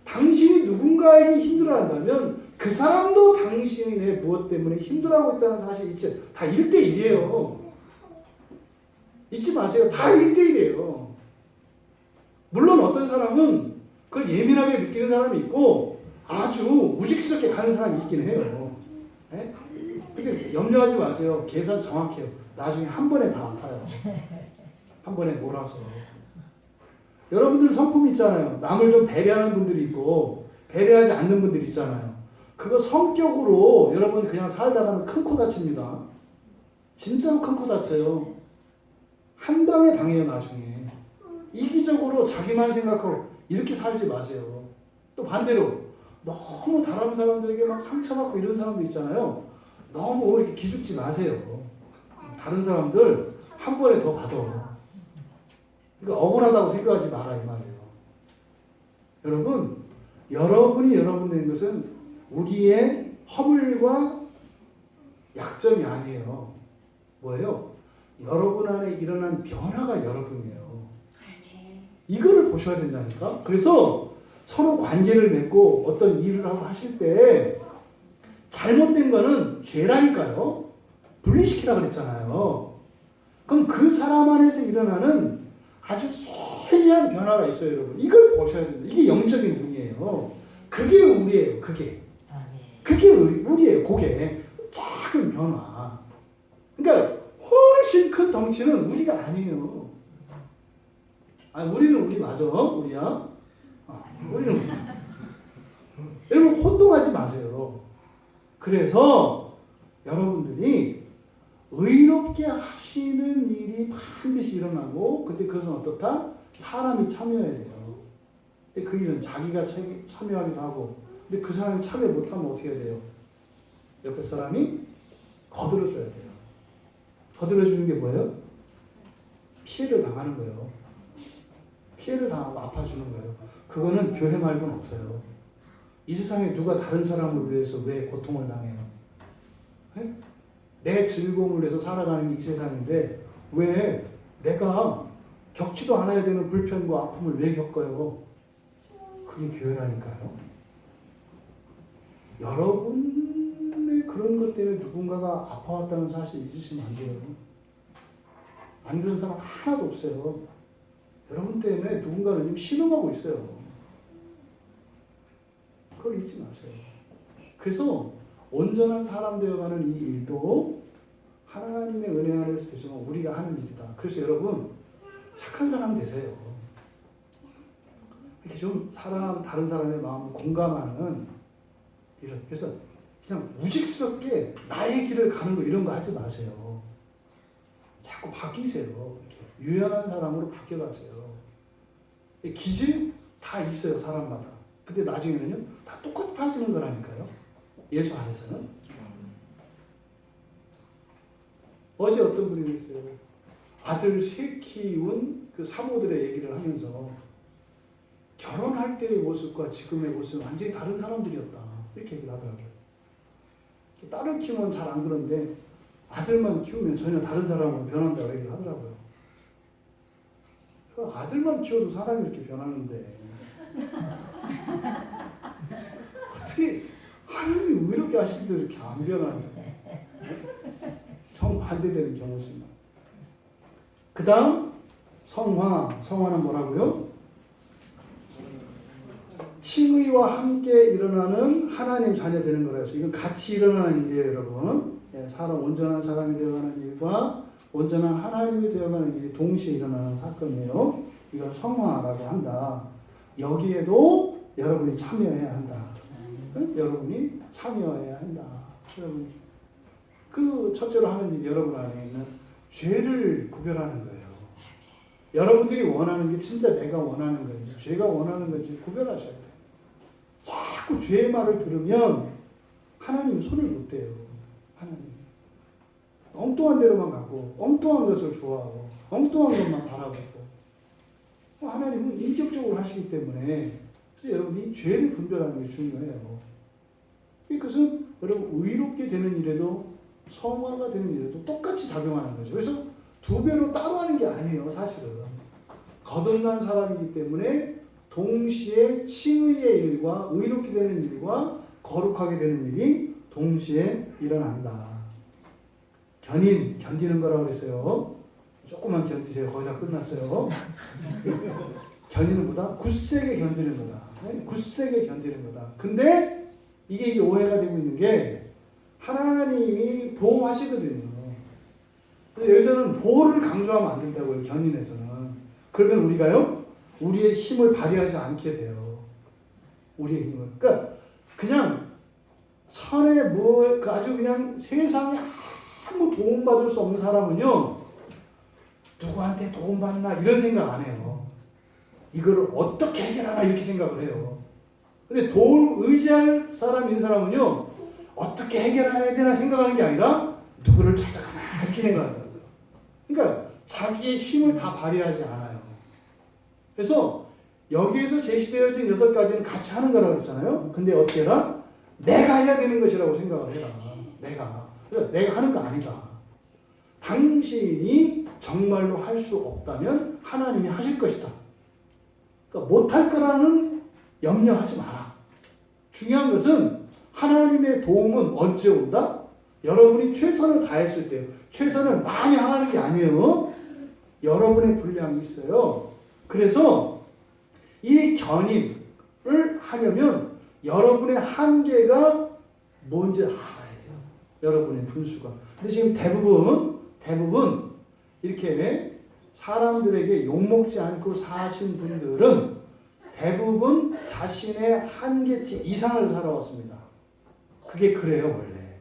당신이 누군가에게 힘들어한다면 그 사람도 당신의 무엇 때문에 힘들어하고 있다는 사실이 있지. 다 1대1이에요. 잊지 마세요. 다 1대1이에요. 물론 어떤 사람은 그걸 예민하게 느끼는 사람이 있고 아주 우직스럽게 가는 사람이 있긴 해요. 네? 근데 염려하지 마세요. 계산 정확해요. 나중에 한 번에 다 아파요. 한 번에 몰아서. 여러분들 성품 있잖아요. 남을 좀 배려하는 분들이 있고 배려하지 않는 분들이 있잖아요. 그거 성격으로 여러분 그냥 살다가는 큰 코 다칩니다. 진짜로 큰 코 다쳐요. 한 방에 당해요 나중에. 이기적으로 자기만 생각하고 이렇게 살지 마세요. 또 반대로 너무 다른 사람들에게 막 상처받고 이런 사람도 있잖아요. 너무 이렇게 기죽지 마세요. 다른 사람들 한 번에 더 받아. 그러니까 억울하다고 생각하지 마라 이 말이에요. 여러분, 여러분이 여러분 된 것은 우리의 허물과 약점이 아니에요. 뭐예요? 여러분 안에 일어난 변화가 여러분이에요. 이거를 보셔야 된다니까. 그래서 서로 관계를 맺고 어떤 일을 하고 하실 때 잘못된 거는 죄라니까요. 분리시키라 그랬잖아요. 그럼 그 사람 안에서 일어나는 아주 세밀한 변화가 있어요, 여러분. 이걸 보셔야 됩니다. 이게 영적인 운이에요. 그게 우리예요, 그게. 그게 우리예요, 그게. 작은 변화. 그러니까 훨씬 큰 덩치는 우리가 아니에요. 아니, 우리는 우리 맞아, 우리야. 우리는 우리. 여러분, 혼동하지 마세요. 그래서 여러분들이 의롭게 하시는 일이 반드시 일어나고, 근데 그것은 어떻다? 사람이 참여해야 돼요. 근데 그 일은 자기가 참여하기도 하고, 근데 그 사람이 참여 못하면 어떻게 해야 돼요? 옆에 사람이 거들어줘야 돼요. 거들어주는 게 뭐예요? 피해를 당하는 거예요. 피해를 당하고 아파주는 거예요. 그거는 교회 말고는 없어요. 이 세상에 누가 다른 사람을 위해서 왜 고통을 당해요? 네? 내 즐거움을 위해서 살아가는 이 세상인데 왜 내가 겪지도 않아야 되는 불편과 아픔을 왜 겪어요? 그게 교회라니까요. 여러분의 그런 것 때문에 누군가가 아파왔다는 사실 잊으시면 안 돼요. 안 그런 사람 하나도 없어요. 여러분 때문에 누군가는 지금 신음하고 있어요. 그걸 잊지 마세요. 그래서 온전한 사람 되어가는 이 일도 하나님의 은혜 안에서 되시면 우리가 하는 일이다. 그래서 여러분 착한 사람 되세요. 이렇게 좀 다른 사람의 마음을 공감하는 이런. 그래서 그냥 우직스럽게 나의 길을 가는 거 이런 거 하지 마세요. 자꾸 바뀌세요. 이렇게 유연한 사람으로 바뀌어가세요. 기질 다 있어요, 사람마다. 근데 나중에는요, 다 똑같아지는 거라니까요. 예수 안에서는. 어제 어떤 분이 그랬어요. 아들 세 키운 그 사모들의 얘기를 하면서 결혼할 때의 모습과 지금의 모습은 완전히 다른 사람들이었다. 이렇게 얘기를 하더라고요. 딸을 키우면 잘 안 그런데 아들만 키우면 전혀 다른 사람으로 변한다고 얘기를 하더라고요. 그 아들만 키워도 사람이 이렇게 변하는데 어떻게 하나님이 왜 이렇게 하시는데 이렇게 안 변하냐. 정반대되는 경우지만. 그 다음 성화는 뭐라고요? 칭의와 함께 일어나는 하나님 자녀 되는 거라서 이건 같이 일어나는 일이에요, 여러분. 사람 온전한 사람이 되어가는 일과 온전한 하나님이 되어가는 일이 동시에 일어나는 사건이에요. 이걸 성화라고 한다. 여기에도 여러분이 참여해야 한다. 여러분이 참여해야 한다. 여러분이 그 첫째로 하는 일, 여러분 안에 있는 죄를 구별하는 거예요. 여러분들이 원하는 게 진짜 내가 원하는 건지 죄가 원하는 건지 구별하셔야 돼요. 자꾸 죄의 말을 들으면 하나님 손을 못 대요. 하나님 엉뚱한 데로만 가고 엉뚱한 것을 좋아하고 엉뚱한 것만 바라보고 하나님은 인격적으로 하시기 때문에 그래서 여러분이 죄를 분별하는 게 중요해요. 그것은 여러분 의롭게 되는 일에도 성화가 되는 일에도 똑같이 작용하는 거죠. 그래서 두 배로 따로 하는 게 아니에요. 사실은 거듭난 사람이기 때문에 동시에 칭의의 일과 의롭게 되는 일과 거룩하게 되는 일이 동시에 일어난다. 견디는 거라고 그랬어요. 조금만 견디세요. 거의 다 끝났어요. 견디는 거다. 굳세게 견디는 거다. 굳세게 견디는 거다. 근데 이게 이제 오해가 되고 있는 게 하나님이 보호하시거든요. 그래서 여기서는 보호를 강조하면 안 된다고요. 견인에서는. 그러면 우리가요, 우리의 힘을 발휘하지 않게 돼요. 우리의 힘을. 그러니까 그냥 천에 아주 그냥 세상에 아무 도움받을 수 없는 사람은요, 누구한테 도움받나 이런 생각 안 해요. 이거를 어떻게 해결하나 이렇게 생각을 해요. 근데 도움을 의지할 사람인 사람은요, 어떻게 해결해야 되나 생각하는 게 아니라 누구를 찾아가나 이렇게 생각한다고요. 그러니까 자기의 힘을 다 발휘하지 않아요. 그래서 여기에서 제시되어진 6가지는 같이 하는 거라고 했잖아요. 근데 어떻게 해라? 내가 해야 되는 것이라고 생각을 해라. 내가 하는 거 아니다. 당신이 정말로 할 수 없다면 하나님이 하실 것이다. 그러니까 못할 거라는 염려하지 마라. 중요한 것은 하나님의 도움은 언제 온다? 여러분이 최선을 다했을 때요. 최선을 많이 하라는 게 아니에요. 여러분의 분량이 있어요. 그래서 이 견인을 하려면 여러분의 한계가 뭔지 알아야 돼요. 여러분의 분수가. 근데 지금 대부분 이렇게 사람들에게 욕먹지 않고 사신 분들은 대부분 자신의 한계치 이상을 살아왔습니다. 그게 그래요, 원래.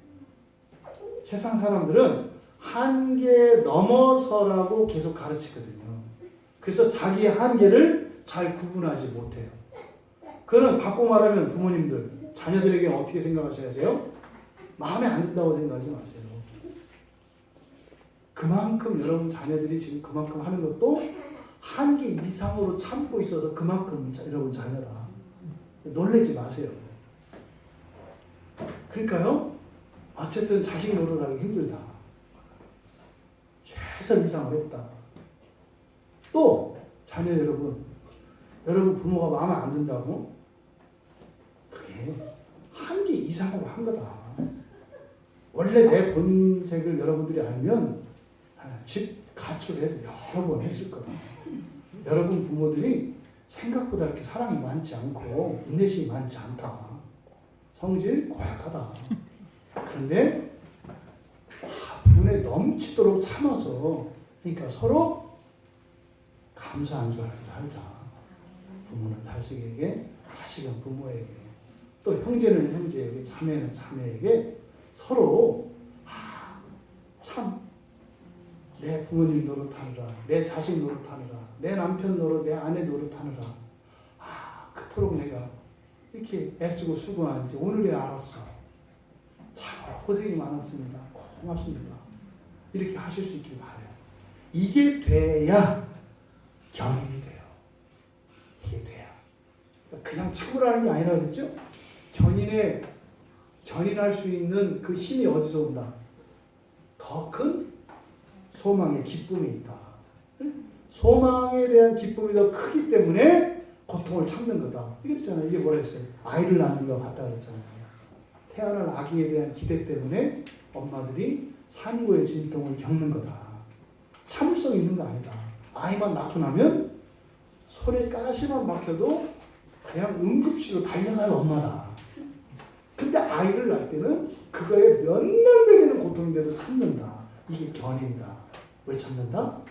세상 사람들은 한계 넘어서라고 계속 가르치거든요. 그래서 자기의 한계를 잘 구분하지 못해요. 그거는 바꿔 말하면 부모님들, 자녀들에게 어떻게 생각하셔야 돼요? 마음에 안 든다고 생각하지 마세요. 그만큼 여러분 자녀들이 지금 그만큼 하는 것도 한계 이상으로 참고 있어서 그만큼 여러분 자녀다. 놀라지 마세요. 그러니까요, 어쨌든 자식 노릇하기 힘들다. 최선 이상을 했다. 또 자녀 여러분 부모가 마음에 안 든다고? 그게 한계 이상으로 한 거다. 원래 내 본색을 여러분들이 알면 집 가출해도 여러 번 했을 거다. 여러분 부모들이 생각보다 이렇게 사랑이 많지 않고 인내심이 많지 않다. 성질 고약하다. 그런데 분에 넘치도록 참아서, 그러니까 서로 감사한 줄 알고 살자. 부모는 자식에게, 자식은 부모에게, 또 형제는 형제에게, 자매는 자매에게 서로 참 내 부모님 노릇하느라, 내 자식 노릇하느라, 내 남편 노릇, 내 아내 노릇하느라 그토록 내가 이렇게 애쓰고 수고하는지 오늘에 알았어. 참 고생이 많았습니다. 고맙습니다. 이렇게 하실 수 있길 바라요. 이게 돼야 견인이 돼요. 이게 돼야. 그냥 참으라는 게 아니라 그랬죠? 견인할 수 있는 그 힘이 어디서 온다? 더 큰 소망의 기쁨이 있다. 소망에 대한 기쁨이 더 크기 때문에 고통을 참는 거다. 이랬잖아요. 이게 뭐라 했어요? 아이를 낳는 것 같다 그랬잖아요. 태어날 아기에 대한 기대 때문에 엄마들이 산고의 진통을 겪는 거다. 참을성 있는 거 아니다. 아이만 낳고 나면 손에 가시만 막혀도 그냥 응급실로 달려갈 엄마다. 근데 아이를 낳을 때는 그거에 몇만 배되는 고통인데도 참는다. 이게 견인이다. 왜 참는다?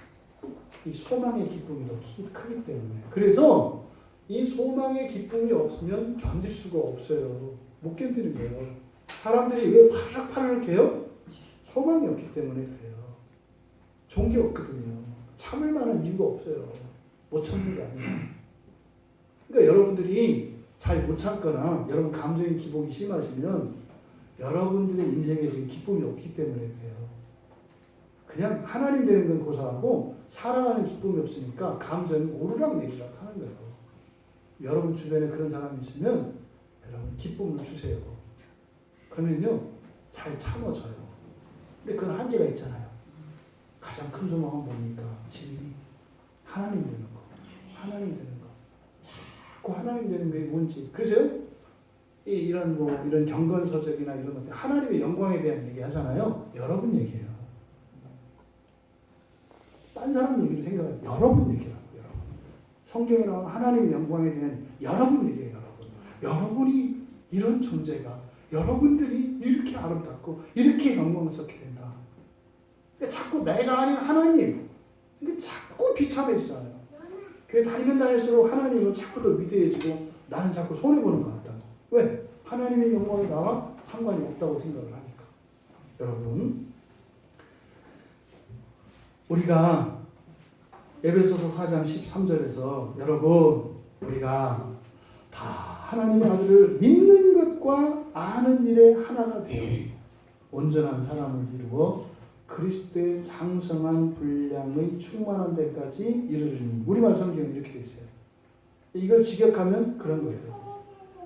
이 소망의 기쁨이 더 크기 때문에. 그래서 이 소망의 기쁨이 없으면 견딜 수가 없어요. 못 견디는 거예요. 사람들이 왜 파르륵 해요? 소망이 없기 때문에 그래요. 좋은 게 없거든요. 참을 만한 이유가 없어요. 못 참는 게 아니에요. 그러니까 여러분들이 잘 못 참거나 여러분 감정의 기복이 심하시면 여러분들의 인생에 지금 기쁨이 없기 때문에 그래요. 그냥 하나님 되는 건 고사하고 사랑하는 기쁨이 없으니까 감정이 오르락내리락 하는 거예요. 여러분 주변에 그런 사람이 있으면 여러분 기쁨을 주세요. 그러면요 잘 참아져요. 근데 그건 한계가 있잖아요. 가장 큰 소망은 뭡니까? 진리. 하나님 되는 거. 하나님 되는 거. 자꾸 하나님 되는 게 뭔지. 그래서요 이런 경건서적이나 이런 것들 하나님의 영광에 대한 얘기 하잖아요. 여러분 얘기예요. 딴 사람 얘기를 생각해요. 여러분 얘기라고. 여러분. 성경에 나온 하나님의 영광에 대한 여러분 얘기예요. 여러분이 이런 존재가 여러분들이 이렇게 아름답고 이렇게 영광스럽게 된다. 그러니까 자꾸 내가 아닌 하나님. 그러니까 자꾸 비참해지잖아요. 교회 다니면 다닐수록 하나님은 자꾸 더 위대해지고 나는 자꾸 손해보는 것 같다. 왜? 하나님의 영광이 나와 상관이 없다고 생각을 하니까. 여러분 우리가 에베소서 4장 13절에서 여러분 우리가 다 하나님의 아들을 믿는 것과 아는 일에 하나가 되어 온전한 사람을 이루어 그리스도의 장성한 분량의 충만한 데까지 이르르니. 우리말 성경에 이렇게 되어 있어요. 이걸 직역하면 그런 거예요.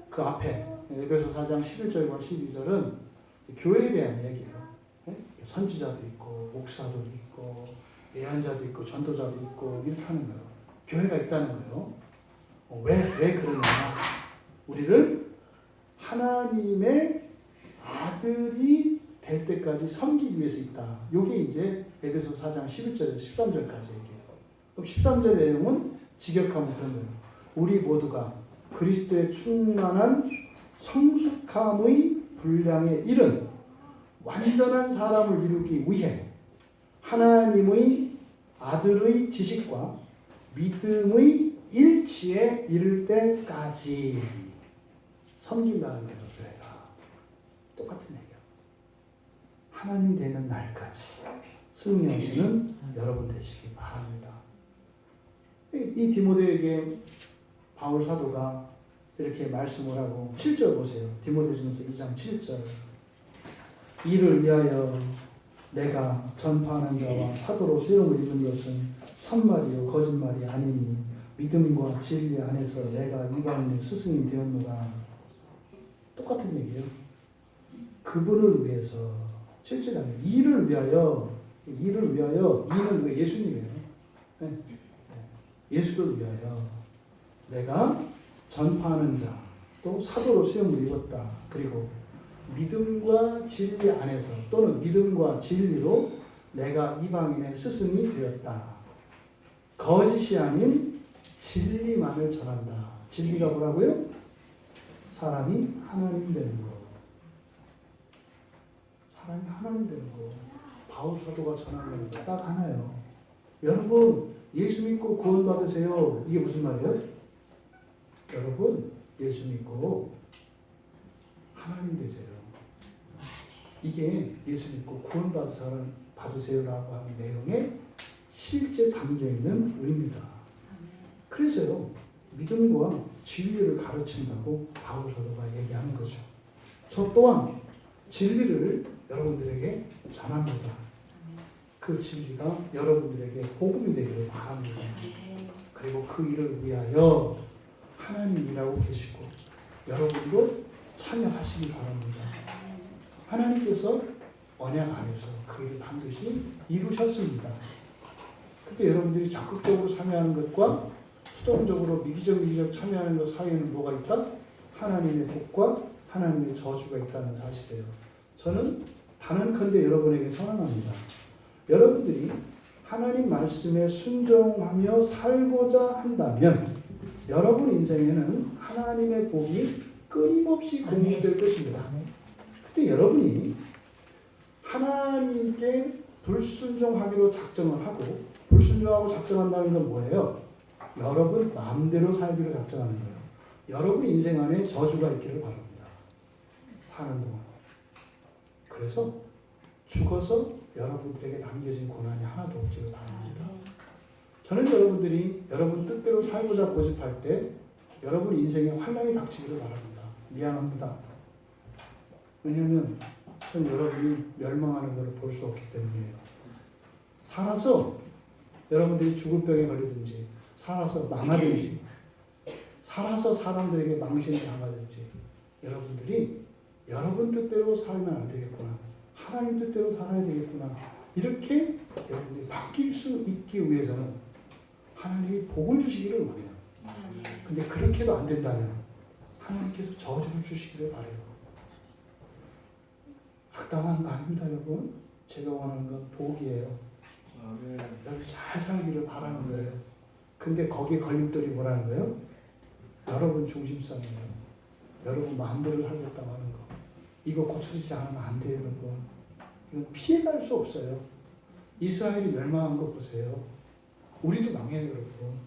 그 앞에 에베소 4장 11절과 12절은 교회에 대한 얘기예요. 선지자도 있고 목사도 있고 예언자도 있고 전도자도 있고 이렇게 하는 거예요. 교회가 있다는 거예요. 왜 그러냐? 우리를 하나님의 아들이 될 때까지 섬기기 위해서 있다. 이게 이제 에베소 4장 11절에서 13절까지 얘기해요. 그럼 13절의 내용은 직역하면 그런 거예요. 우리 모두가 그리스도의 충만한 성숙함의 분량에 이른 완전한 사람을 이루기 위해 하나님의 아들의 지식과 믿음의 일치에 이를 때까지 섬긴다는 거예요. 교회가 똑같은 얘기예요. 하나님 되는 날까지 승리하시는 여러분 되시기 바랍니다. 이 디모데에게 바울 사도가 이렇게 말씀을 하고 7절 보세요. 디모데전서 2장 7절. 이를 위하여 내가 전파하는 자와 사도로 세움을 입은 것은 참말이요 거짓말이 아니니 믿음과 진리 안에서 내가 이방인의 스승이 되었노라. 똑같은 얘기예요. 그분을 위해서 실제로 아니에요. 이를 위하여 이는 왜 예수님이에요. 네. 예수를 위하여 내가 전파하는 자 또 사도로 세움을 입었다. 그리고 믿음과 진리 안에서 또는 믿음과 진리로 내가 이방인의 스승이 되었다. 거짓이 아닌 진리만을 전한다. 진리가 뭐라고요? 사람이 하나님 되는 거. 사람이 하나님 되는 거. 바울 사도가 전하는 거 딱 하나예요. 여러분 예수 믿고 구원 받으세요. 이게 무슨 말이에요? 여러분 예수 믿고 하나님 되세요. 이게 예수 믿고 구원 받으세요라고 하는 내용에 실제 담겨 있는 의미다. 그래서요 믿음과 진리를 가르친다고 바울 사도가 얘기하는 거죠. 저 또한 진리를 여러분들에게 전합니다. 그 진리가 여러분들에게 복음이 되기를 바랍니다. 그리고 그 일을 위하여 하나님 일하고 계시고 여러분도 참여하시기 바랍니다. 하나님께서 언약 안에서 그 일을 반드시 이루셨습니다. 근데 여러분들이 적극적으로 참여하는 것과 수동적으로 미기적 참여하는 것 사이에는 뭐가 있다? 하나님의 복과 하나님의 저주가 있다는 사실이에요. 저는 단언컨대 여러분에게 선언합니다. 여러분들이 하나님 말씀에 순종하며 살고자 한다면 여러분 인생에는 하나님의 복이 끊임없이 공급될 것입니다. 근데 여러분이 하나님께 불순종하기로 작정을 하고 불순종하고 작정한다는 건 뭐예요? 여러분 마음대로 살기로 작정하는 거예요. 여러분 인생 안에 저주가 있기를 바랍니다. 사는 동안. 그래서 죽어서 여러분들에게 남겨진 고난이 하나도 없기를 바랍니다. 저는 여러분들이 여러분 뜻대로 살고자 고집할 때 여러분 인생에 환난이 닥치기를 바랍니다. 미안합니다. 왜냐하면 전 여러분이 멸망하는 것을 볼 수 없기 때문이에요. 살아서 여러분들이 죽을 병에 걸리든지 살아서 망하든지 살아서 사람들에게 망신을 당하든지 여러분들이 여러분 뜻대로 살면 안 되겠구나. 하나님 뜻대로 살아야 되겠구나. 이렇게 여러분들이 바뀔 수 있기 위해서는 하나님이 복을 주시기를 원해요. 근데 그렇게도 안 된다면 하나님께서 저주를 주시기를 바래요. 악당한 거 아닙니다, 여러분. 제가 원하는 건 복이에요. 여러분 잘 살기를 바라는 거예요. 근데 거기에 걸림돌이 뭐라는 거예요? 여러분 중심성이에요. 여러분 마음대로 살겠다고 하는 거. 이거 고쳐지지 않으면 안 돼요, 여러분. 이건 피해갈 수 없어요. 이스라엘이 멸망한 거 보세요. 우리도 망해요, 여러분.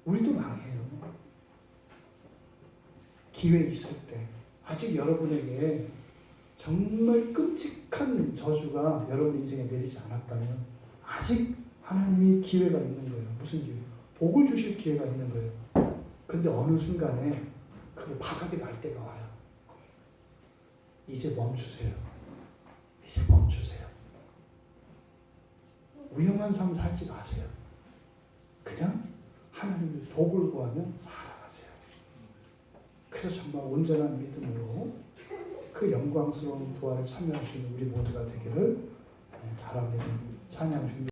우리도 망해요. 기회 있을 때. 아직 여러분에게 정말 끔찍한 저주가 여러분 인생에 내리지 않았다면 아직 하나님이 기회가 있는 거예요. 무슨 기회? 복을 주실 기회가 있는 거예요. 근데 어느 순간에 그게 바닥이 날 때가 와요. 이제 멈추세요. 이제 멈추세요. 위험한 삶 살지 마세요. 그냥 하나님의 복을 구하며 살아가세요. 그래서 정말 온전한 믿음으로 그 영광스러운 부활에 참여할 수 있는 우리 모두가 되기를 바랍니다. 찬양 준비.